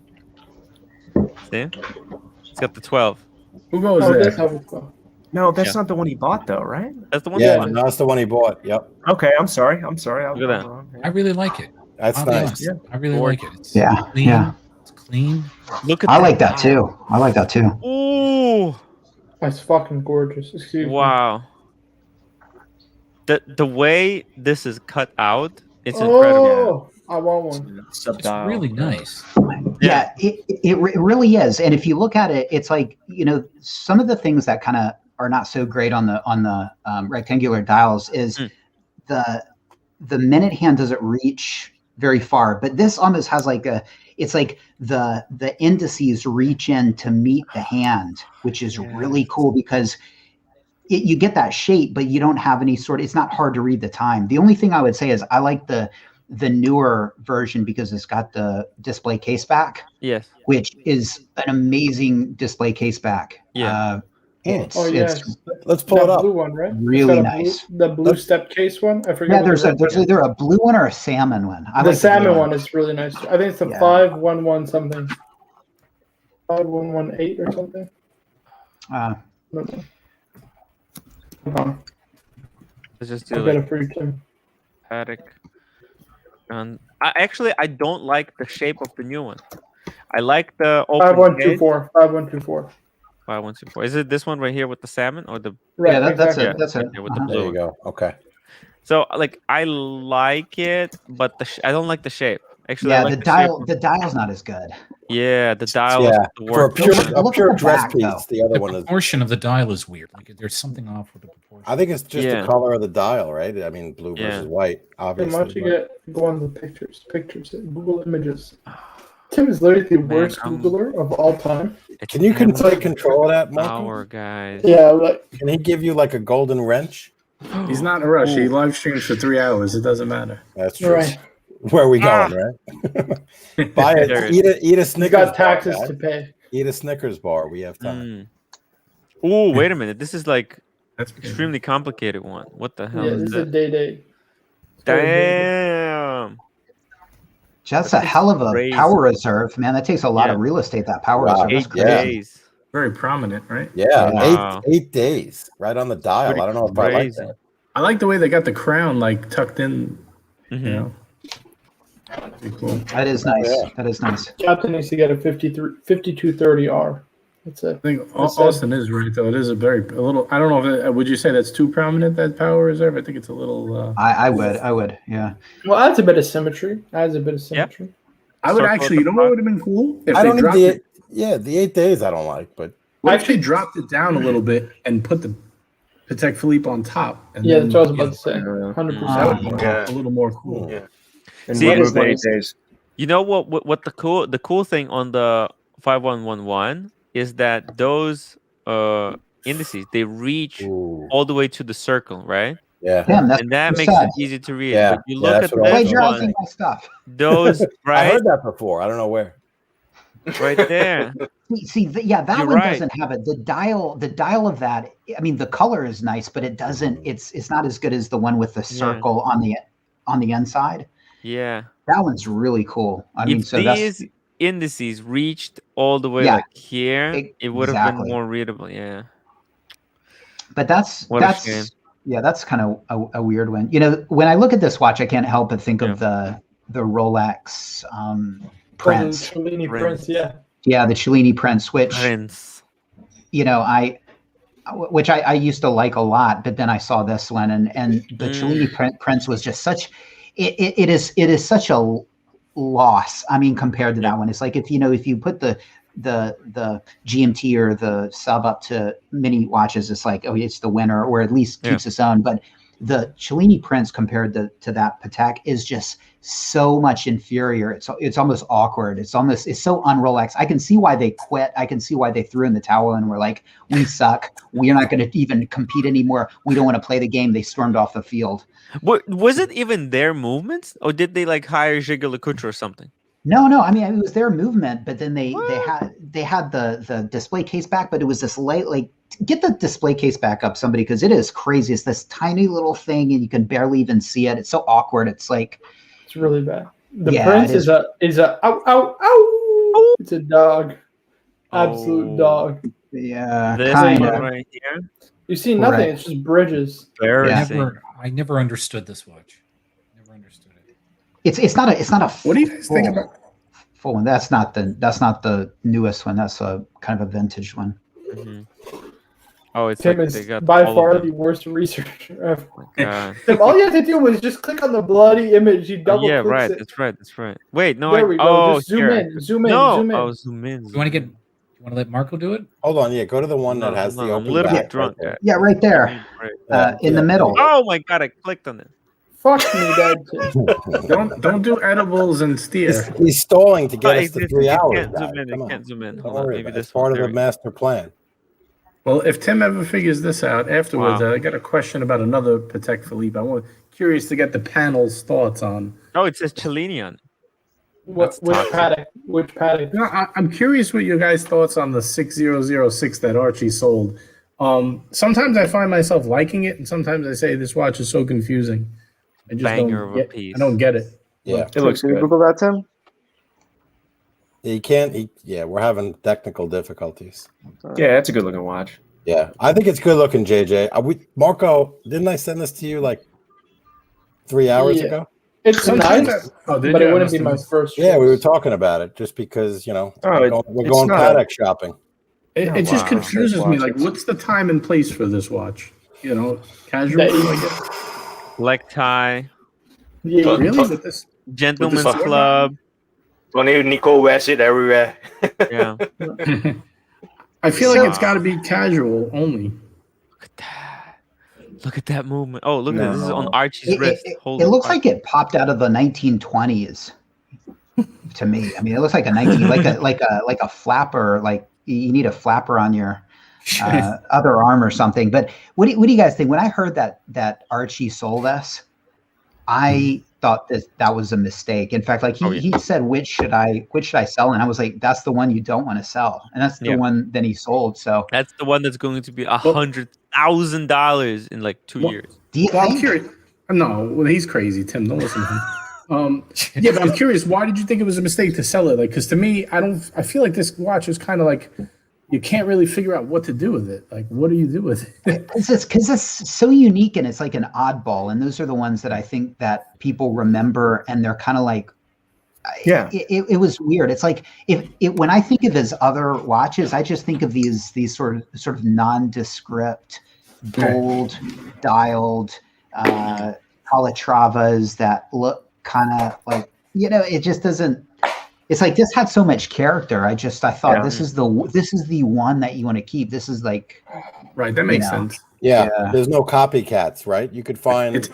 See? It's got the 12. Who goes Oh, there? that's how we go. No, that's not the one he bought, though, right? That's the one. Yeah, no, that's the one he bought. Yep. Okay, I'm sorry. I was Look at that. wrong. I really like it. That's I'll be nice. honest. I really like it. It's Yeah, clean. yeah. It's clean. Look at I like that too. I like that too. Ooh. That's fucking gorgeous. Excuse me. Wow. The way this is cut out, it's incredible. Oh, I want one. It's really nice. Yeah, it really is. And if you look at it, it's like, you know, some of the things that kind of are not so great on the rectangular dials is the minute hand doesn't reach very far, but this almost has like it's like the indices reach in to meet the hand, which is really cool because you get that shape, but you don't have any it's not hard to read the time. The only thing I would say is I like the newer version because it's got the display case back. Yes. Which is an amazing display case back. Yeah. It's let's pull it that up. blue one, right? Really It's got nice. the blue step case one. I forget. Yeah, there's either a blue one or a salmon one. I The like salmon blue one is really nice. I think it's the 511 something. 5118 or something. Uh, Let's just I'll do get like it for you, Tim. Patek. I don't like the shape of the new one. I like the open 5124. 5124. 5124. Is it this one right here with the salmon or the? Right, yeah, that's exactly. it. That's it. With the Uh-huh. blue There you one. go. Okay. So like I like it, but I don't like the shape. Actually, I Yeah, like the shape dial. The dial's not as good. Yeah, the dial. Yeah, Is the for a work. pure, Look at the dress back, piece, though. the other The one is. proportion of the dial is weird. Like there's something off with the proportion. I think it's just Yeah. the color of the dial, right? I mean, blue Yeah. versus white, Tim, obviously. why don't you but- go on the pictures? Google Images. Tim is literally the worst Googler of all time. Can you take control of that, Marco? Power, guys. Yeah, like Can he give you like a golden wrench? He's not in a rush. He live streams for 3 hours. It doesn't matter. That's true. right. Where are we going, right? Buy There it. it Eat a You Snickers. got taxes bar, to guys. pay. Eat a Snickers bar. We have time. Oh, wait a minute. This is like That's extremely complicated one. What the hell Yeah, is this is a that? day. Damn. That's a hell of a crazy. power reserve, man. That takes a lot Yeah. of real estate. That power Wow. reserve. That's 8 crazy. days. very prominent, right? Yeah, Wow. 8 days, right on the dial. Pretty I don't know if I like crazy. that. I like the way they got the crown like tucked in. Mhm. You know, pretty cool. That is nice. Yeah. That is nice. Captain needs to get a 5230R. That's it. I think That's Austin is right though. It is a little. I don't know if would you say that's too prominent, that power reserve? I think it's a little. I would. Yeah. Well, adds a bit of symmetry. I would Actually, you know what would have been cool if I they don't dropped need it. the 8 days. I don't like, but What if they dropped it down a little bit and put the Patek Philippe on top? And Yeah, then, that's what I was you about to say. know, 100%. That would be Yeah. a little more cool. Yeah. And See, remove it's the like- 8 days. You know what the cool thing on the 5111 is that those indices they reach ooh. all the way to the circle, right? Yeah. Damn, that's and that so makes sad. it easy to read. Yeah, But you yeah, look that's at what I this thought. Plagiarizing one, my stuff. those I right, heard that before. I don't know where. right there. See, yeah, that You're one right. doesn't have it. The dial of that. I mean, the color is nice, but it doesn't. It's not as good as the one with the circle on the inside. Yeah. That one's really cool. I mean, If so that's these indices reached all the way yeah, like here, it would have been exactly. more readable. Yeah. But that's What a shame. yeah, that's kind of a weird one. You know, when I look at this watch, I can't help but think Yeah. of the Rolex The Prince. Cellini Prince. Prince, yeah. Yeah, the Cellini Prince, which Prince. you know I used to like a lot, but then I saw this one, and the Cellini Prince was just such. It is such a loss. I mean, compared to that one, it's like if you put the GMT or the sub up to mini watches, it's like, oh, it's the winner, or at least keeps its own. But the Cellini Prince compared to that Patek is just so much inferior. It's almost awkward. It's so un-Rolex. I can see why they quit. I can see why they threw in the towel and were like, we suck. We're not going to even compete anymore. We don't want to play the game. They stormed off the field. Was it even their movements, or did they like hire Gilles Lecoultre or something? No. I mean, it was their movement, but then they had the display case back, but it was this like get the display case back up, somebody, because it is crazy. It's this tiny little thing, and you can barely even see it. It's so awkward. It's like it's really bad. The Prince is a ow ow ow. It's a dog, absolute dog. Yeah, this kind one of. right here. You see nothing. It's just bridges. I never understood this watch. Never understood it. It's not a. What do you guys think about full one? That's not the newest one. That's a kind of a vintage one. Oh, it's Tim like is they got by all far of the worst researcher ever. God. Tim, all you have to do was just click on the bloody image. You double Yeah, click right. it. That's right. Wait, no. There we go. Oh, Just zoom here. in, zoom in, No. zoom in. Oh, zoom in. You want to let Marco do it? Hold on, yeah, go to the one that has the I'm open a little back bit drunk. right there. Yeah, right there, in the middle. Oh my God! I clicked on it. Fuck me, Dad. don't do edibles and steer. He's stalling to get Oh, us to it 3 hours. can't zoom guys. in. Come It on. can't zoom in. Don't Hold on. worry Maybe about it. this It's part one. of the master plan. Well, if Tim ever figures this out afterwards, Wow. I got a question about another Patek Philippe. I'm curious to get the panel's thoughts on. Oh, it says Cellini on it. Which Patek? Which Patek? No, I'm curious what your guys' thoughts on the 6006 that Archie sold. Sometimes I find myself liking it, and sometimes I say this watch is so confusing. I just Banger of a don't get. piece. I don't get it. Yeah, It looks Can you good. Google that, Tim? he can't. Yeah, we're having technical difficulties. Yeah, it's a good looking watch. Yeah, I think it's good looking, JJ. Marco, didn't I send this to you like 3 hours Yeah. ago? It's Sometimes nice, did but you? it I wouldn't must be have my missed- first. Yeah, we were choice. talking about it just because Oh, we're it's going not- Patek shopping. It just wow. confuses me. Like, Watches. what's the time and place for this watch? You know, casual. That- I guess. Black tie, Yeah, Really, with this? gentleman's sword? club. Only Nico wears it everywhere. Yeah. I feel like So- it's got to be casual only. Look at that. Look at that movement. Oh, look at this. This is on No. Archie's wrist. Holy It looks fuck. like it popped out of the 1920s. To me, I mean, it looks like a 19 like a flapper. Like you need a flapper on your other arm or something. But what do you guys think? When I heard that Archie sold us, I thought that was a mistake. In fact, like he said, which should I sell? And I was like, that's the one you don't want to sell, and that's the one that he sold. So That's the one that's going to be $100,000 in like 2 years. do you Well, I'm think? curious. No, well, he's crazy, Tim. Don't listen to him. Yeah, but I'm curious. Why did you think it was a mistake to sell it? Like, because to me, I feel like this watch is kind of like you can't really figure out what to do with it. Like, what do you do with it? Because it's so unique and it's like an oddball, and those are the ones that I think that people remember, and they're kind of like, Yeah. It was weird. It's like when I think of his other watches, I just think of these sort of nondescript, gold dialed Calatravas that look kind of like, it just doesn't. It's like this had so much character. I thought this is the one that you want to keep. This is like, Right, that makes sense. Yeah, Yeah. there's no copycats, right? You could find,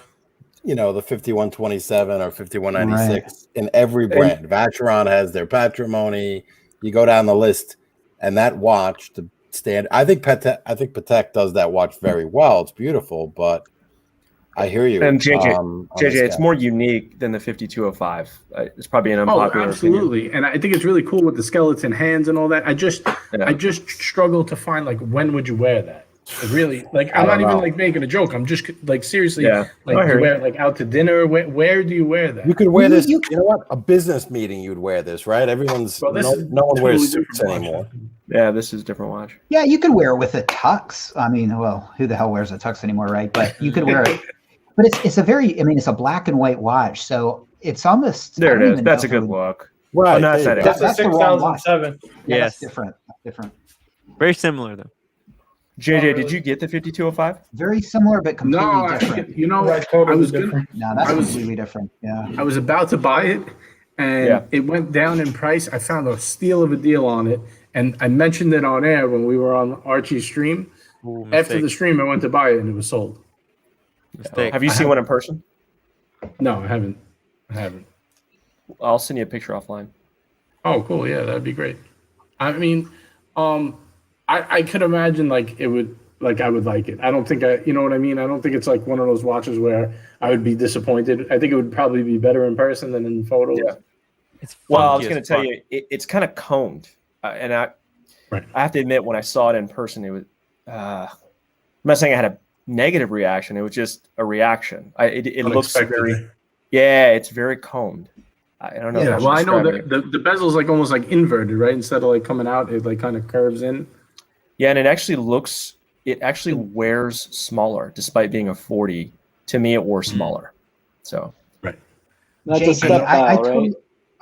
the 5127 or 5196 in every brand. Vacheron has their Patrimony. You go down the list, and that watch, the stand. I think Patek does that watch very well. It's beautiful, but I hear you. And JJ, on JJ, this it's guy. more unique than the 5205. It's probably an Oh, unpopular opinion. absolutely. And I think it's really cool with the skeleton hands and all that. I just struggle to find like when would you wear that? Like, really, like I'm not even like making a joke. I'm just like seriously, like you wear it like out to dinner. Where do you wear that? You could wear this. You know what? A business meeting, you'd wear this, right? Everyone's Well, this is no one wears totally suits different watch. anymore. Yeah, this is a different watch. Yeah, you could wear it with a tux. I mean, well, who the hell wears a tux anymore, right? But you could wear it. But it's a very, I mean, it's a black and white watch, so it's almost. There it is. That's a good look. Right. Oh, no, That's a 6007. Yeah, Yes. that's different. Different. Very similar though. JJ, did you get the 5205? Very similar, but completely No, different. you know, Right, totally I was different. No, that's completely different. Yeah. I was about to buy it, and it went down in price. I found a steal of a deal on it, and I mentioned it on air when we were on Archie's stream. After the stream, I went to buy it, and it was sold. Mistake. Have you seen one in person? No, I haven't. I'll send you a picture offline. Oh, cool. Yeah, that'd be great. I mean, I could imagine like it would, like I would like it. I don't think you know what I mean? I don't think it's like one of those watches where I would be disappointed. I think it would probably be better in person than in photos. Yeah. Well, I was going to tell you, it's kind of combed. And I have to admit, when I saw it in person, it was, I'm not saying I had a negative reaction. It was just a reaction. It looks very, it's very combed. I don't know. Yeah, well, I know that the bezel's like almost like inverted, right? Instead of like coming out, it like kind of curves in. Yeah, and it actually wears smaller, despite being a 40. To me, it wore smaller. So, That's a JJ, step out, right?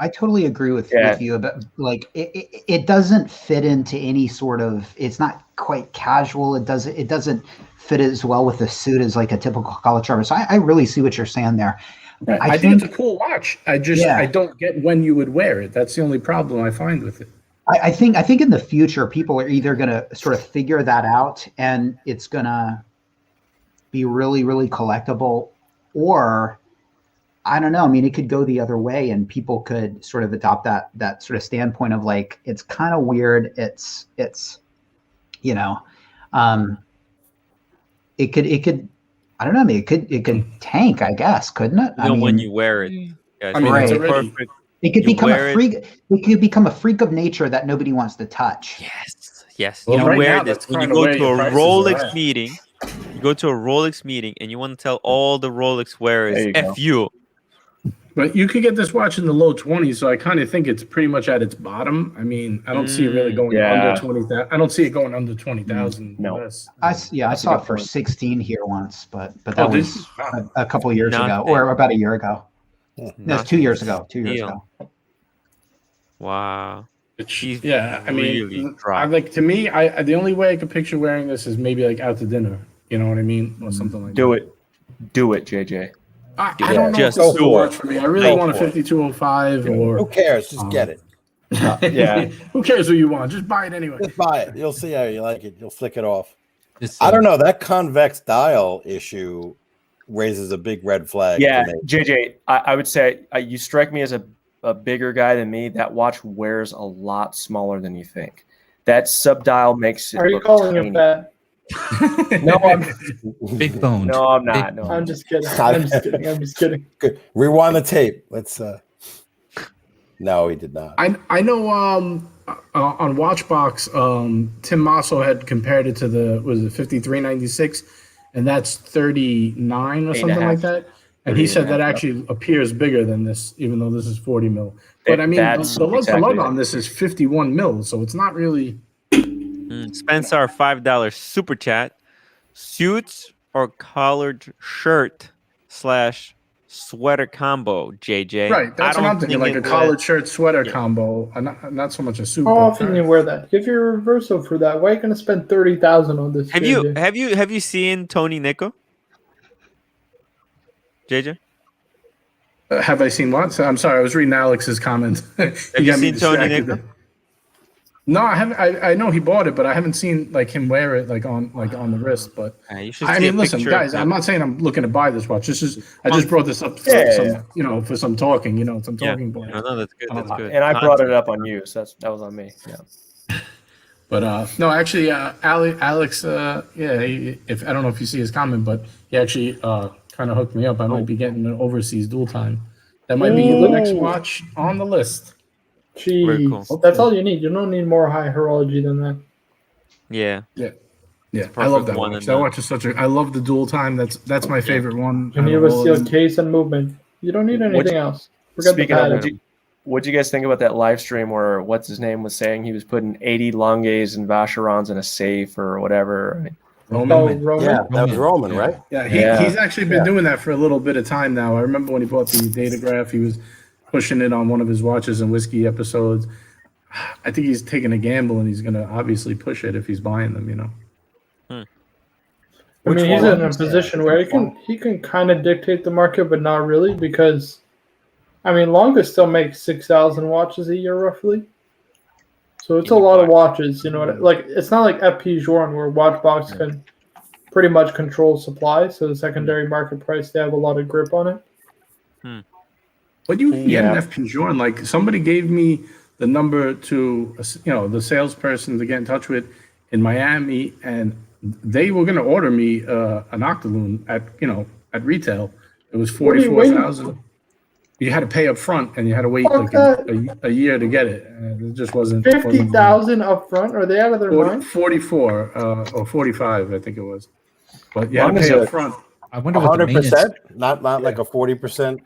I totally agree with you about like it doesn't fit into any sort of, it's not quite casual. It doesn't fit as well with a suit as like a typical college sharper. So I really see what you're saying there. Right. I think it's a cool watch. I don't get when you would wear it. That's the only problem I find with it. I think in the future, people are either going to sort of figure that out and it's going to be really, really collectible, or I don't know. I mean, it could go the other way and people could sort of adopt that sort of standpoint of like, it's kind of weird. It's, you know, it could, I don't know. I mean, it could tank, I guess, couldn't it? You know, when you wear it. Guys, I mean, right. it's perfect. It could become a wear freak. It could become a freak of nature that nobody wants to touch. Yes. Well, You right wear now, this that's when you kinda go where to your a prices are Rolex at. meeting. You go to a Rolex meeting and you want to tell all the Rolex wearers, There you go. F you. But you could get this watch in the low 20s, so I kind of think it's pretty much at its bottom. I mean, I don't see it really going under 20,000. I don't see it going under 20,000. No. I saw it for 16 here once, but that was a couple of years Not ago, bad. or about a year ago. No, Not 2 years ago. 2 years deal. ago. Wow. Yeah, I mean, really like to me, the only way I could picture wearing this is maybe like out to dinner. You know what I mean, or something like that. Do it, JJ. I don't know Just if this do will it. work for me. I really Go want a for it. 5205 or Who cares? Just get it. Yeah. Who cares what you want? Just buy it anyway. Just buy it. You'll see how you like it. You'll flick it off. This, I don't know. That convex dial issue raises a big red flag. Yeah, for me. JJ, I would say you strike me as a bigger guy than me. That watch wears a lot smaller than you think. That subdial makes it. Are you look calling tiny. him fat? No, I'm big boned. no, I'm not. No, I'm just kidding. I'm just kidding. Good. Rewind the tape. Let's. No, he did not. I know on Watchbox, Tim Masso had compared it to the 5396, and that's 39 or something like that. And he said that actually appears bigger than this, even though this is 40 mil. But I mean, the lug on this is 51 mil, so it's not really. Spencer, $5 super chat. Suits or collared shirt / sweater combo, JJ. Right, that's what I'm thinking, like a collared shirt sweater combo, not so much a suit. How often you wear that? Give your reversal for that. Why are you going to spend 30,000 on this? Have you seen Tony Nico? JJ? Have I seen what? I'm sorry, I was reading Alex's comments. Have you seen Tony Nico? No, I haven't. I know he bought it, but I haven't seen like him wear it like on the wrist. But you should I see a mean, listen, picture guys. of I'm not saying I'm looking to buy this watch. This is I just brought this up for some, for some talking. Some talking points. No, that's good. That's good. And I brought it up on you, so that was on me. Yeah. But no, actually, Alex, if I don't know if you see his comment, but he actually kind of hooked me up. I might be getting an overseas dual time. That might be the next watch on the list. Jeez, cool. that's all you need. You don't need more high horology than that. Yeah. Yeah, I love that watch. That watch is such a. I love the dual time. That's my favorite one. You need a steel case and movement. You don't need anything else. Forget the padding. What'd you guys think about that live stream where what's his name was saying he was putting 80 Longues and Vacherons in a safe or whatever? Roman. Yeah, that was Roman, right? Yeah, he's actually been doing that for a little bit of time now. I remember when he bought the Datograph, he was pushing it on one of his watches and whiskey episodes. I think he's taking a gamble, and he's going to obviously push it if he's buying them, you know. I mean, he's in a position where he can kind of dictate the market, but not really, because, I mean, Longa still makes 6,000 watches a year roughly. So it's a lot of watches, you know. Like, it's not like ep.94 where Watchbox can pretty much control supply. So the secondary market price, they have a lot of grip on it. But you can get an ep.94. Like, somebody gave me the number to, the salesperson to get in touch with in Miami, and they were going to order me an Octaloon at retail. It was 44,000. You had to pay up front, and you had to wait a year to get it. It just wasn't 50,000 up front. Are they out of their mind? 44 or 45, I think it was. But you had to pay up front. I wonder what the maintenance. 100%, not like a 40%.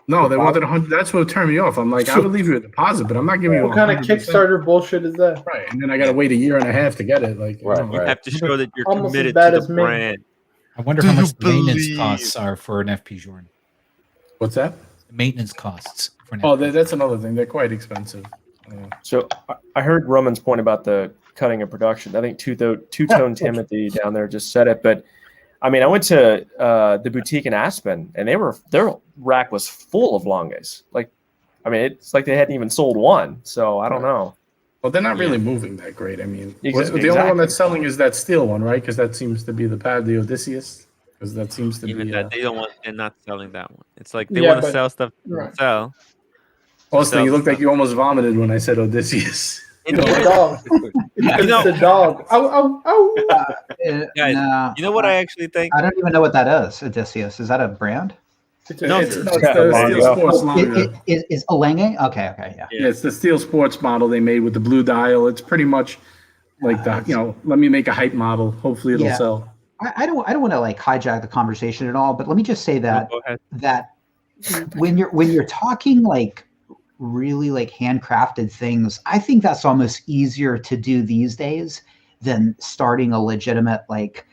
No, they wanted 100. That's what turned me off. I'm like, I would leave you a deposit, but I'm not giving you. What kind of Kickstarter bullshit is that? Right, and then I got to wait a year and a half to get it. Like, you have to show that you're Almost committed as bad to as the me. brand. I wonder how much the maintenance costs are for an ep.94. What's that? The maintenance costs for an Oh, that's another thing. They're quite expensive. So I heard Roman's point about the cutting of production. I think Two-Tone Timothy down there just said it, but I mean, I went to the boutique in Aspen, and their rack was full of Longues. Like, I mean, it's like they hadn't even sold one. So I don't know. Well, they're not really moving that great. I mean, Exactly. the only one that's selling is that steel one, right? Because that seems to be the Odysseus. Because that seems to Even be. that they're not selling that one. It's like they want to sell stuff to sell. Austin, you looked like you almost vomited when I said Odysseus. It's a dog. It's a dog. Ow, ow, ow. Guys, No, you know what I actually think? I don't even know what that is. Odysseus. Is that a brand? It's the Steel Sports model. Is Olange? Okay, yeah. Yeah, it's the Steel Sports model they made with the blue dial. It's pretty much like let me make a hype model. Hopefully it'll sell. I don't want to like hijack the conversation at all, but let me just say that when you're talking like really like handcrafted things, I think that's almost easier to do these days than starting a legitimate like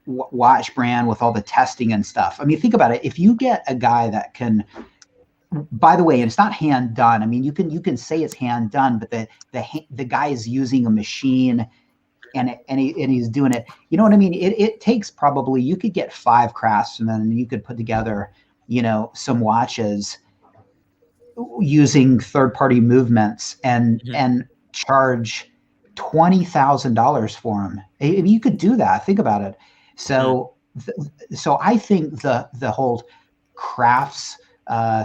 watch brand with all the testing and stuff. I mean, think about it. If you get a guy that can, by the way, and it's not hand done. I mean, you can say it's hand done, but the guy is using a machine and he's doing it. You know what I mean? It takes probably, you could get 5 craftsmen and you could put together, some watches using third-party movements and charge $20,000 for them. I mean, you could do that. Think about it. So, so I think the whole crafts,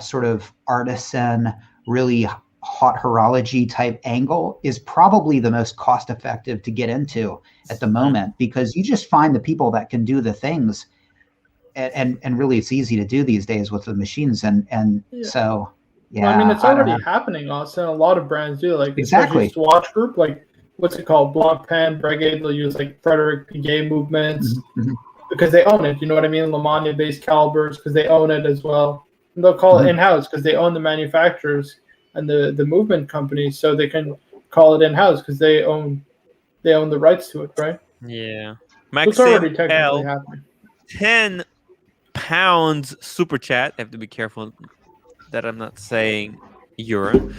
sort of artisan, really hot horology type angle is probably the most cost effective to get into at the moment, because you just find the people that can do the things, and really it's easy to do these days with the machines, so. Yeah, well, I mean, it's already happening, Austin. A lot of brands do, like exactly. especially Swatch Group, like what's it called, Blancpain, Breguet. They'll use like Frederic Piguet movements because they own it. You know what I mean? Lemania based calibers because they own it as well. And they'll call it in house because they own the manufacturers and the movement companies, so they can call it in house because they own the rights to it, right? Yeah, it's already technically happening. £10 super chat. I have to be careful that I'm not saying euro.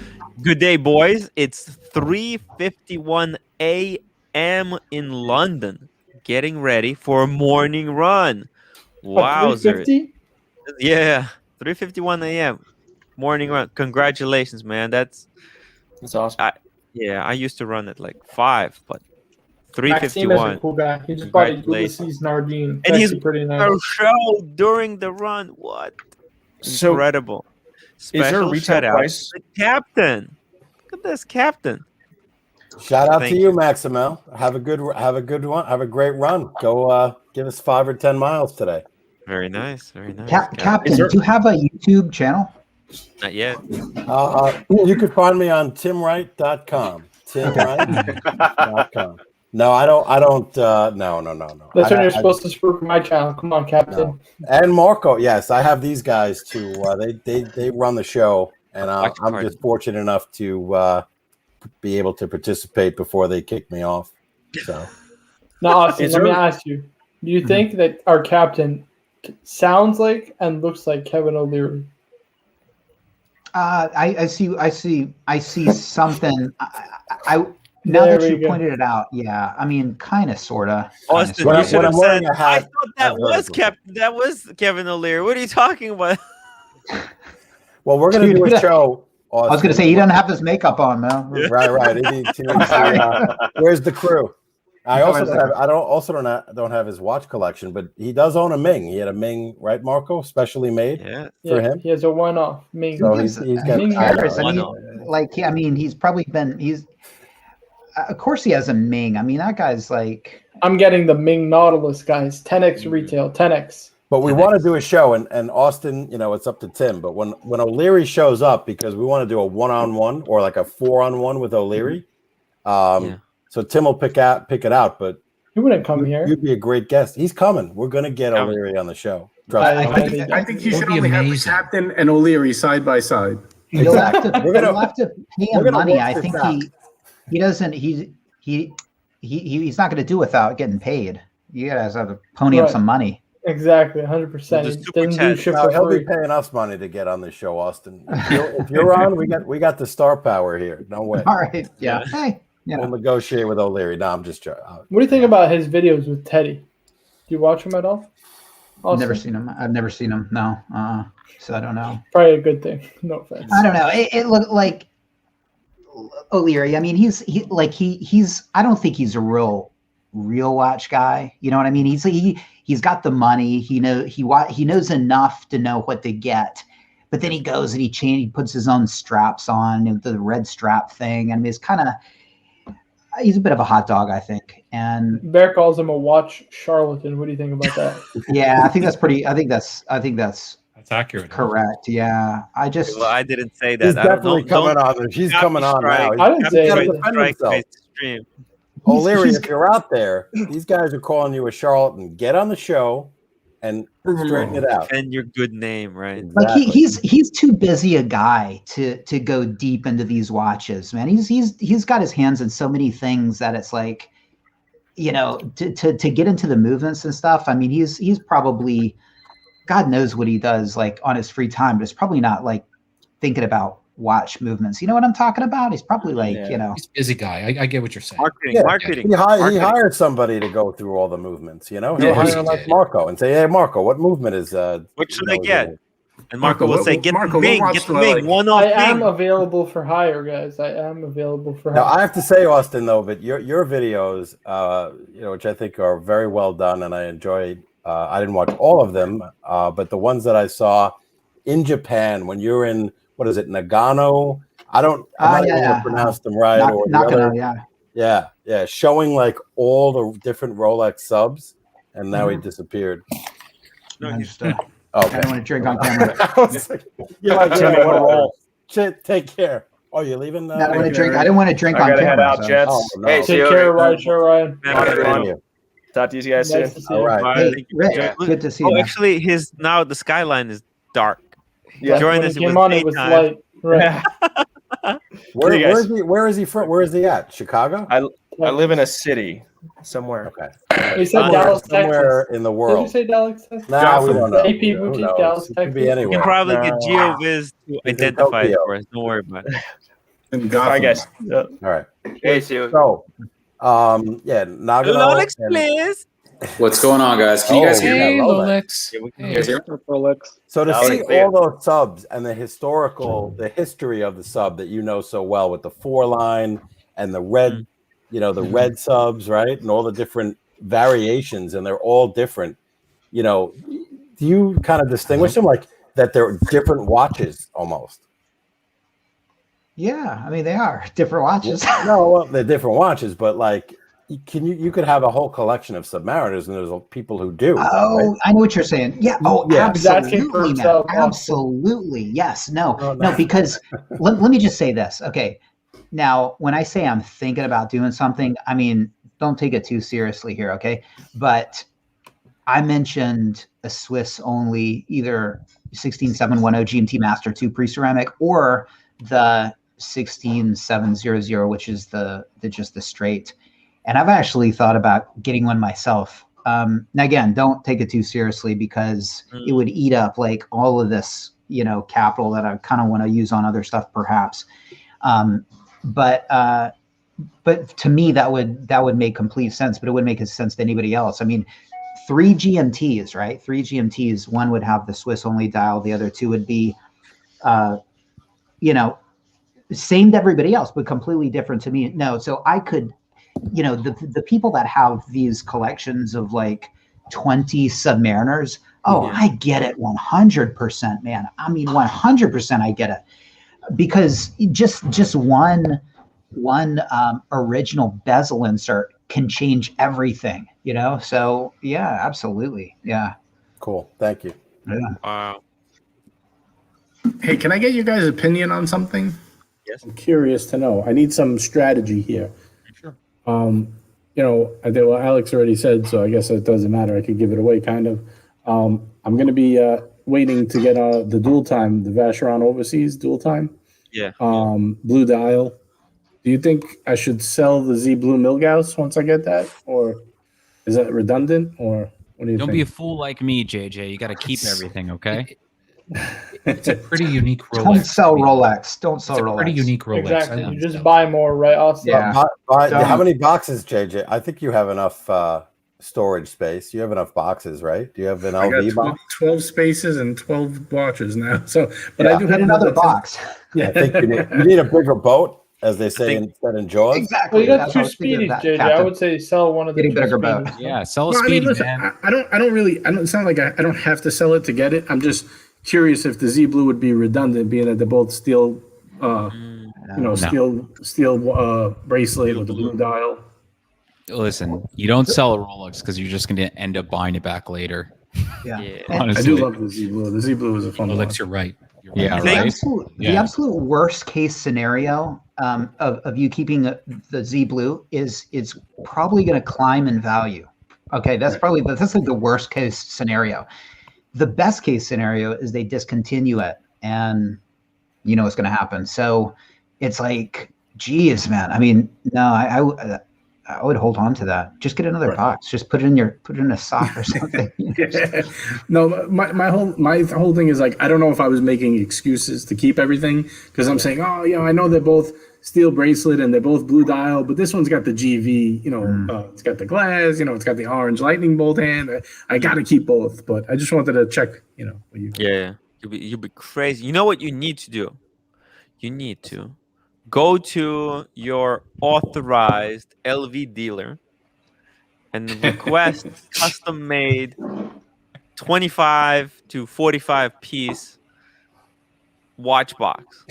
Good day, boys. It's 3:51 a.m. in London. Getting ready for a morning run. Wowzer. 3:50? Yeah, 3:51 a.m. morning run. Congratulations, man. That's awesome. I used to run at like 5, but 3:51. Maxime is a cool guy. He just bought a Ulysses Nardine. And he's pretty nice. show during the run. What? Incredible. Is there a retail price? The captain. Look at this captain. Shout out to you, Maximo. Have a good one. Have a great run. Go give us 5 or 10 miles today. Very nice. Very nice. Captain, do you have a YouTube channel? Not yet. You could find me on timwrite.com. Timwrite.com. No, I don't. No. That's when you're supposed to spruik my channel. Come on, Captain. No. And Marco, yes, I have these guys too. They run the show, and I'm just fortunate enough to be able to participate before they kick me off. So now, Austin, let me ask you: do you think that our captain sounds like and looks like Kevin O'Leary? I see something. Now that you pointed it out, yeah. I mean, kind of, sorta. Austin, you should have said. I thought that was Kevin O'Leary. What are you talking about? Well, we're gonna do a show. Austin. I was gonna say he doesn't have his makeup on, man. Right. Where's the crew? I don't have his watch collection, but he does own a Ming. He had a Ming, right, Marco? Specially made for him. He has a one-off Ming. So he's got Ming Paris. He's probably been. Of course, he has a Ming. I mean, that guy's like. I'm getting the Ming Nautilus, guys. 10x retail, 10x. But we want to do a show, and Austin, it's up to Tim. But when O'Leary shows up, because we want to do a 1-on-1 or like a 4-on-1 with O'Leary, so Tim will pick it out. But he wouldn't come here. You'd be a great guest. He's coming. We're gonna get O'Leary on the show. I think you should only have the captain and O'Leary side by side. You'll have to pay him money. I think he doesn't. He's not going to do without getting paid. You guys have to pony up some money. Exactly, 100%. He'll be paying us money to get on the show, Austin. If you're on, we got the star power here. No way. All right. Yeah. Hey. Yeah. We'll negotiate with O'Leary. No, I'm just joking. What do you think about his videos with Teddy? Do you watch him at all? I've never seen him. No. So I don't know. Probably a good thing. No offense. I don't know. It looked like O'Leary. I mean, he's I don't think he's a real watch guy. You know what I mean? He's got the money. He knows enough to know what to get. But then he goes and he puts his own straps on, the red strap thing. I mean, it's kind of, he's a bit of a hot dog, I think. And Bear calls him a watch charlatan. What do you think about that? Yeah, I think that's accurate. Correct. Yeah. I didn't say that. He's definitely coming on. She's coming on now. I didn't say it. O'Leary, if you're out there, these guys are calling you a charlatan. Get on the show and straighten it out. And your good name, right? Exactly. Like he's too busy a guy to go deep into these watches, man. He's got his hands in so many things that it's like, to get into the movements and stuff. I mean, he's probably, God knows what he does like on his free time, but it's probably not like thinking about watch movements. You know what I'm talking about? He's probably like, he's a busy guy. I get what you're saying. Marketing. He hired somebody to go through all the movements, He'll hire like Marco and say, hey, Marco, what movement is what should I get? And Marco will say, get the Ming, one off. I am available for hire, guys. I am available for hire. Now, I have to say, Austin, though, but your videos, which I think are very well done, and I enjoyed. I didn't watch all of them, but the ones that I saw in Japan when you're in, what is it, Nagano? I'm not even going to pronounce them right. Nagano, yeah, showing like all the different Rolex subs, and now he disappeared. No, okay. I don't want to drink on camera. You're like, Jimmy, what a roll. Take care. Oh, you're leaving? I didn't want to drink on camera. Head out, Jets. No. Hey, take care, Ryan. Talk to you guys soon. All right. Hey, Rick, good to see you. Actually, the skyline is dark. Yeah, during this, it was light. Right. Where is he from? Where is he at? Chicago? I live in a city somewhere. Okay. He said Dallas, somewhere Texas. in the world. Did you say Dallas, Texas? Nah, we don't know. AP Boutique, Dallas, Texas. Could be anywhere. You can probably get GeoViz to identify it for us. Don't worry about it. I guess. All right. Hey, Sue. So, Nagano. Rolex, please. What's going on, guys? Can you guys hear me? Rolex. Rolex. So to see all those subs and the history of the sub that you know so well with the 4-line and the red, the red subs, right? And all the different variations, and they're all different. Do you kind of distinguish them like that they're different watches almost? Yeah, I mean, they are different watches. No, well, they're different watches, but like, you could have a whole collection of Submariners, and there's people who do. Oh, right? I know what you're saying. Yeah. Oh, Yeah. absolutely, man. Absolutely. Yes. No, because let me just say this. Okay. Now, when I say I'm thinking about doing something, I mean, don't take it too seriously here. Okay. But I mentioned a Swiss only, either 16710 GMT Master 2 pre-ceramic or the 16700, which is just the straight. And I've actually thought about getting one myself. Now again, don't take it too seriously because it would eat up like all of this, capital that I kind of want to use on other stuff, perhaps. But to me, that would make complete sense. But it wouldn't make sense to anybody else. I mean, 3 GMTs, right? 3 GMTs. One would have the Swiss only dial. The other two would be, same to everybody else, but completely different to me. No, so I could. The people that have these collections of like 20 Submariners, I get it 100%, man. I mean, 100% I get it. Because just one original bezel insert can change everything, So yeah, absolutely. Yeah. Cool. Thank you. Yeah. Wow. Hey, can I get you guys' opinion on something? Yes. I'm curious to know. I need some strategy here. Sure. I think Alex already said, so I guess it doesn't matter. I could give it away, kind of. I'm going to be waiting to get the dual time, the Vacheron Overseas dual time. Yeah. Blue dial. Do you think I should sell the Z Blue Milgauss once I get that, or is that redundant, or what do you Don't think? be a fool like me, JJ. You got to keep everything, okay? It's a pretty unique Rolex. Don't sell Rolex. Don't sell It's a Rolex. pretty unique Rolex. Exactly. You just buy more, right, Austin? Yeah. How many boxes, JJ? I think you have enough storage space. You have enough boxes, right? Do you have an I LV got box? 12 spaces and 12 watches now. So, but Yeah. I do have another box. Yeah. I think you need a bigger boat, as they say instead in Jaws. Well, Exactly. you got That's two what I was thinking of speedies, that, JJ. I Captain. would say sell one of the Getting two bigger boat. speedies. Yeah, sell a Well, I speedy, mean, listen, man. I don't it's not like I don't have to sell it to get it. I'm just curious if the Z Blue would be redundant, being that they're both steel, steel bracelet with the blue dial. Listen, you don't sell a Rolex because you're just going to end up buying it back later. Yeah. Honestly. I do love the Z Blue. The Z Blue is a fun one. Rolex, you're right. Yeah, The right? the absolute worst case scenario of you keeping the Z Blue is it's probably going to climb in value. Okay, that's like the worst case scenario. The best case scenario is they discontinue it, and you know what's going to happen. So it's like, geez, man. I mean, no, I would hold on to that. Just get another box. Just put it in a sock or something. No, my whole thing is like, I don't know if I was making excuses to keep everything because I'm saying, I know they're both steel bracelet and they're both blue dial, but this one's got the GV, it's got the glass, it's got the orange lightning bolt hand. I got to keep both, but I just wanted to check, what you. Yeah, you'll be crazy. You know what you need to do? You need to go to your authorized LV dealer and request custom-made 25 to 45 piece watch box.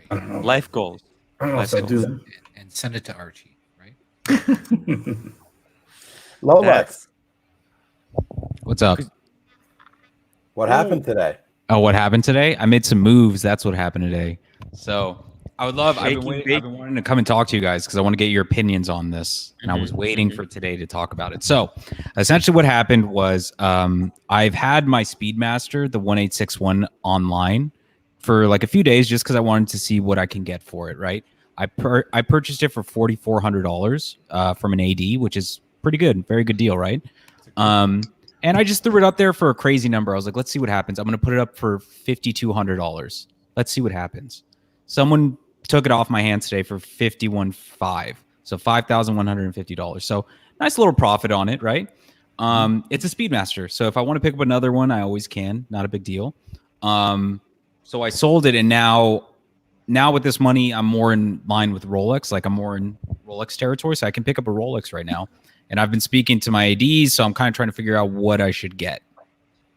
I don't know. Life goals. I don't know if I do that. And send it to Archie, right? Lolex. What's up? What happened today? Oh, what happened today? I made some moves. That's what happened today. So I've been wanting to come and talk to you guys because I want to get your opinions on this. And I was waiting for today to talk about it. So essentially what happened was I've had my Speedmaster, the 1861 online for like a few days just because I wanted to see what I can get for it, right? I purchased it for $4,400 from an AD, which is pretty good. Very good deal, right? And I just threw it up there for a crazy number. I was like, let's see what happens. I'm going to put it up for $5,200. Let's see what happens. Someone took it off my hands today for $51,500. So $5,150. So nice little profit on it, right? It's a Speedmaster. So if I want to pick up another one, I always can. Not a big deal. So I sold it. And now with this money, I'm more in line with Rolex. Like I'm more in Rolex territory. So I can pick up a Rolex right now. And I've been speaking to my ADs, so I'm kind of trying to figure out what I should get.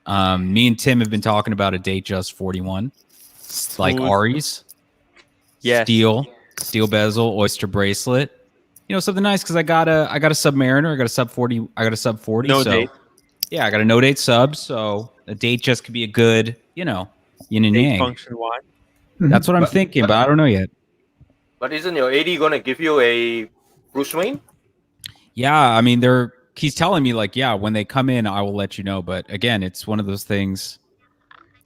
Me and Tim have been talking about a Datejust 41, like Ari's, yes. steel, steel bezel, oyster bracelet. You know, something nice because I got a Submariner, I got a sub 40, No so date. yeah, I got a no date sub, so a date just could be a good, you know, yin and Date yang. function wise. That's what I'm thinking, but I don't know yet. But isn't your AD going to give you a Bruce Wayne? Yeah, I mean, he's telling me like, yeah, when they come in, I will let you know. But again, it's one of those things.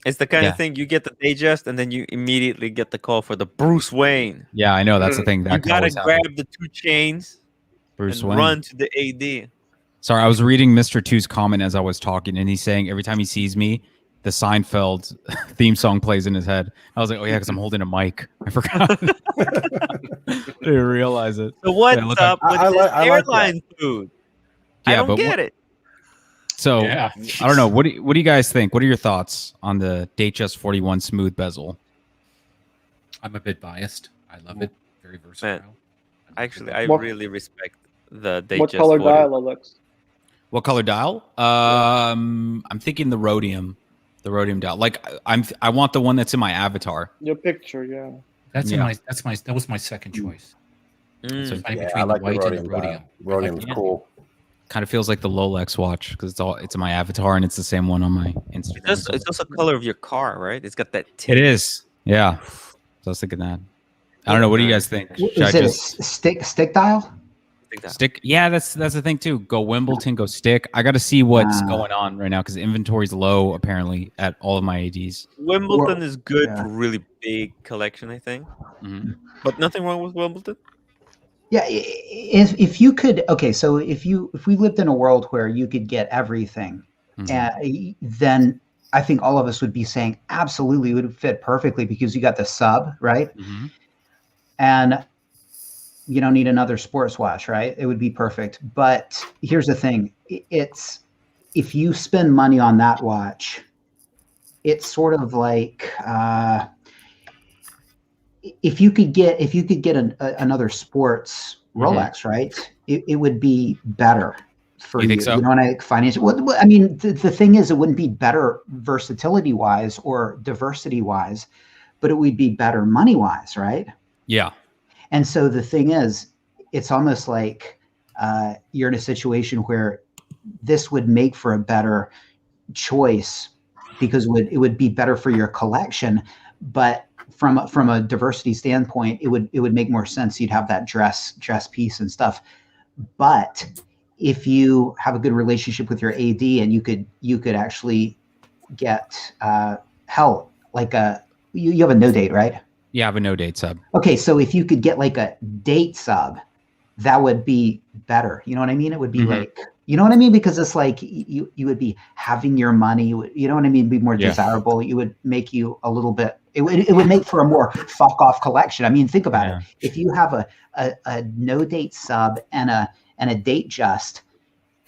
It's the kind of thing you get the Datejust, and then you immediately get the call for the Bruce Wayne. Yeah, I know that's the thing. That You can gotta always grab happen. the 2 chains Bruce and Wayne. run to the AD. Sorry, I was reading Mr. 2's comment as I was talking, and he's saying every time he sees me, the Seinfeld theme song plays in his head. I was like, oh yeah, because I'm holding a mic. I forgot. I didn't realize it. So what's Yeah, look, up with I this like that. airline food? I Yeah, don't but get it. So Yeah. I don't know. What do you guys think? What are your thoughts on the Datejust 41 smooth bezel? I'm a bit biased. I love it. Very versatile. Man, actually, I What- really respect the Datejust. What color 40. dial, Alex? What color dial? I'm thinking the rhodium dial. Like I want the one that's in my avatar. Your picture, yeah. That was my second Mm. choice. So it's between I the like the white and rhodium the dial. rhodium. Rhodium's cool. Kind of feels like the Rolex watch because it's in my avatar and it's the same one on my Instagram. It's also color of your car, right? It's got that It tint. is. Yeah. So I was thinking that. I don't know. What do you guys think? Should I Is it just a stick dial? stick? Yeah, that's the thing too. Go Wimbledon, go stick. I got to see what's going on right now because inventory's low apparently at all of my ADs. Wimbledon is good yeah. for really big collection, I think. Mm-hmm. But nothing wrong with Wimbledon. Yeah, if you could, okay, so if we lived in a world where you could get everything, then I think all of us would be saying absolutely it would fit perfectly because you got the sub, right? Mm-hmm. And you don't need another sports watch, right? It would be perfect. But here's the thing. It's if you spend money on that watch, it's sort of like if you could get another sports Rolex, right? It would be better for you. You think so? You know, and financial. Well, I mean, the thing is, it wouldn't be better versatility wise or diversity wise, but it would be better money wise, right? Yeah. And so the thing is, it's almost like you're in a situation where this would make for a better choice because it would be better for your collection, but from a diversity standpoint, it would make more sense. You'd have that dress piece and stuff. But if you have a good relationship with your AD and you could actually get you have a no date, right? Yeah, I have a no date sub. Okay, so if you could get like a date sub, that would be better. You know what I mean? It would be like, you know what I mean? Because it's like you would be having your money, you know what I mean? Be more desirable. It would make you a little bit, it would make for a more fuck off collection. I mean, think about it. If you have a no date sub and a date just,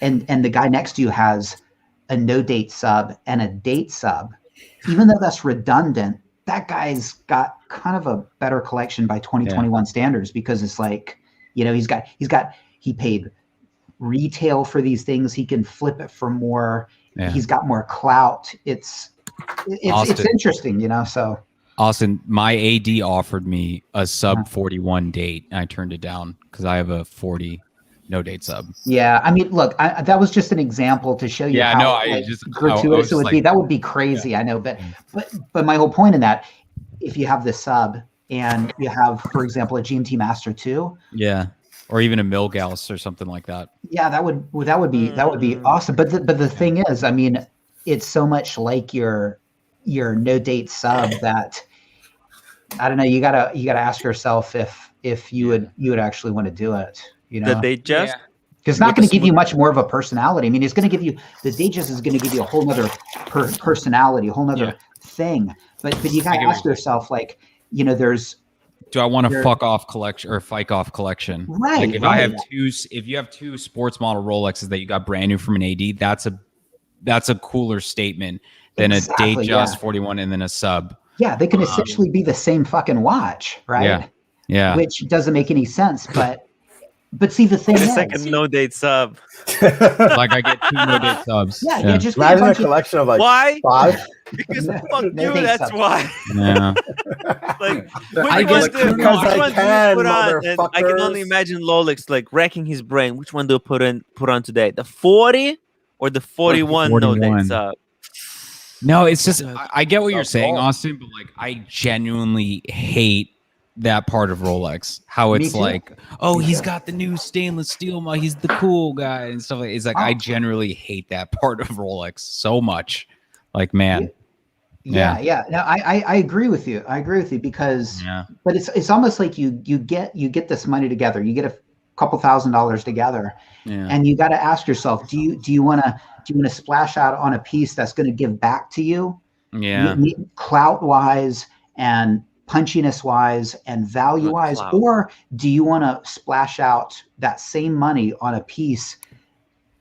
and the guy next to you has a no date sub and a date sub, even though that's redundant, that guy's got kind of a better collection by 2021 standards because it's like, you know, he paid retail for these things. He can flip it for more. Yeah. He's got more clout. It's interesting, you know, so. Austin, my AD offered me a sub 41 date and I turned it down because I have a 40 no date sub. Yeah. I mean, look, that was just an example to show you how gratuitous it would be. That would be crazy. Yeah. I know, but my whole point in that, if you have the sub and you have, for example, a GMT Master 2. Yeah. Or even a Milgauss or something like that. Yeah, that would be awesome. But the thing is, I mean, it's so much like your no date sub that I don't know. You gotta ask yourself if you would actually want to do it. You know, the Datejust. Because it's not going to give you much more of a personality. I mean, it's going to give you the Datejust is going to give you a whole nother personality, a whole nother thing. But you gotta ask yourself, like, you know, do I want a fuck off collection or a fike off collection? Right. Like if you have two sports model Rolexes that you got brand new from an AD, that's a cooler statement than a Datejust 41 and then a sub. Yeah, they can essentially be the same fucking watch, right? Yeah. Which doesn't make any sense, but But see, the thing Get a is, second no date sub. Like I get 2 no date subs. yeah, just Imagine a bunch of- collection of like Why? 5. Because No- fuck no you. date That's subs. why. Yeah. Like I which one just do because I which one do you can, put on? And I can only motherfuckers. imagine Rolex like racking his brain. Which one do I put on today? The 40 or the 41 no date 41. sub? No, it's just I get what you're saying, cool. Austin, but like I genuinely hate that part of Rolex. How Me it's too. like, oh, Me he's too. got the new stainless steel model. He's the cool guy and stuff like. It's like I generally hate that part of Rolex so much. Like, man. Yeah. No, I agree with you. I agree with you because, but it's almost like you get this money together. You get a couple $1,000s together, and you got to ask yourself, do you want to splash out on a piece that's going to give back to you? Yeah. Clout wise and punchiness wise and value wise, or do you want to splash out that same money on a piece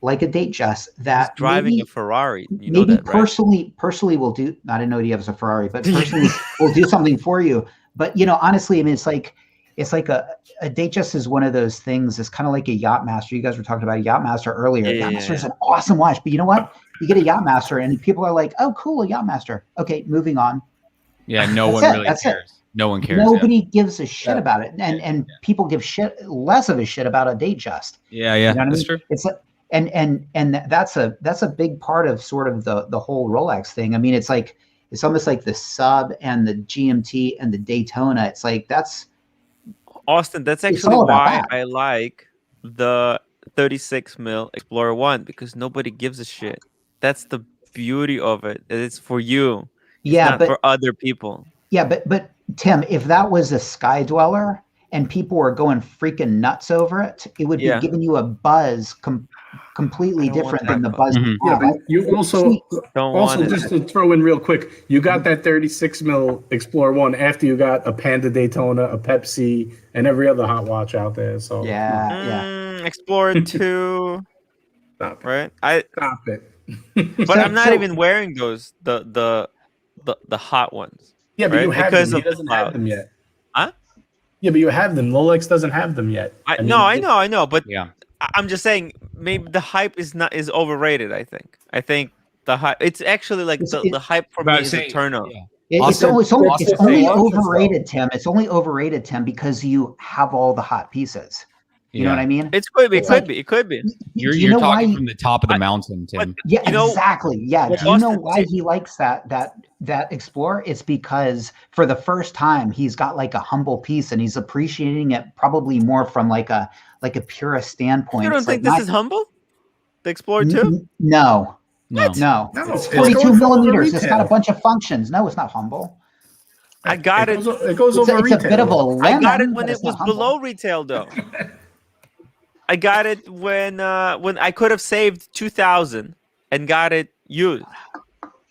like a Datejust that He's driving maybe, a Ferrari? You maybe know that, right? personally will do. I didn't know he has a Ferrari, but personally will do something for you. But honestly, I mean, it's like a Datejust is one of those things. It's kind of like a Yachmaster. You guys were talking about a Yachmaster earlier. Yachmaster is an awesome watch, but you know what? You get a Yachmaster, and people are like, "Oh, cool, a Yachmaster." Okay, moving on. Yeah, no one really cares. No one cares. Nobody gives a shit about it, and people give less of a shit about a Datejust. Yeah, You know what I that's mean? true. It's like, and that's a big part of sort of the whole Rolex thing. I mean, it's almost like the sub and the GMT and the Daytona. It's like that's Austin. That's it's actually all about why that. I like the 36 mil Explorer 1 because nobody gives a shit. That's the beauty of it. It's for you. It's not for other people. Yeah, but Tim, if that was a Sky Dweller and people were going freaking nuts over it, it would be giving you a buzz completely different than the buzz. Yeah, but you also want just to throw in real quick, you got that 36 mil Explorer 1 after you got a Panda Daytona, a Pepsi, and every other hot watch out there. So Explorer 2. Right? Stop it. But I'm not even wearing those the hot ones. Yeah, but right? you have because them. He of doesn't have them yet. Huh? Yeah, but you have them. Rolex doesn't have them yet. I know. But I'm just saying maybe the hype is overrated. I think the hype. It's actually like the hype for me is a turn on. It's only overrated, Tim. It's only overrated, Tim, because you have all the hot pieces. You know what I mean? It could be. You're talking from the top of the mountain, Tim. Yeah, exactly. Yeah. Do you know why he likes that Explorer? It's because for the first time he's got like a humble piece and he's appreciating it probably more from like a purist standpoint. You don't think this is humble? The Explorer 2? No. What? No. No, It's it's 42 going for millimeters. It's retail. got a bunch of functions. No, it's not humble. I got it. It goes over It's a retail. bit of a I got it lemon, when but it it's not was humble. below retail, though. I got it when I could have saved 2,000 and got it used.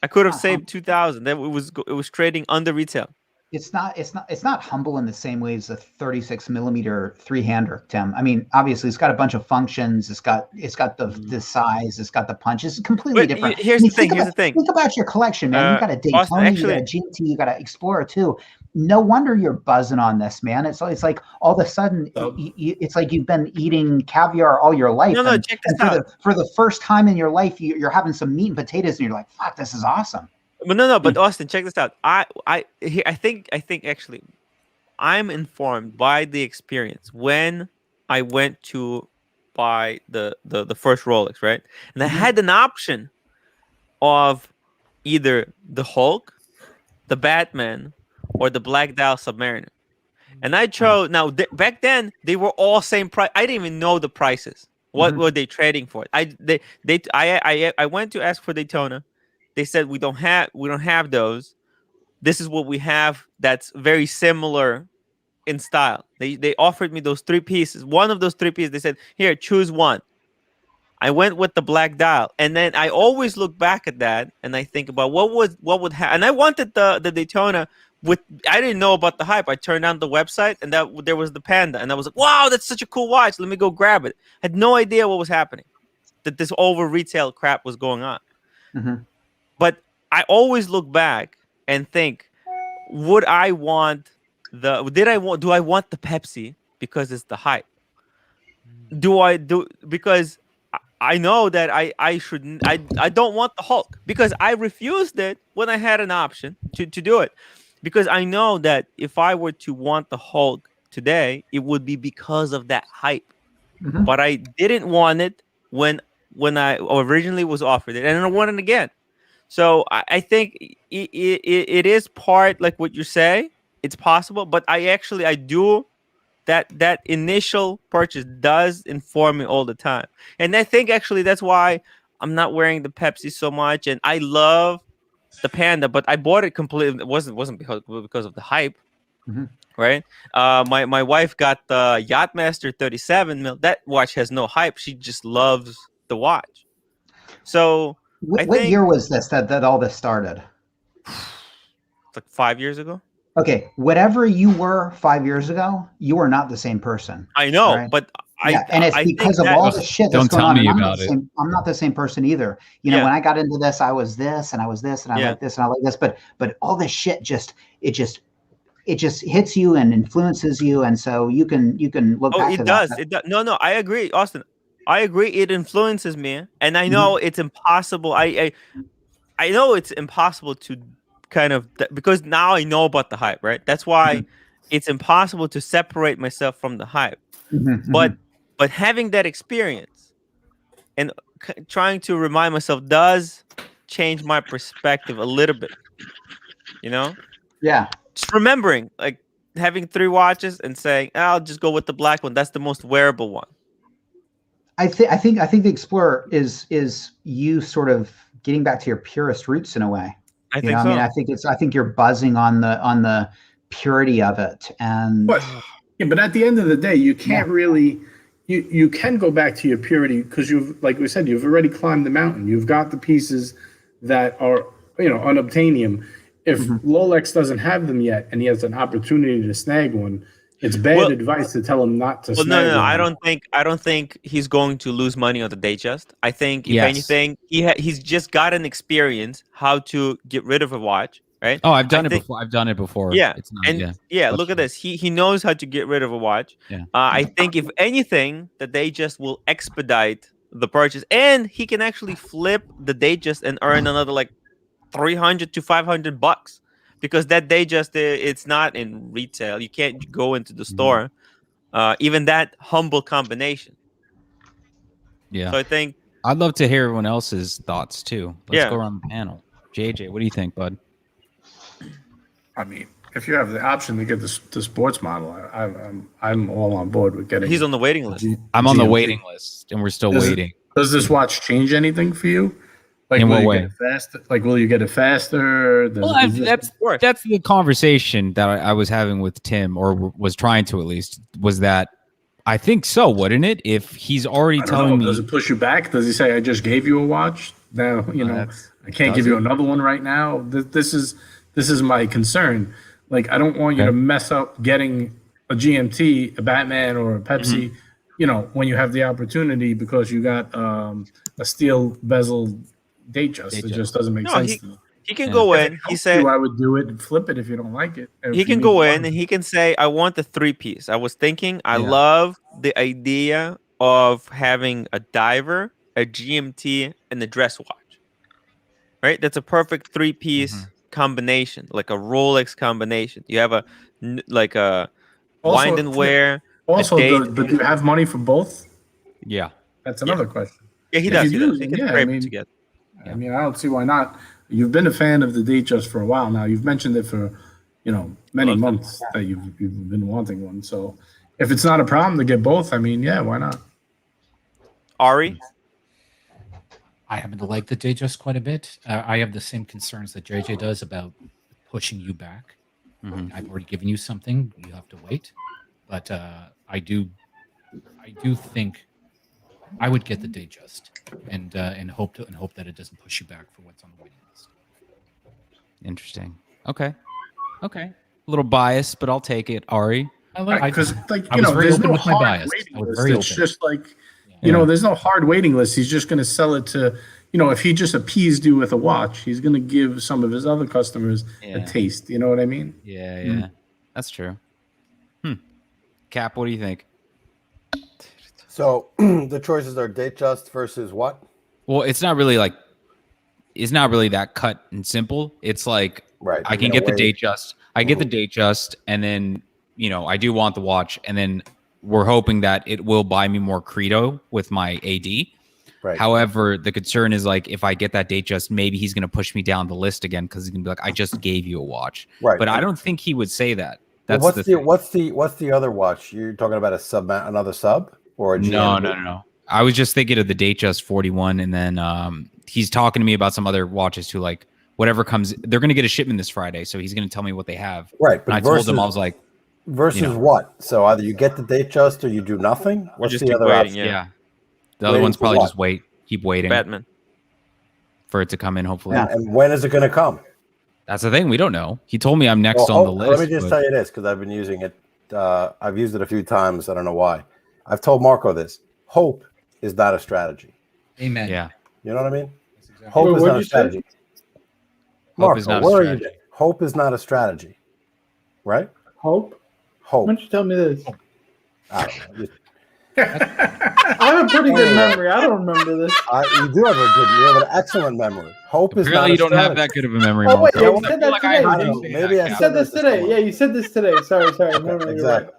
I could have saved 2,000. Then it was trading under retail. It's not humble in the same way as a 36 millimeter three-hander, Tim. I mean, obviously it's got a bunch of functions. It's got the size. It's got the punch. It's completely But different. here's the thing. Think about your collection, man. You got a Daytona, Austin, you got a GT, you got an Explorer too. No wonder you're buzzing on this, man. It's like all of a sudden, it's like you've been eating caviar all your life. No, and, check this and out. for the first time in your life, you're having some meat and potatoes, and you're like, "Fuck, this is awesome." But no. But Austin, check this out. I think actually, I'm informed by the experience when I went to buy the first Rolex, right? And I had an option of either the Hulk, the Batman, or the Black Dial Submariner. And I chose. Now back then they were all same price. I didn't even know the prices. What were they trading for? I went to ask for Daytona. They said we don't have those. This is what we have that's very similar in style. They offered me those 3 pieces. One of those 3 pieces, they said, "Here, choose one." I went with the Black Dial, and then I always look back at that and I think about what would happen. And I wanted the Daytona I didn't know about the hype. I turned on the website and there was the Panda, and I was like, "Wow, that's such a cool watch. Let me go grab it." I had no idea what was happening, that this over retail crap was going on. But I always look back and think, do I want the Pepsi because it's the hype? do I do because I know that I shouldn't I don't want the Hulk because I refused it when I had an option to do it because I know that if I were to want the Hulk today, it would be because of that hype. Mhm. But I didn't want it when I originally was offered it, and I want it again. So I think it is part like what you say. It's possible, but I do that initial purchase does inform me all the time, and I think actually that's why I'm not wearing the Pepsi so much, and I love the Panda, but I bought it completely. It wasn't because of the hype. Mhm. Right. My wife got the Yachmaster 37 mil. That watch has no hype. She just loves the watch. So I What think year was this that all this started? it's like 5 years ago. Okay, whatever you were 5 years ago, you are not the same person. I know, right? but And it's I because think of that all the shit that's Don't going tell on. me And about it. I'm not the same person either. You know, Yeah. when I got into this, I was this and I was this and I Yeah. like this and I like this, but all this shit it just hits you and influences you, and so you can look Oh, back to it that. does. It does. No, I agree, Austin. I agree. It influences me, and I know it's impossible. I know it's impossible to kind of because now I know about the hype, right? That's why it's impossible to separate myself from the hype. But having that experience and trying to remind myself does change my perspective a little bit. You know, Yeah. just remembering like having 3 watches and saying, I'll just go with the black one. That's the most wearable one. I think the Explorer is you sort of getting back to your purest roots in a way. I You think know, so. I mean, I think you're buzzing on the purity of it, and but at the end of the day, you can't really. You can go back to your purity because like we said, you've already climbed the mountain. You've got the pieces that are unobtainium. If Rolex doesn't have them yet, and he has an opportunity to snag one, it's bad advice to tell him not to Well, snag no. one. I don't think he's going to lose money on the Datejust. I think if Yes. anything, he's just got an experience how to get rid of a watch, right? Oh, I've done it before. I've done it before. Yeah, It's not, and that's look at true. this. He knows how to get rid of a watch. Yeah. I think if anything, the Datejust will expedite the purchase, and he can actually flip the Datejust and earn another like $300 to $500 because that Datejust it's not in retail. You can't go into the store. Even that humble combination. Yeah. So I think I'd love to hear everyone else's thoughts too. Let's Yeah. go around the panel. JJ, what do you think, bud? I mean, if you have the option to get the sports model, I'm all on board with getting. he's on the waiting list. I'm on the GMT. waiting list, and we're still waiting. Does this watch change anything for you? Like, In will what you way? get it faster? Like, will you get it faster? Well, that's the conversation that I was having with Tim, or was trying to at least, was that I think so, wouldn't it? If he's already I don't telling know. me, Does it push you back? Does he say, "I just gave you a watch"? Now I can't give you another one right now. This is my concern. Like, I don't want you to mess up getting a GMT, a Batman, or a Pepsi. When you have the opportunity because you got a steel bezel Datejust. It just doesn't make sense to me. He can go in. He said, I would do it and flip it if you don't like it. If he you can need go one. in and he can say, I want the 3-piece. I was thinking, I love the idea of having a diver, a GMT, and a dress watch. Right? That's a perfect 3-piece combination, like a Rolex combination. You have a wind and wear. Also, but do you have money for both? Yeah. That's another question. Yeah, he If does. you He do, does. He can yeah, scrape it together. I mean, I don't see why not. You've been a fan of the Datejust for a while now. You've mentioned it for, many months that you've been wanting one. So if it's not a problem to get both, I mean, yeah, why not? Ari? I happen to like the Datejust quite a bit. I have the same concerns that JJ does about pushing you back. I've already given you something; you have to wait. But I do think I would get the Datejust and hope that it doesn't push you back for what's on the waiting list. Interesting. Okay. A little biased, but I'll take it, Ari. Because, I was very there's open no with my hard bias. waiting I was list. very It's open. just like, there's no hard waiting list. He's just going to sell it to, if he just appeased you with a watch, he's going to give some of his other customers a taste. You know what I mean? Yeah. That's true. Cap, what do you think? So the choices are Datejust versus what? Well, it's not really that cut and simple. It's like I can get the Datejust. I get the Datejust, and then I do want the watch, and then we're hoping that it will buy me more Credo with my AD. Right. However, the concern is like if I get that Datejust, maybe he's going to push me down the list again because he's going to be like, I just gave you a watch. Right. But I don't think he would say that. That's what's the other watch? You're talking about another sub or a GM? No. I was just thinking of the Datejust 41, and then he's talking to me about some other watches too, like whatever comes. They're going to get a shipment this Friday, so he's going to tell me what they have. Right. And I told him I was like, versus what? So either you get the Datejust or you do nothing. What's just the other waiting, option? Yeah. The other one's probably just keep waiting. Batman. For it to come in, hopefully. Yeah. And when is it going to come? That's the thing. We don't know. He told me I'm next on the list. Let me just tell you this, because I've been using it. I've used it a few times. I don't know why. I've told Marco this. Hope is not a strategy. Amen. Yeah. You know what I mean? Hope is not a strategy. Marco, where are you? Hope is not a strategy. Right? Hope? Hope. Why don't you tell me this? I don't know. I have a pretty good memory. I don't remember this. You do have you have an excellent memory. Hope is not. You don't have that good of a memory. Oh wait, you said that like today. Maybe I said this today. Yeah, you said this today. Sorry. No, exactly.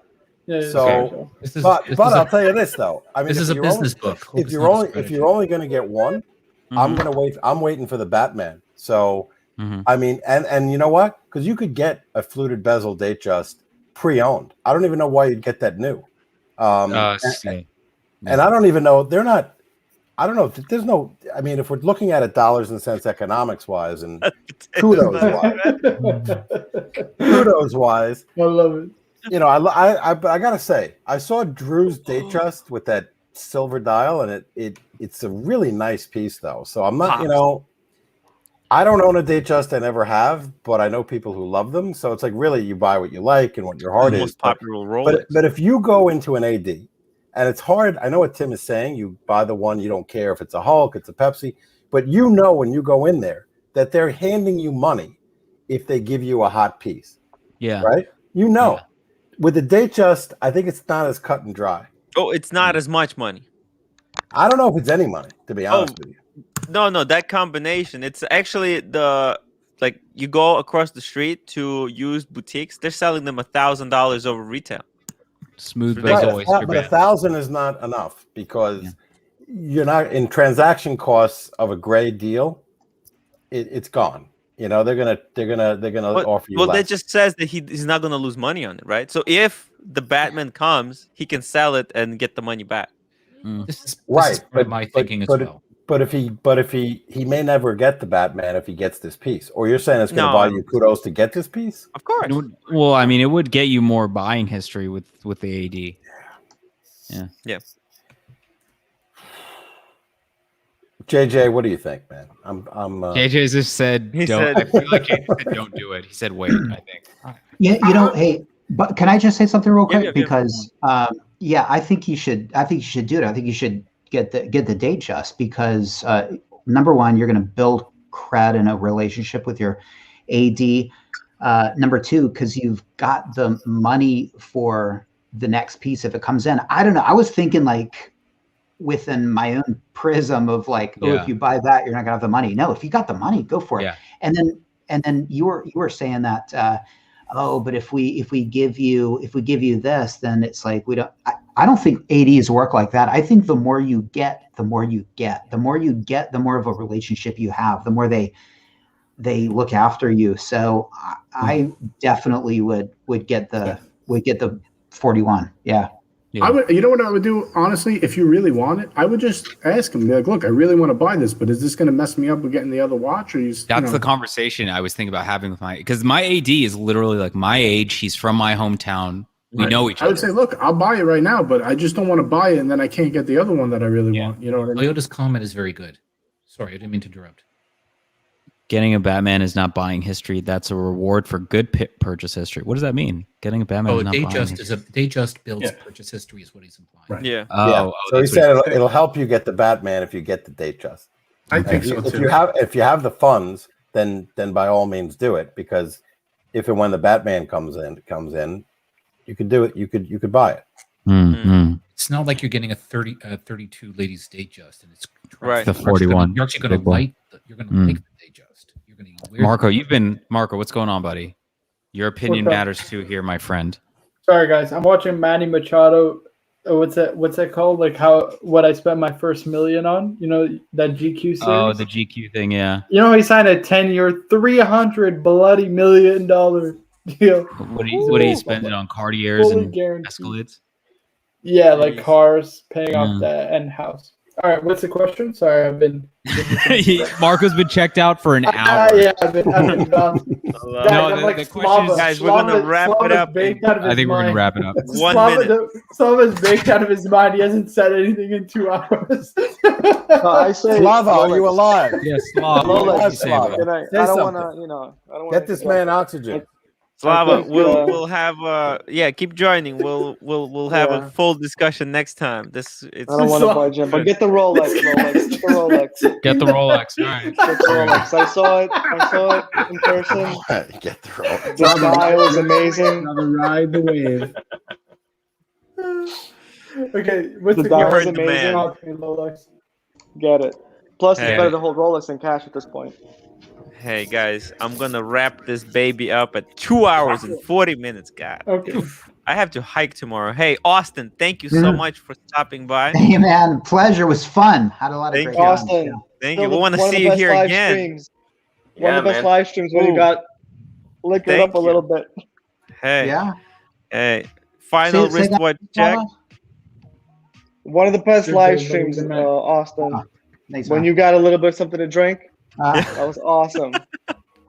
Yeah, so, but I'll tell you this though. I mean, this is a business book. If you're only going to get one, I'm going to wait. I'm waiting for the Batman. So, I mean, and you know what? Because you could get a fluted bezel Datejust pre-owned. I don't even know why you'd get that new. And I don't even know. They're not. I don't know. There's no. I mean, if we're looking at it dollars and cents economics wise, and kudos wise, I love it. You know, I gotta say, I saw Drew's Datejust with that silver dial, and it's a really nice piece though. So I'm not, I don't own a Datejust. I never have, but I know people who love them. So it's like really, you buy what you like and what your heart is. Most popular Rolex. But if you go into an AD, and it's hard, I know what Tim is saying. You buy the one, you don't care if it's a Hulk, it's a Pepsi, but you know when you go in there that they're handing you money if they give you a hot piece. Yeah. Right? You know. Yeah. With the Datejust, I think it's not as cut and dry. Oh, it's not as much money. I don't know if it's any money, to be honest with you. No, that combination. It's actually you go across the street to used boutiques, they're selling them $1,000 over retail. Smooth bezel, but 1,000 is not enough because you're not in transaction costs of a gray deal. It's gone. You know, they're gonna offer you. Well, less. that just says that he's not gonna lose money on it, right? So if the Batman comes, he can sell it and get the money back. This is my thinking as well. But if he may never get the Batman if he gets this piece, or you're saying it's going to buy you kudos to get this piece? Of course. Well, I mean, it would get you more buying history with the AD. Yeah. Yeah. JJ, what do you think, man? I'm. JJ just said, "Don't." I feel like JJ said, "Don't do it." He said, "Wait." I think. Yeah, hey, but can I just say something real quick? Because I think you should. I think you should do it. I think you should get the Datejust because number one, you're going to build cred and a relationship with your AD. Number two, because you've got the money for the next piece if it comes in. I don't know. I was thinking like within my own prism of like, if you buy that, you're not gonna have the money. No, if you got the money, go for it. And then you were saying that but if we give you this, then it's like we don't. I don't think ADs work like that. I think the more you get, the more you get. The more you get, the more of a relationship you have. The more they look after you. So I definitely would get the 41. Yeah. I would, you know what I would do, honestly, if you really want it, I would just ask him, be like, look, I really want to buy this, but is this going to mess me up with getting the other watch? Or That's the conversation I was thinking about having with because my AD is literally like my age. He's from my hometown. We know each other. I would say, look, I'll buy it right now, but I just don't want to buy it, and then I can't get the other one that I really want. You know what I mean? Toyota's comment is very good. Sorry, I didn't mean to interrupt. Getting a Batman is not buying history. That's a reward for good purchase history. What does that mean? Getting a Batman is not buying history. Datejust builds purchase history is what he's implying. Right. Yeah. So he said it'll help you get the Batman if you get the Datejust. I think so too. If you have the funds, then by all means do it, because if and when the Batman comes in, you could do it. You could buy it. It's not like you're getting a 32 ladies Datejust, and it's Right. The 41. You're actually going to Big boy. light. You're going to like the Datejust. You're going to wear. Marco, what's going on, buddy? Your opinion What's up? matters too here, my friend. Sorry, guys. I'm watching Manny Machado. What's that called? Like what I spent my first million on? You know, that GQ series? Oh, the GQ thing, yeah. You know, he signed a 10-year, $300 bloody million deal. What do you spend it on? Cartiers Fully and guaranteed. Escalades? Yeah, like cars, paying off debt, and house. All right, what's the question? Sorry, I've been. Marco's been checked out for an hour. Yeah, I've been gone. The question is, guys, we're gonna wrap it up. I think we're gonna wrap it up. 1 minute. Slava's baked out of his mind. He hasn't said anything in 2 hours. I say, Slava, are you alive? Yes, Slava. Lolex, Slava. Good night. Say I don't something. want to, I don't want Get this man oxygen. Slava, think, we'll have keep joining. We'll have a full discussion next time. It's I don't want to budge in, but get the Rolex. Get the Rolex. Get the Rolex. All right. Get the Rolex. I saw it in person. Get the Rolex. The style is amazing. Another ride the wave. Okay, what's The the dial is question? amazing. Rolex. Get it. Plus, it's Hey. better to hold Rolex than cash at this point. Hey guys, I'm gonna wrap this baby up at 2 hours and 40 minutes. God, Okay. I have to hike tomorrow. Hey Austin, thank you so much for stopping by. Hey man, pleasure. Was fun. Had a lot of Thank great you. times. Austin, Yeah. Thank still you. We the- want to one of the see you best here live again. streams. One Yeah, of the best man. live streams when you Ooh. got liquored Thank up a you. little bit. Hey, Yeah. hey, final Say that, wristwatch check. Slava? One of the best Good live day, streams, buddy. Good night. Austin. Thanks, When man. you got a little bit of something to drink, Uh, that was awesome.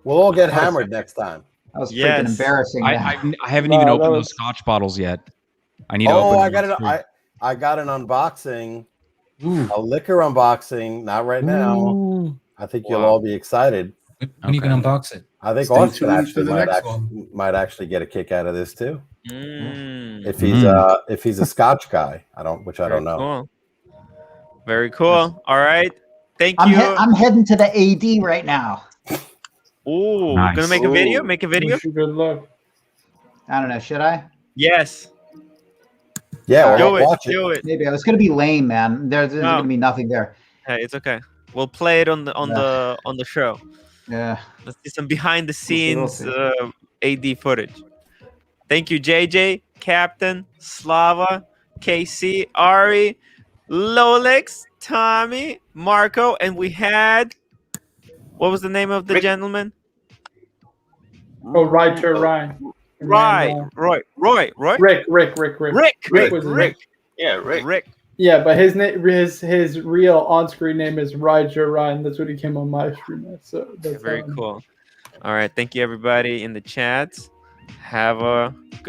We'll all get hammered next time. that was freaking Yes. embarrassing. man. I haven't No, even that opened was- those Scotch bottles yet. I need to open Oh, them. I got it. next week. I got an unboxing, a liquor unboxing. Not right now. Ooh. I think you'll Wow. all be excited. When are you going to unbox it? I think Stay Austin tuned actually for the might, next might actually get a kick out of this too. Mm, If he's a Scotch guy, I don't very know. cool. Very cool. All right. Thank I'm, you. I'm heading to the AD right now. Ooh, Nice. gonna make a video? Ooh. Make a video? Wish you good luck. I don't know. Should I? Yes. Yeah, Do well, it. watch it. Do it. Maybe. It's going to be lame, man. There's No. going to be nothing there. Hey, it's okay. We'll play it on the show. Yeah. Let's see some behind the We'll scenes see. AD footage. Thank you, JJ, Captain, Slava, KC, Ari, Lolex, Tommy, Marco, and we had, what was the name of the gentleman? Oh, Ryder Ryan. Roy. Rick. Rick was Rick. his name. Yeah, Rick. Rick. Yeah, but his name, his real on-screen name is Ryder Ryan. That's what he came on my screen as. So that's Very how I know. cool. All right. Thank you, everybody in the chats. Have a good